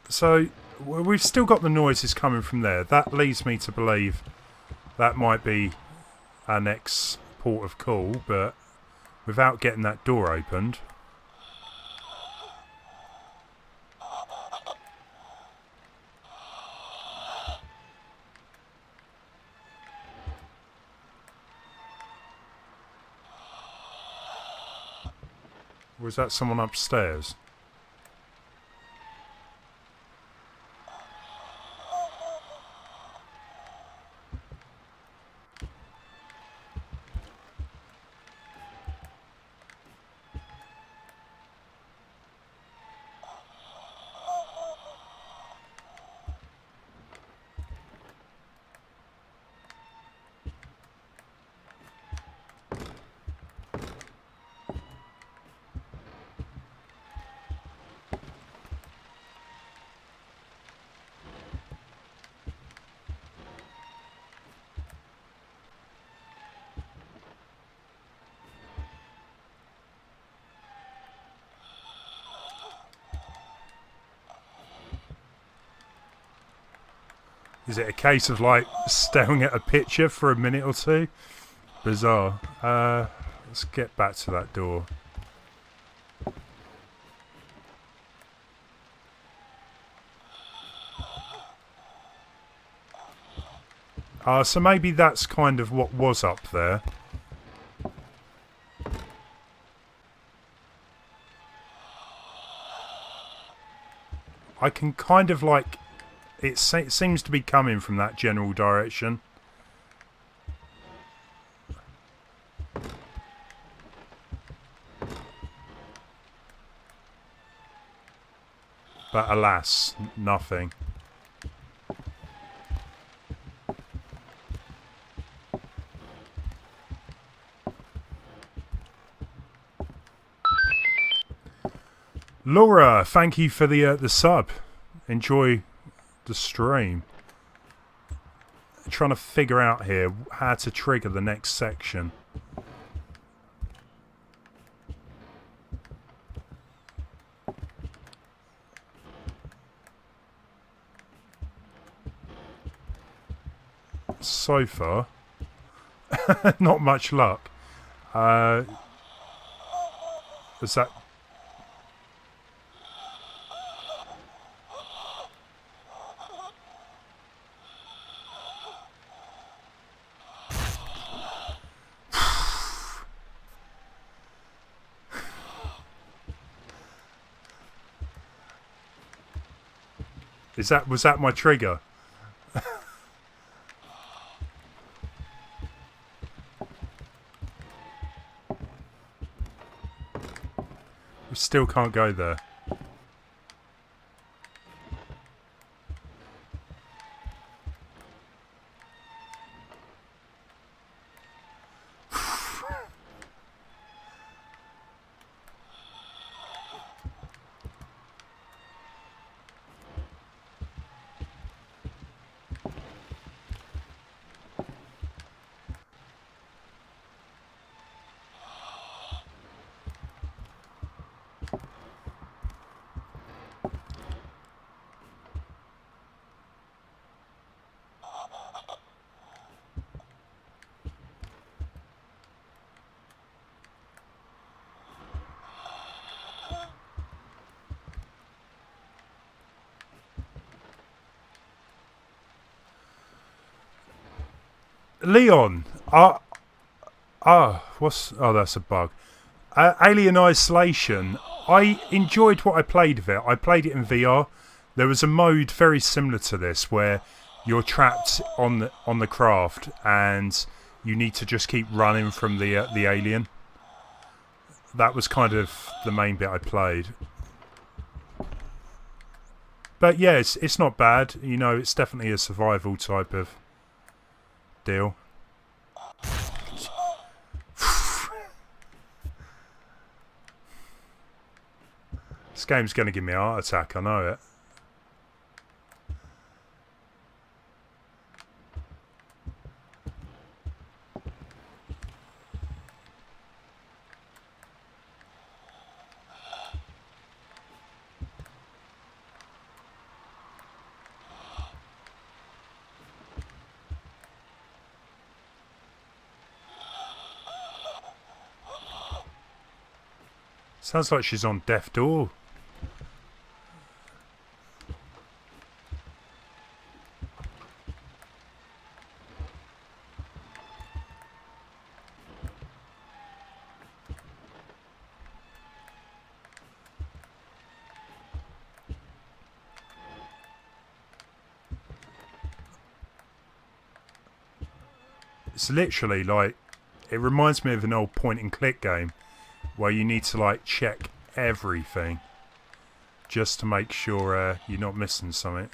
So, we've still got the noises coming from there. That leads me to believe that might be our next port of call, but without getting that door opened. Was that someone upstairs? Is it a case of like staring at a picture for a minute or two? Bizarre. Let's get back to that door. So maybe that's kind of what was up there. I can kind of like... It seems to be coming from that general direction. But alas, nothing. Laura, thank you for the sub. Enjoy the stream. Trying to figure out here how to trigger the next section. So far, not much luck. Is that... Was that my trigger? We still can't go there. Leon, that's a bug. Alien Isolation. I enjoyed what I played of it. I played it in VR. There was a mode very similar to this where you're trapped on the craft and you need to just keep running from the alien. That was kind of the main bit I played. But yeah, it's not bad. You know, it's definitely a survival type of deal. This game's going to give me a heart attack, I know it. Sounds like she's on death's door. It's literally like, it reminds me of an old point and click game where you need to like check everything just to make sure you're not missing something.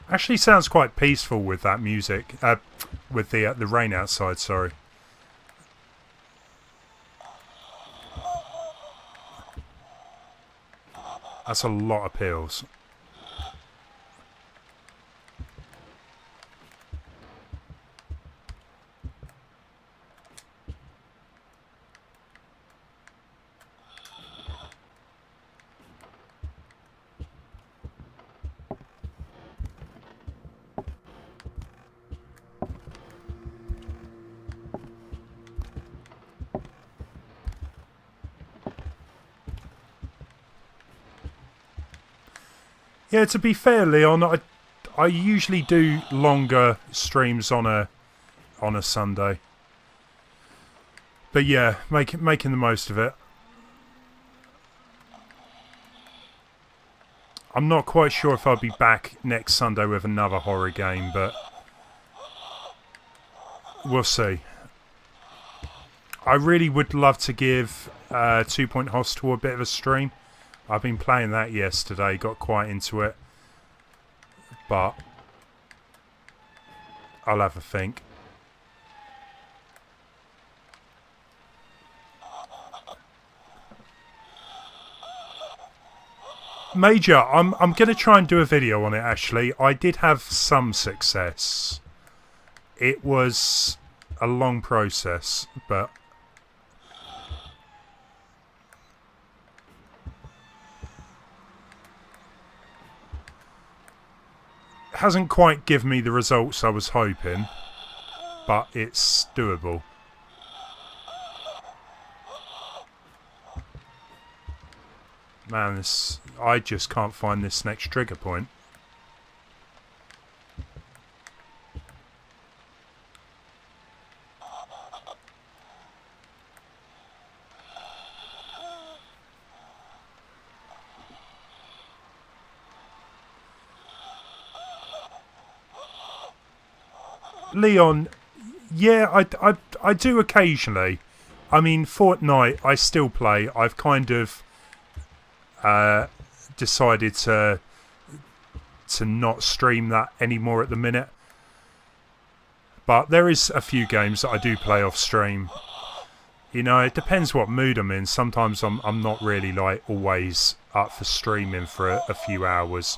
Actually sounds quite peaceful with that music, with the rain outside, sorry. That's a lot of pills. Yeah, to be fair, Leon, I usually do longer streams on a Sunday. But yeah, making the most of it. I'm not quite sure if I'll be back next Sunday with another horror game, but we'll see. I really would love to give 2 Point Hostel a bit of a stream. I've been playing that yesterday, got quite into it, but I'll have a think. Major, I'm going to try and do a video on it actually. I did have some success. It was a long process, but hasn't quite given me the results I was hoping, but it's doable. Man, I just can't find this next trigger point. Leon, yeah, I do occasionally. I mean, Fortnite, I still play. I've kind of decided to not stream that anymore at the minute. But there is a few games that I do play off stream. You know, it depends what mood I'm in. Sometimes I'm not really like always up for streaming for a few hours.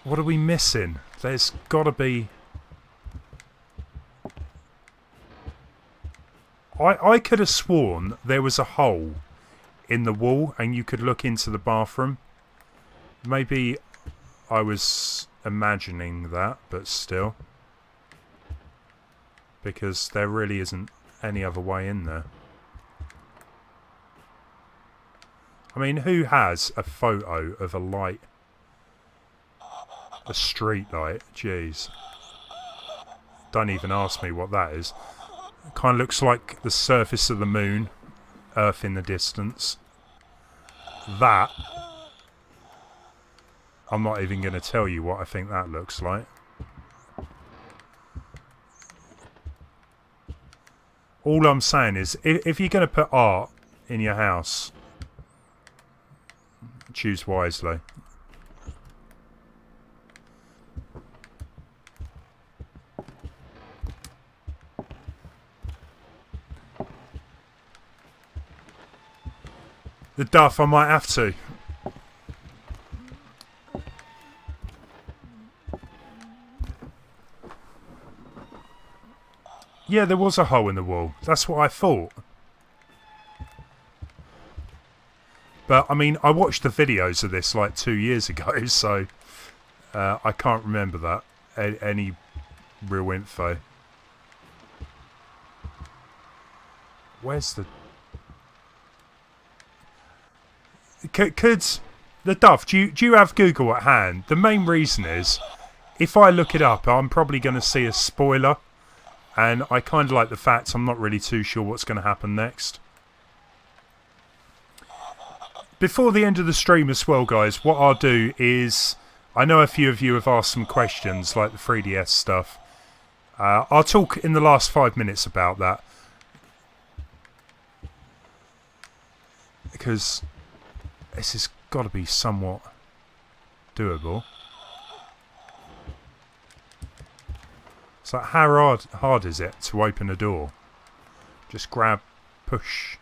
What are we missing? There's got to be... I could have sworn there was a hole in the wall and you could look into the bathroom. Maybe I was imagining that, but still. Because there really isn't any other way in there. I mean, who has a photo of a light? A street light? Jeez. Don't even ask me what that is. It kind of looks like the surface of the moon. Earth in the distance. That. I'm not even going to tell you what I think that looks like. All I'm saying is, if you're going to put art in your house, choose wisely. The duff, I might have to. Yeah, there was a hole in the wall. That's what I thought. But, I mean, I watched the videos of this like 2 years ago, so I can't remember that. Any real info. Where's the... Could the Duff, do you have Google at hand? The main reason is, if I look it up, I'm probably going to see a spoiler. And I kind of like the fact I'm not really too sure what's going to happen next. Before the end of the stream as well, guys, what I'll do is... I know a few of you have asked some questions, like the 3DS stuff. I'll talk in the last 5 minutes about that. Because this has got to be somewhat doable. It's like, how hard is it to open a door? Just grab, push.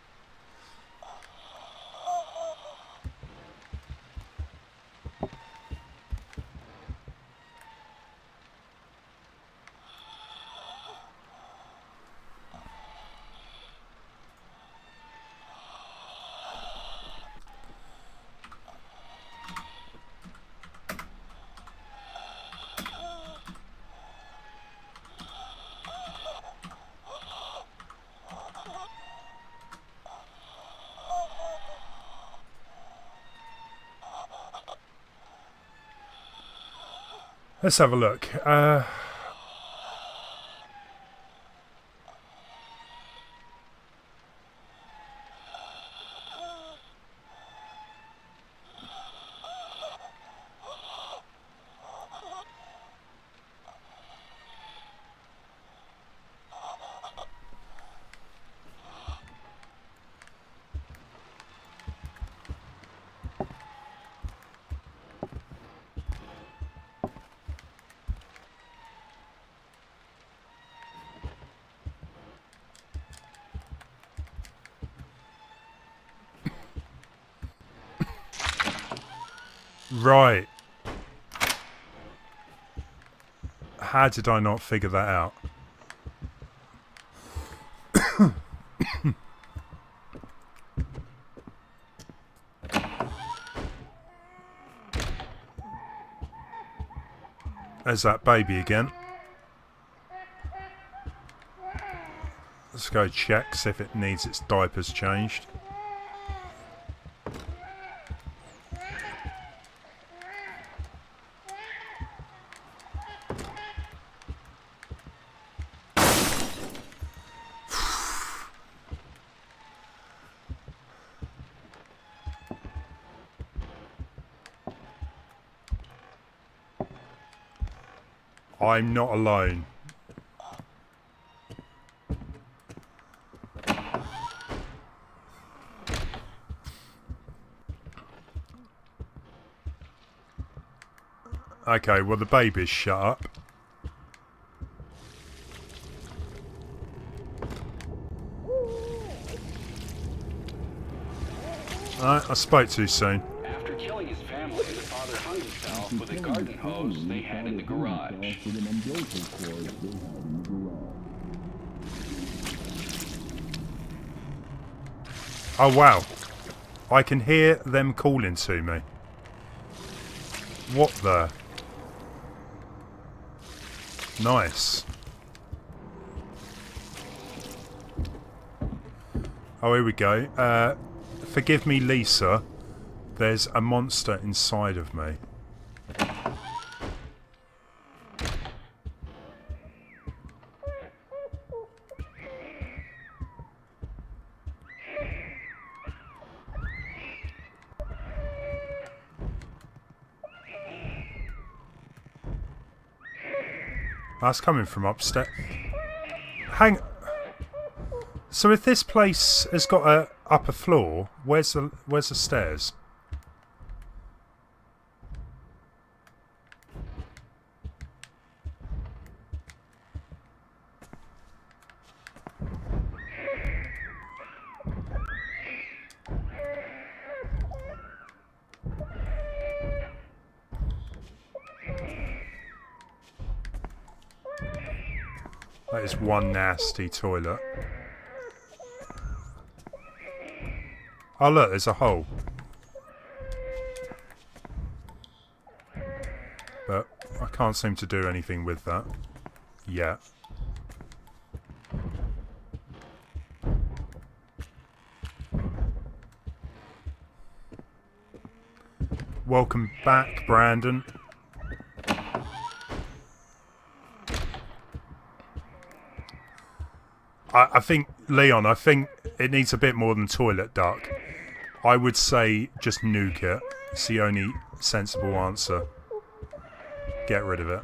Let's have a look. Right. How did I not figure that out? There's that baby again. Let's go check, see if it needs its diapers changed. I'm not alone. Okay, well the baby's shut up. Alright, I spoke too soon. After killing his family, the father hung himself with a garden hose they had in the garage. Oh wow. I can hear them calling to me. What the? Nice. Oh, here we go. Forgive me, Lisa. There's a monster inside of me. That's coming from upstairs. Hang. So if this place has got a upper floor, where's the stairs? That is one nasty toilet. Oh look, there's a hole. But I can't seem to do anything with that yet. Welcome back, Brandon. I think, Leon, I think it needs a bit more than toilet duck. I would say just nuke it. It's the only sensible answer. Get rid of it.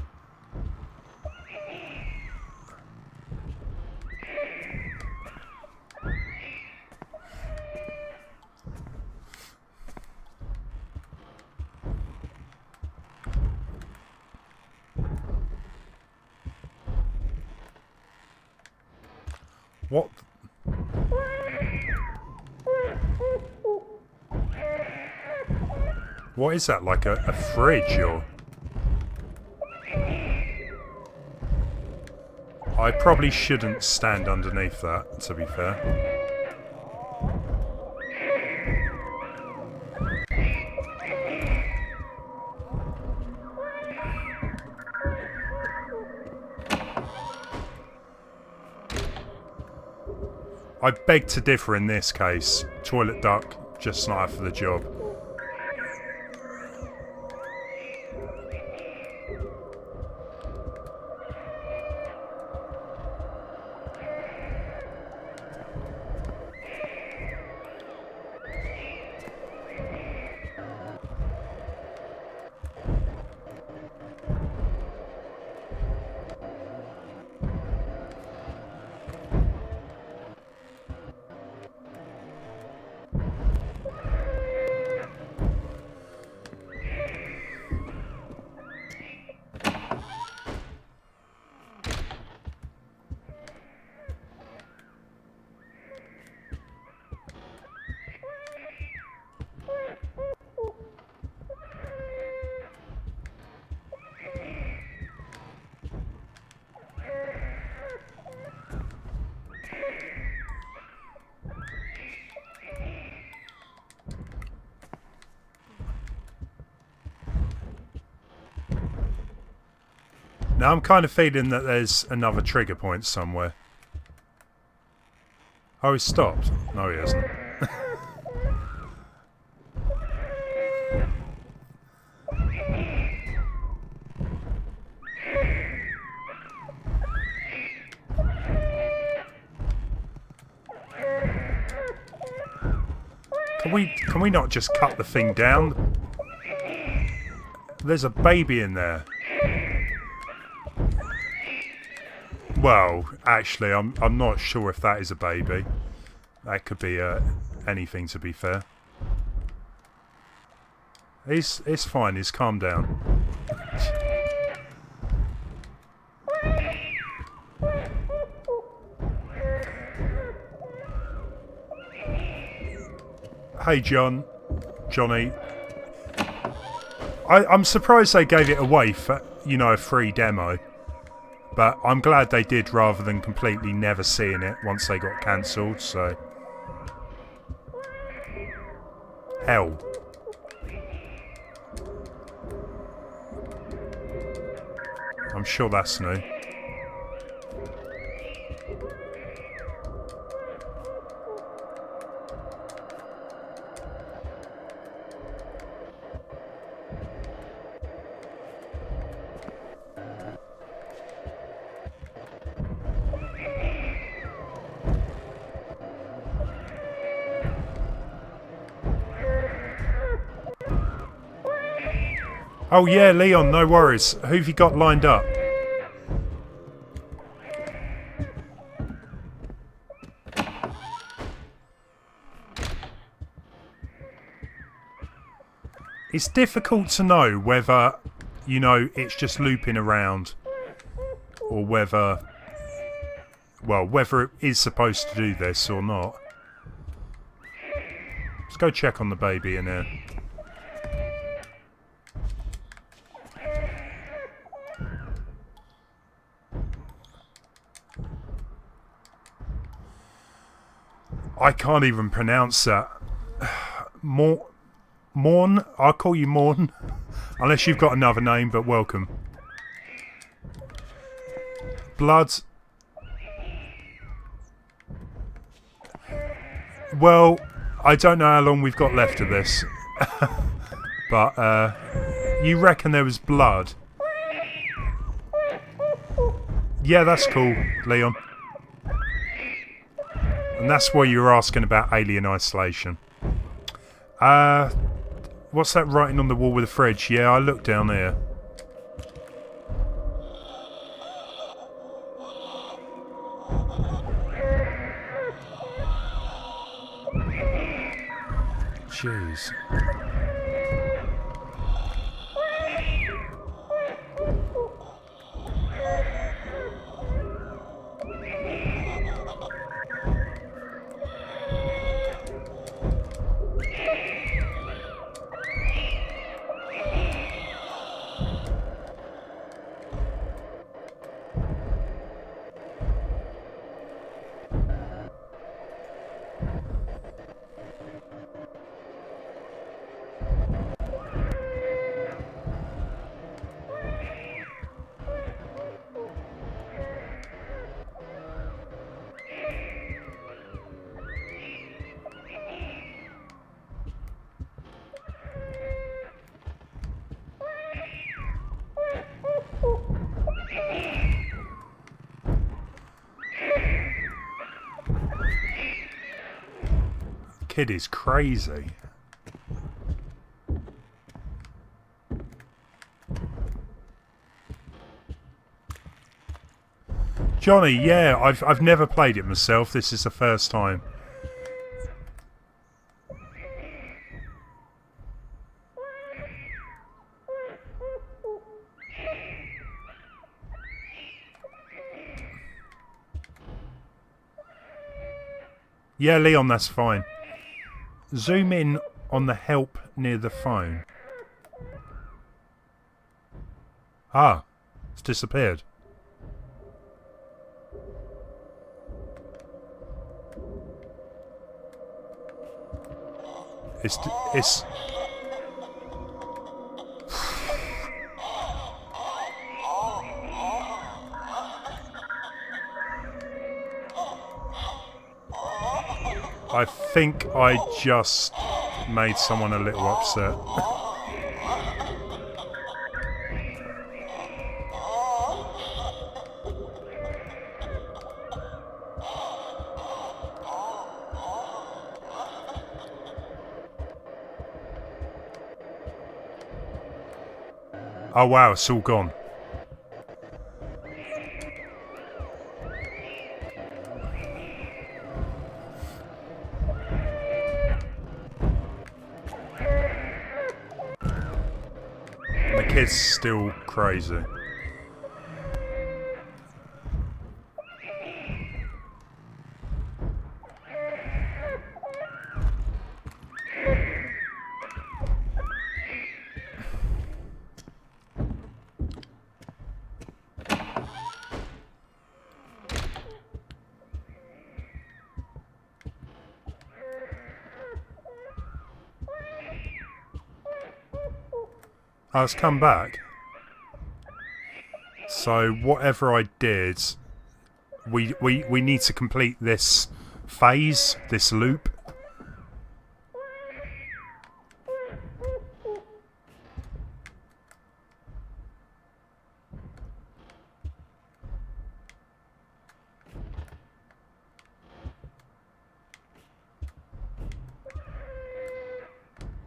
What? What is that? Like a fridge or? I probably shouldn't stand underneath that, to be fair. I beg to differ in this case. Toilet duck, just not for the job. Now I'm kind of feeling that there's another trigger point somewhere. Oh, he's stopped. No, he hasn't. Can we not just cut the thing down? There's a baby in there. Well, actually, I'm not sure if that is a baby. That could be anything, to be fair. It's fine. He's calmed down. Hey, Johnny. I'm surprised they gave it away for, you know, a free demo. But I'm glad they did rather than completely never seeing it once they got cancelled, so... hell? I'm sure that's new. Oh yeah, Leon, no worries. Who have you got lined up? It's difficult to know whether, you know, it's just looping around or whether, well, whether it is supposed to do this or not. Let's go check on the baby in here. I can't even pronounce that. Morn? I'll call you Morn. Unless you've got another name, but welcome. Blood. Well, I don't know how long we've got left of this. But, you reckon there was blood? Yeah, that's cool, Leon. And that's why you were asking about alien isolation. What's that writing on the wall with the fridge? Yeah, I looked down there. Jeez. Kid is crazy. Johnny, yeah, I've never played it myself. This is the first time. Yeah, Leon, that's fine. Zoom in on the help near the phone. Ah, it's disappeared. It's I think I just made someone a little upset. Oh wow, it's all gone. The kid's still crazy. Oh, it's come back. So whatever I did, we need to complete this phase, this loop.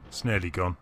It's nearly gone.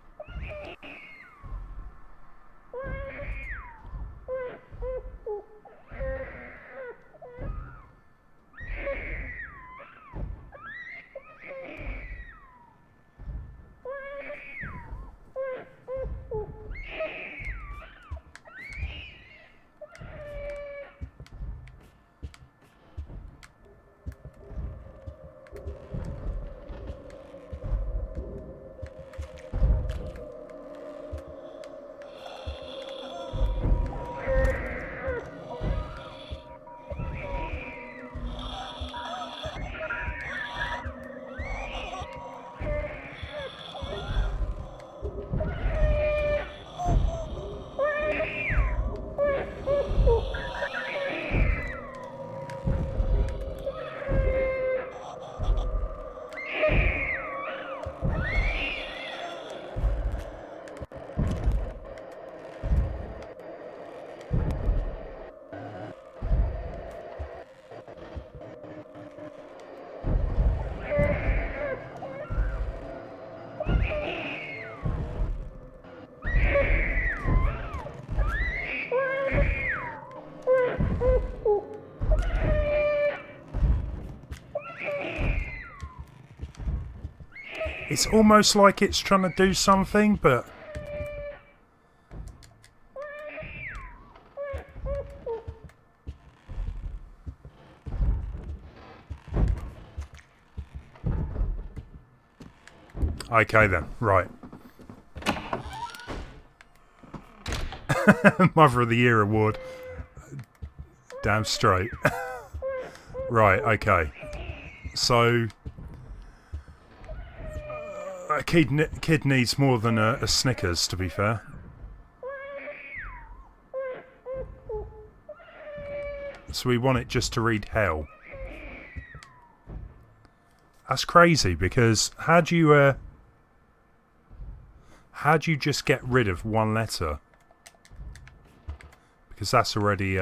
It's almost like it's trying to do something, but... Okay then, right. Mother of the Year award. Damn straight. Right, okay. So... A kid needs more than a Snickers, to be fair. So we want it just to read hell. That's crazy, because how do you just get rid of one letter? Because that's already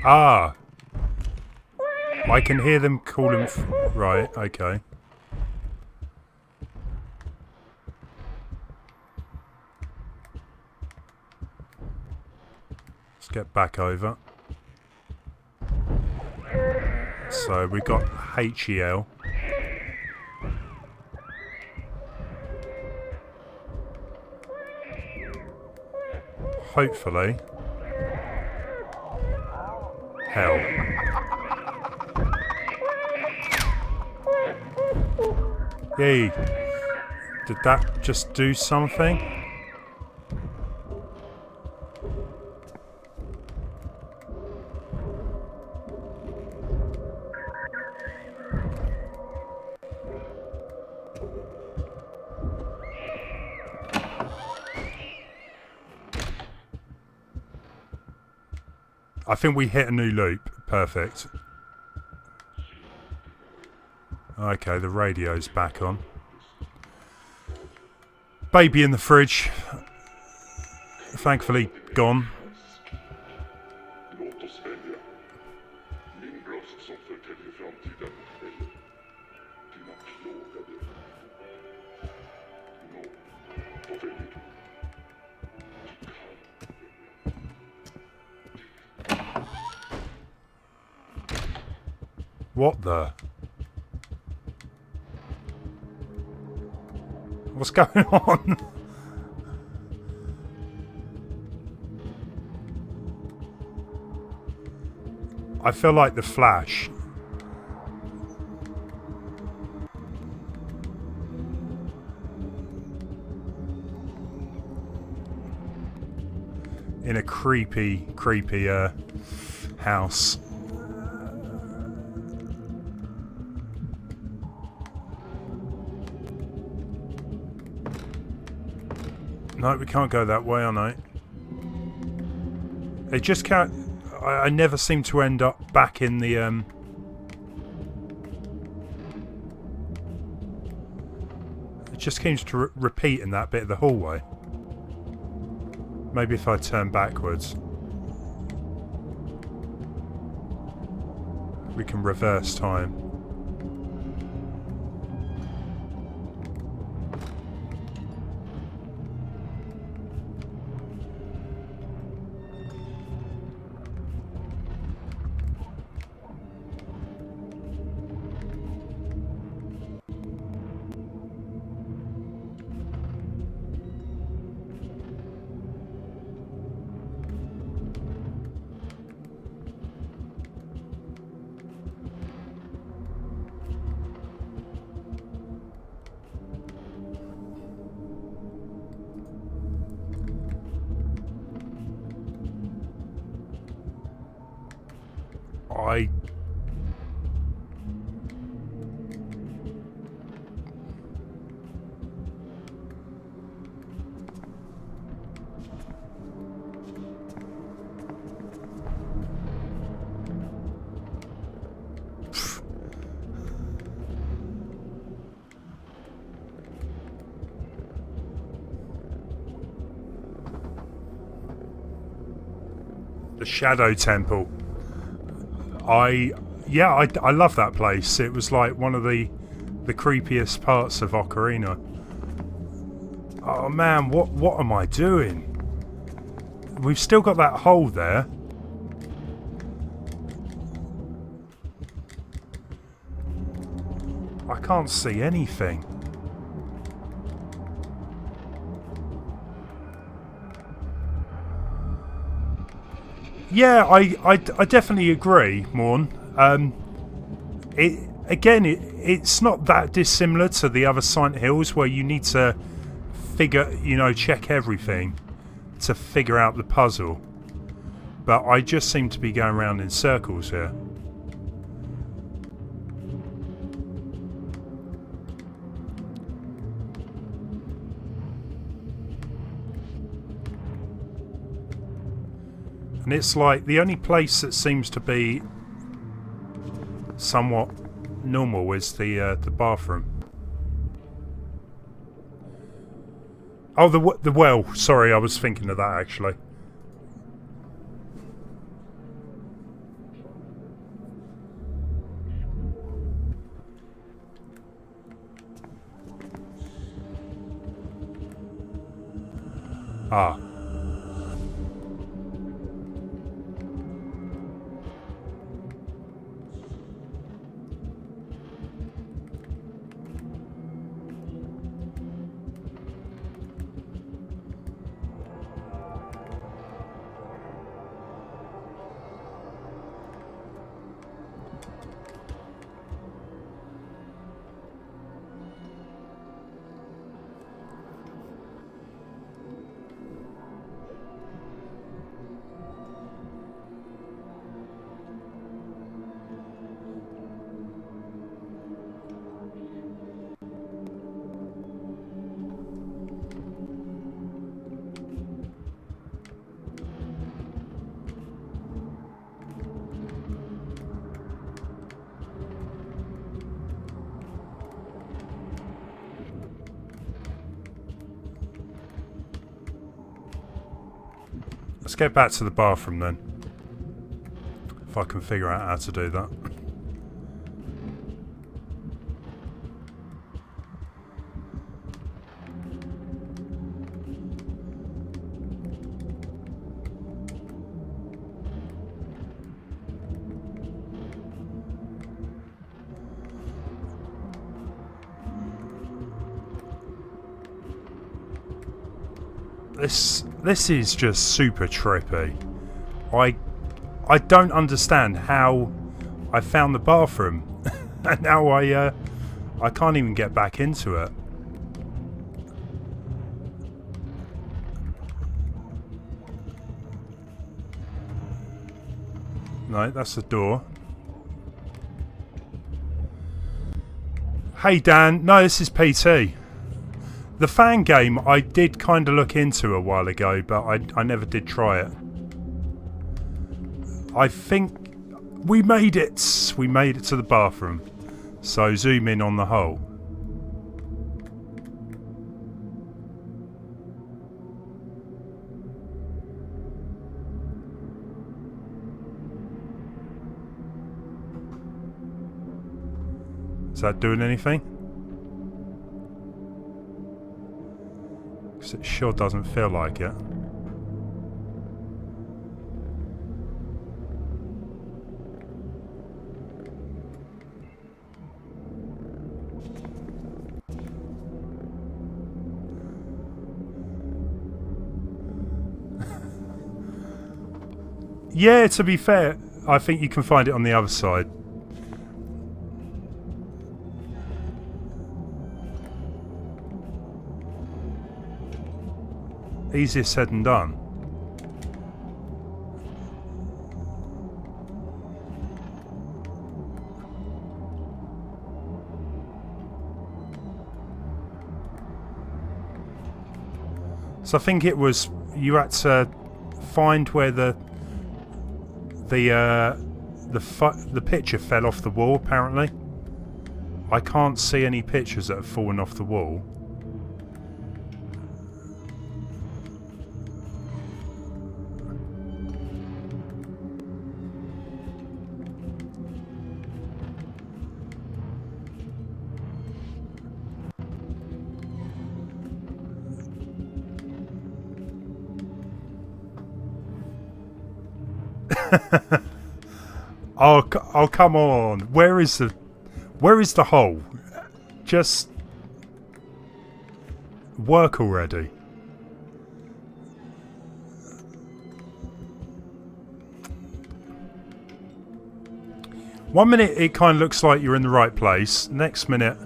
Ah! I can hear them call him... Right, okay. Let's get back over. So we got HEL. Hopefully. Hell. Yay. Did that just do something? I think we hit a new loop. Perfect. Okay, the radio's back on. Baby in the fridge. Thankfully gone. What the? What's going on? I feel like the Flash. In a creepy house. No, we can't go that way, I know. It just can't... I never seem to end up back in the... It just seems to repeat in that bit of the hallway. Maybe if I turn backwards. We can reverse time. The Shadow Temple. I love that place. It was like one of the creepiest parts of Ocarina. Oh man, what am I doing? We've still got that hole there. I can't see anything. Yeah, I definitely agree, Morn. It's not that dissimilar to the other Silent Hills where you need to check everything to figure out the puzzle. But I just seem to be going around in circles here. And it's like the only place that seems to be somewhat normal is the bathroom. Oh, the well. Sorry, I was thinking of that actually. Ah. Let's get back to the bathroom then. If I can figure out how to do that. This is just super trippy. I don't understand how I found the bathroom and now I can't even get back into it. No, that's the door. Hey Dan, no, this is PT. The fan game I did kind of look into a while ago, but I never did try it. I think we made it. We made it to the bathroom. So zoom in on the hole. Is that doing anything? Because it sure doesn't feel like it. Yeah, to be fair, I think you can find it on the other side. Easier said than done. So I think it was you had to find where the picture fell off the wall. Apparently, I can't see any pictures that have fallen off the wall. Oh, come on. Where is the hole? Just work already. One minute it kind of looks like you're in the right place. Next minute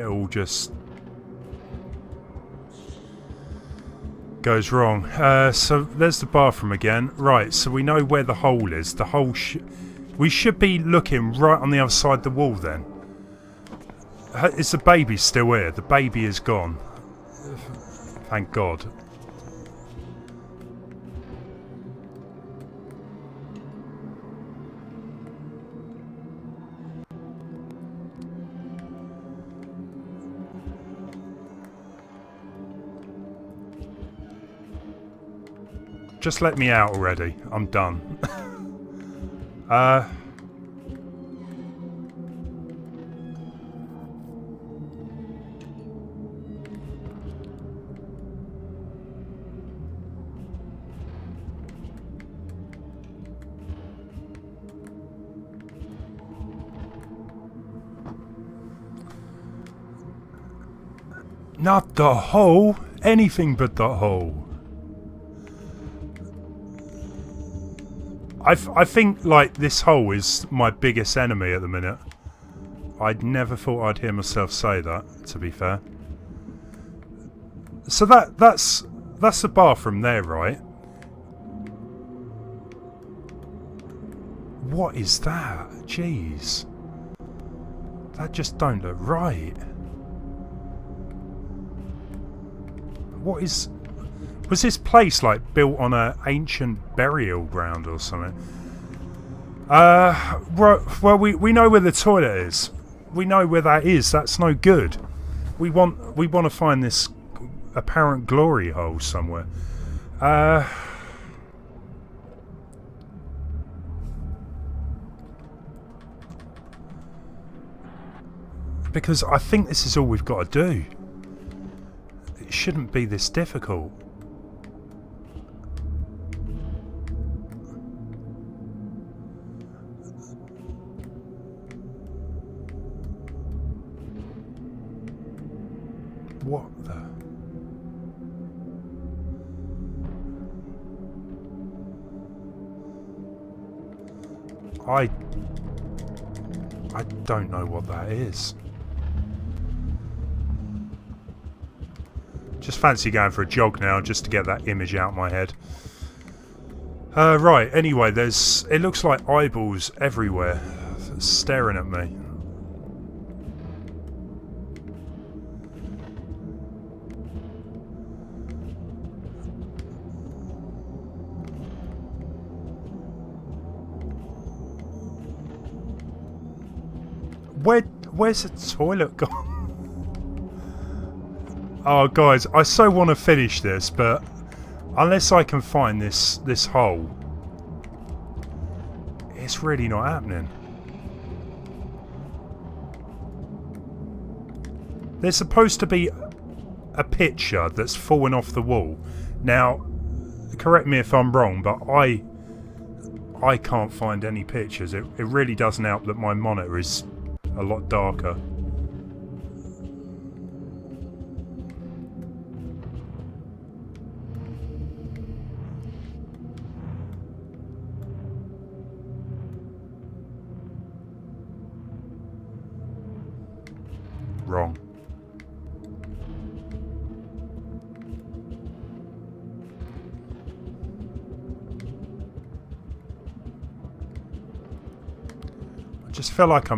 it all just goes wrong. So there's the bathroom again. Right, so we know where the hole is. The hole we should be looking right on the other side of the wall then. Is the baby still here? The baby is gone. Thank God. Just let me out already. I'm done. Not the hole. Anything but the hole. I think, like, this hole is my biggest enemy at the minute. I'd never thought I'd hear myself say that, to be fair. So that's the bathroom there, right? What is that? Jeez. That just don't look right. What is... Was this place like built on an ancient burial ground or something? Well, we know where the toilet is. We know where that is. That's no good. We want to find this apparent glory hole somewhere. Because I think this is all we've got to do. It shouldn't be this difficult. I don't know what that is. Just fancy going for a jog now just to get that image out of my head. Right, anyway, it looks like eyeballs everywhere staring at me. Where's the toilet gone? Oh, guys, I so want to finish this, but unless I can find this hole, it's really not happening. There's supposed to be a picture that's fallen off the wall. Now, correct me if I'm wrong, but I can't find any pictures. It really doesn't help that my monitor is a lot darker. Wrong. I just feel like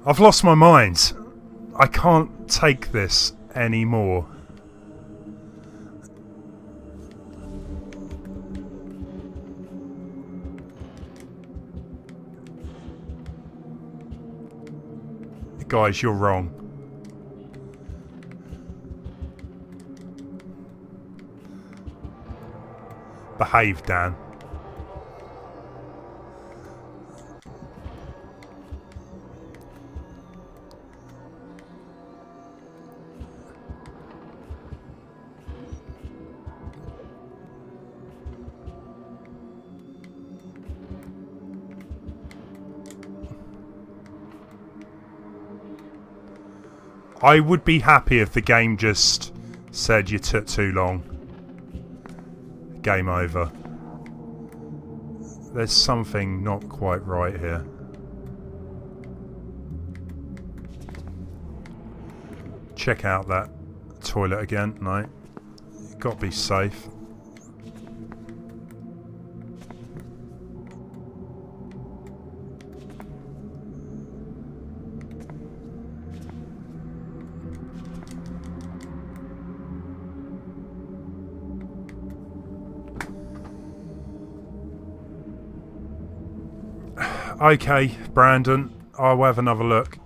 I've lost my mind. I can't take this anymore. Guys, you're wrong. Behave, Dan. I would be happy if the game just said you took too long. Game over. There's something not quite right here. Check out that toilet again. No. Got to be safe. Okay, Brandon, I'll have another look.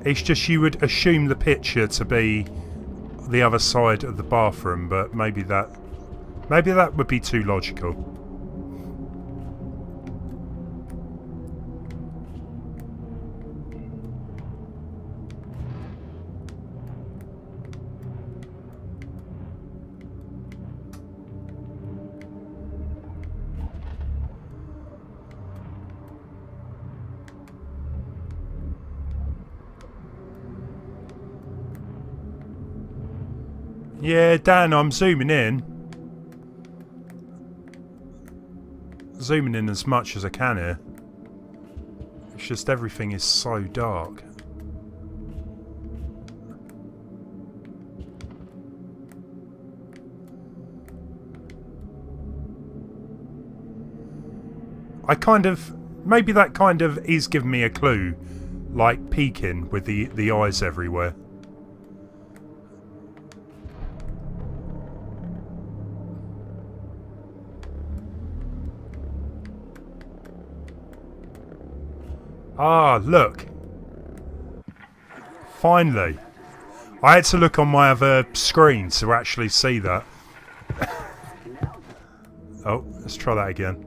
It's just you would assume the picture to be the other side of the bathroom, but maybe that would be too logical. Yeah, Dan, I'm zooming in. Zooming in as much as I can here. It's just everything is so dark. Maybe that kind of is giving me a clue, like peeking with the eyes everywhere. Ah, look. Finally. I had to look on my other screen to actually see that. Oh, let's try that again.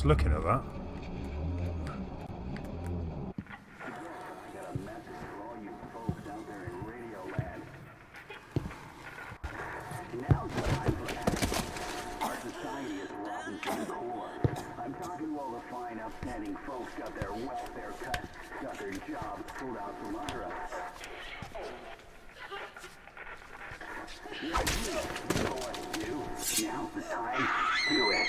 Looking at that. folks got their welfare cut, got their jobs pulled out from under us. You know what to do. Now's the time. Do it.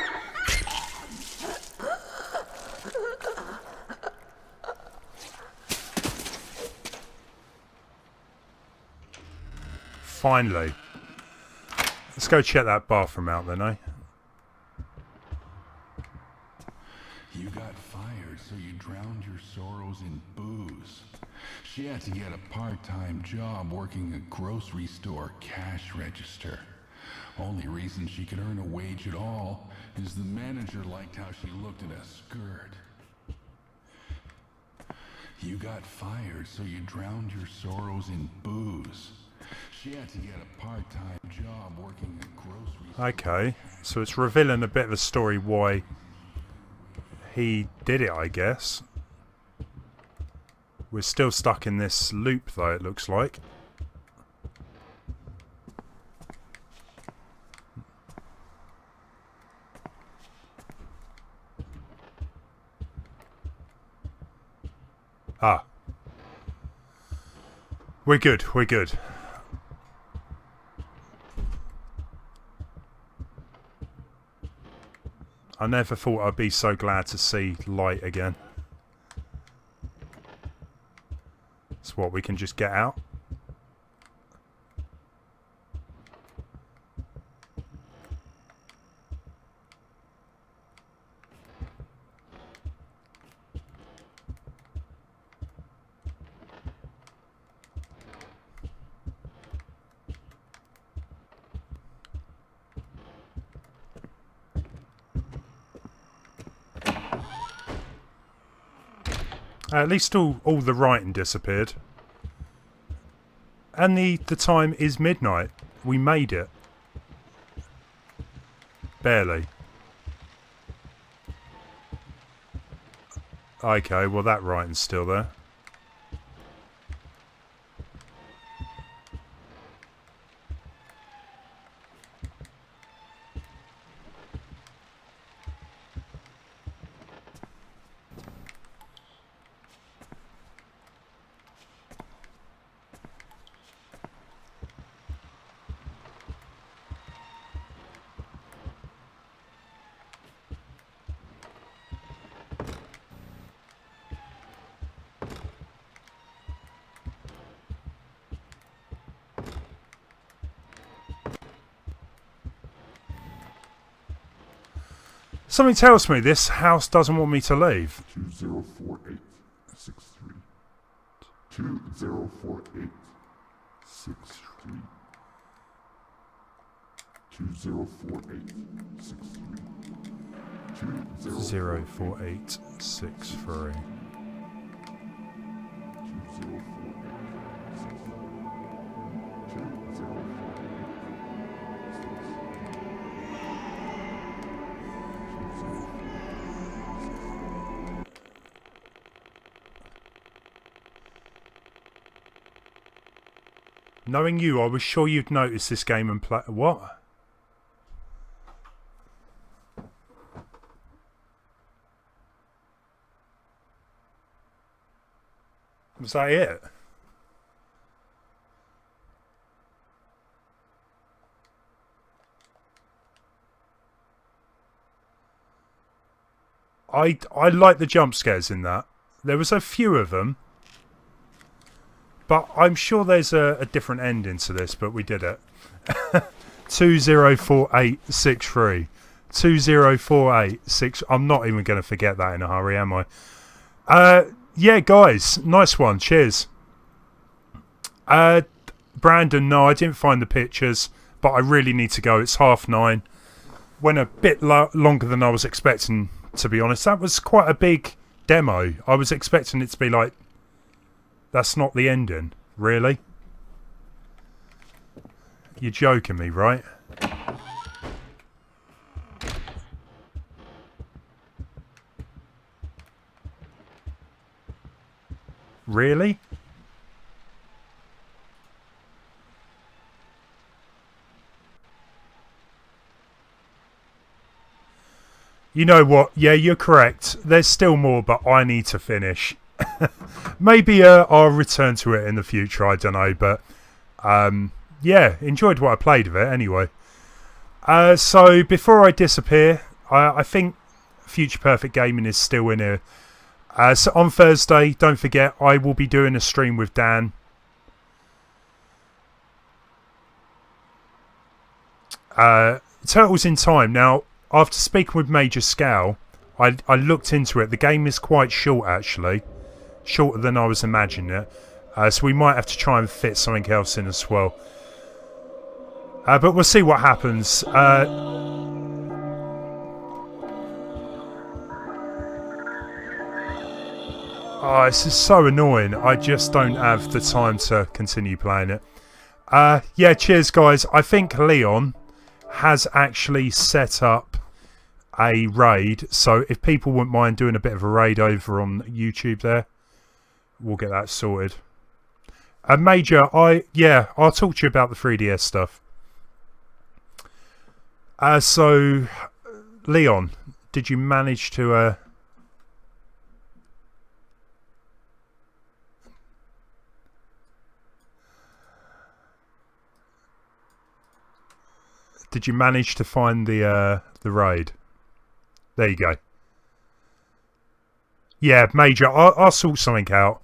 Finally. Let's go check that bathroom out then, eh? You got fired, so you drowned your sorrows in booze. She had to get a part-time job working a grocery store cash register. Only reason she could earn a wage at all is the manager liked how she looked in a skirt. You got fired, so you drowned your sorrows in booze. She had to get a part-time job working a grocery store. Okay, so it's revealing a bit of a story why he did it, I guess. We're still stuck in this loop though, it looks like. Ah. We're good, we're good. I never thought I'd be so glad to see light again. It's what, we can just get out? At least all the writing disappeared. And the time is midnight. We made it. Barely. Okay, well that writing's still there. Something tells me this house doesn't want me to leave. 204863. 204863. 204863. 04863. Knowing you, I was sure you'd notice this game and play. What? Was that it? I like the jump scares in that. There was a few of them. But I'm sure there's a different ending to this, but we did it. 204863. 204863. I'm not even going to forget that in a hurry, am I? Yeah, guys. Nice one. Cheers. Brandon, no, I didn't find the pictures, but I really need to go. It's 9:30. Went a bit longer than I was expecting, to be honest. That was quite a big demo. I was expecting it to be like, that's not the ending. Really? You're joking me, right? Really? You know what? Yeah, you're correct. There's still more, but I need to finish. Maybe I'll return to it in the future. I don't know, but yeah, enjoyed what I played of it anyway. So before I disappear, I think FuturePerfectGaming is still in here. So on Thursday, don't forget, I will be doing a stream with Dan. Turtles in Time. Now, after speaking with Majorskalle, I looked into it. The game is quite short, actually. Shorter than I was imagining it. So we might have to try and fit something else in as well. But we'll see what happens. Oh, this is so annoying. I just don't have the time to continue playing it. Yeah, cheers, guys. I think Leon has actually set up a raid. So if people wouldn't mind doing a bit of a raid over on YouTube there, we'll get that sorted. Major, I'll talk to you about the 3DS stuff. So, Leon, did you manage to... Did you manage to find the raid? There you go. Yeah, Major, I'll sort something out.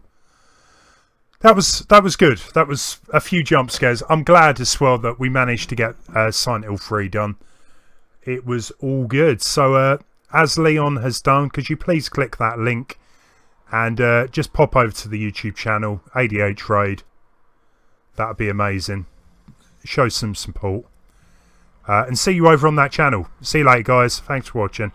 That was good. That was a few jump scares. I'm glad as well that we managed to get Silent Hill 3 done. It was all good. So as Leon has done, could you please click that link and just pop over to the YouTube channel, ADH Raid. That would be amazing. Show some support. And see you over on that channel. See you later, guys. Thanks for watching.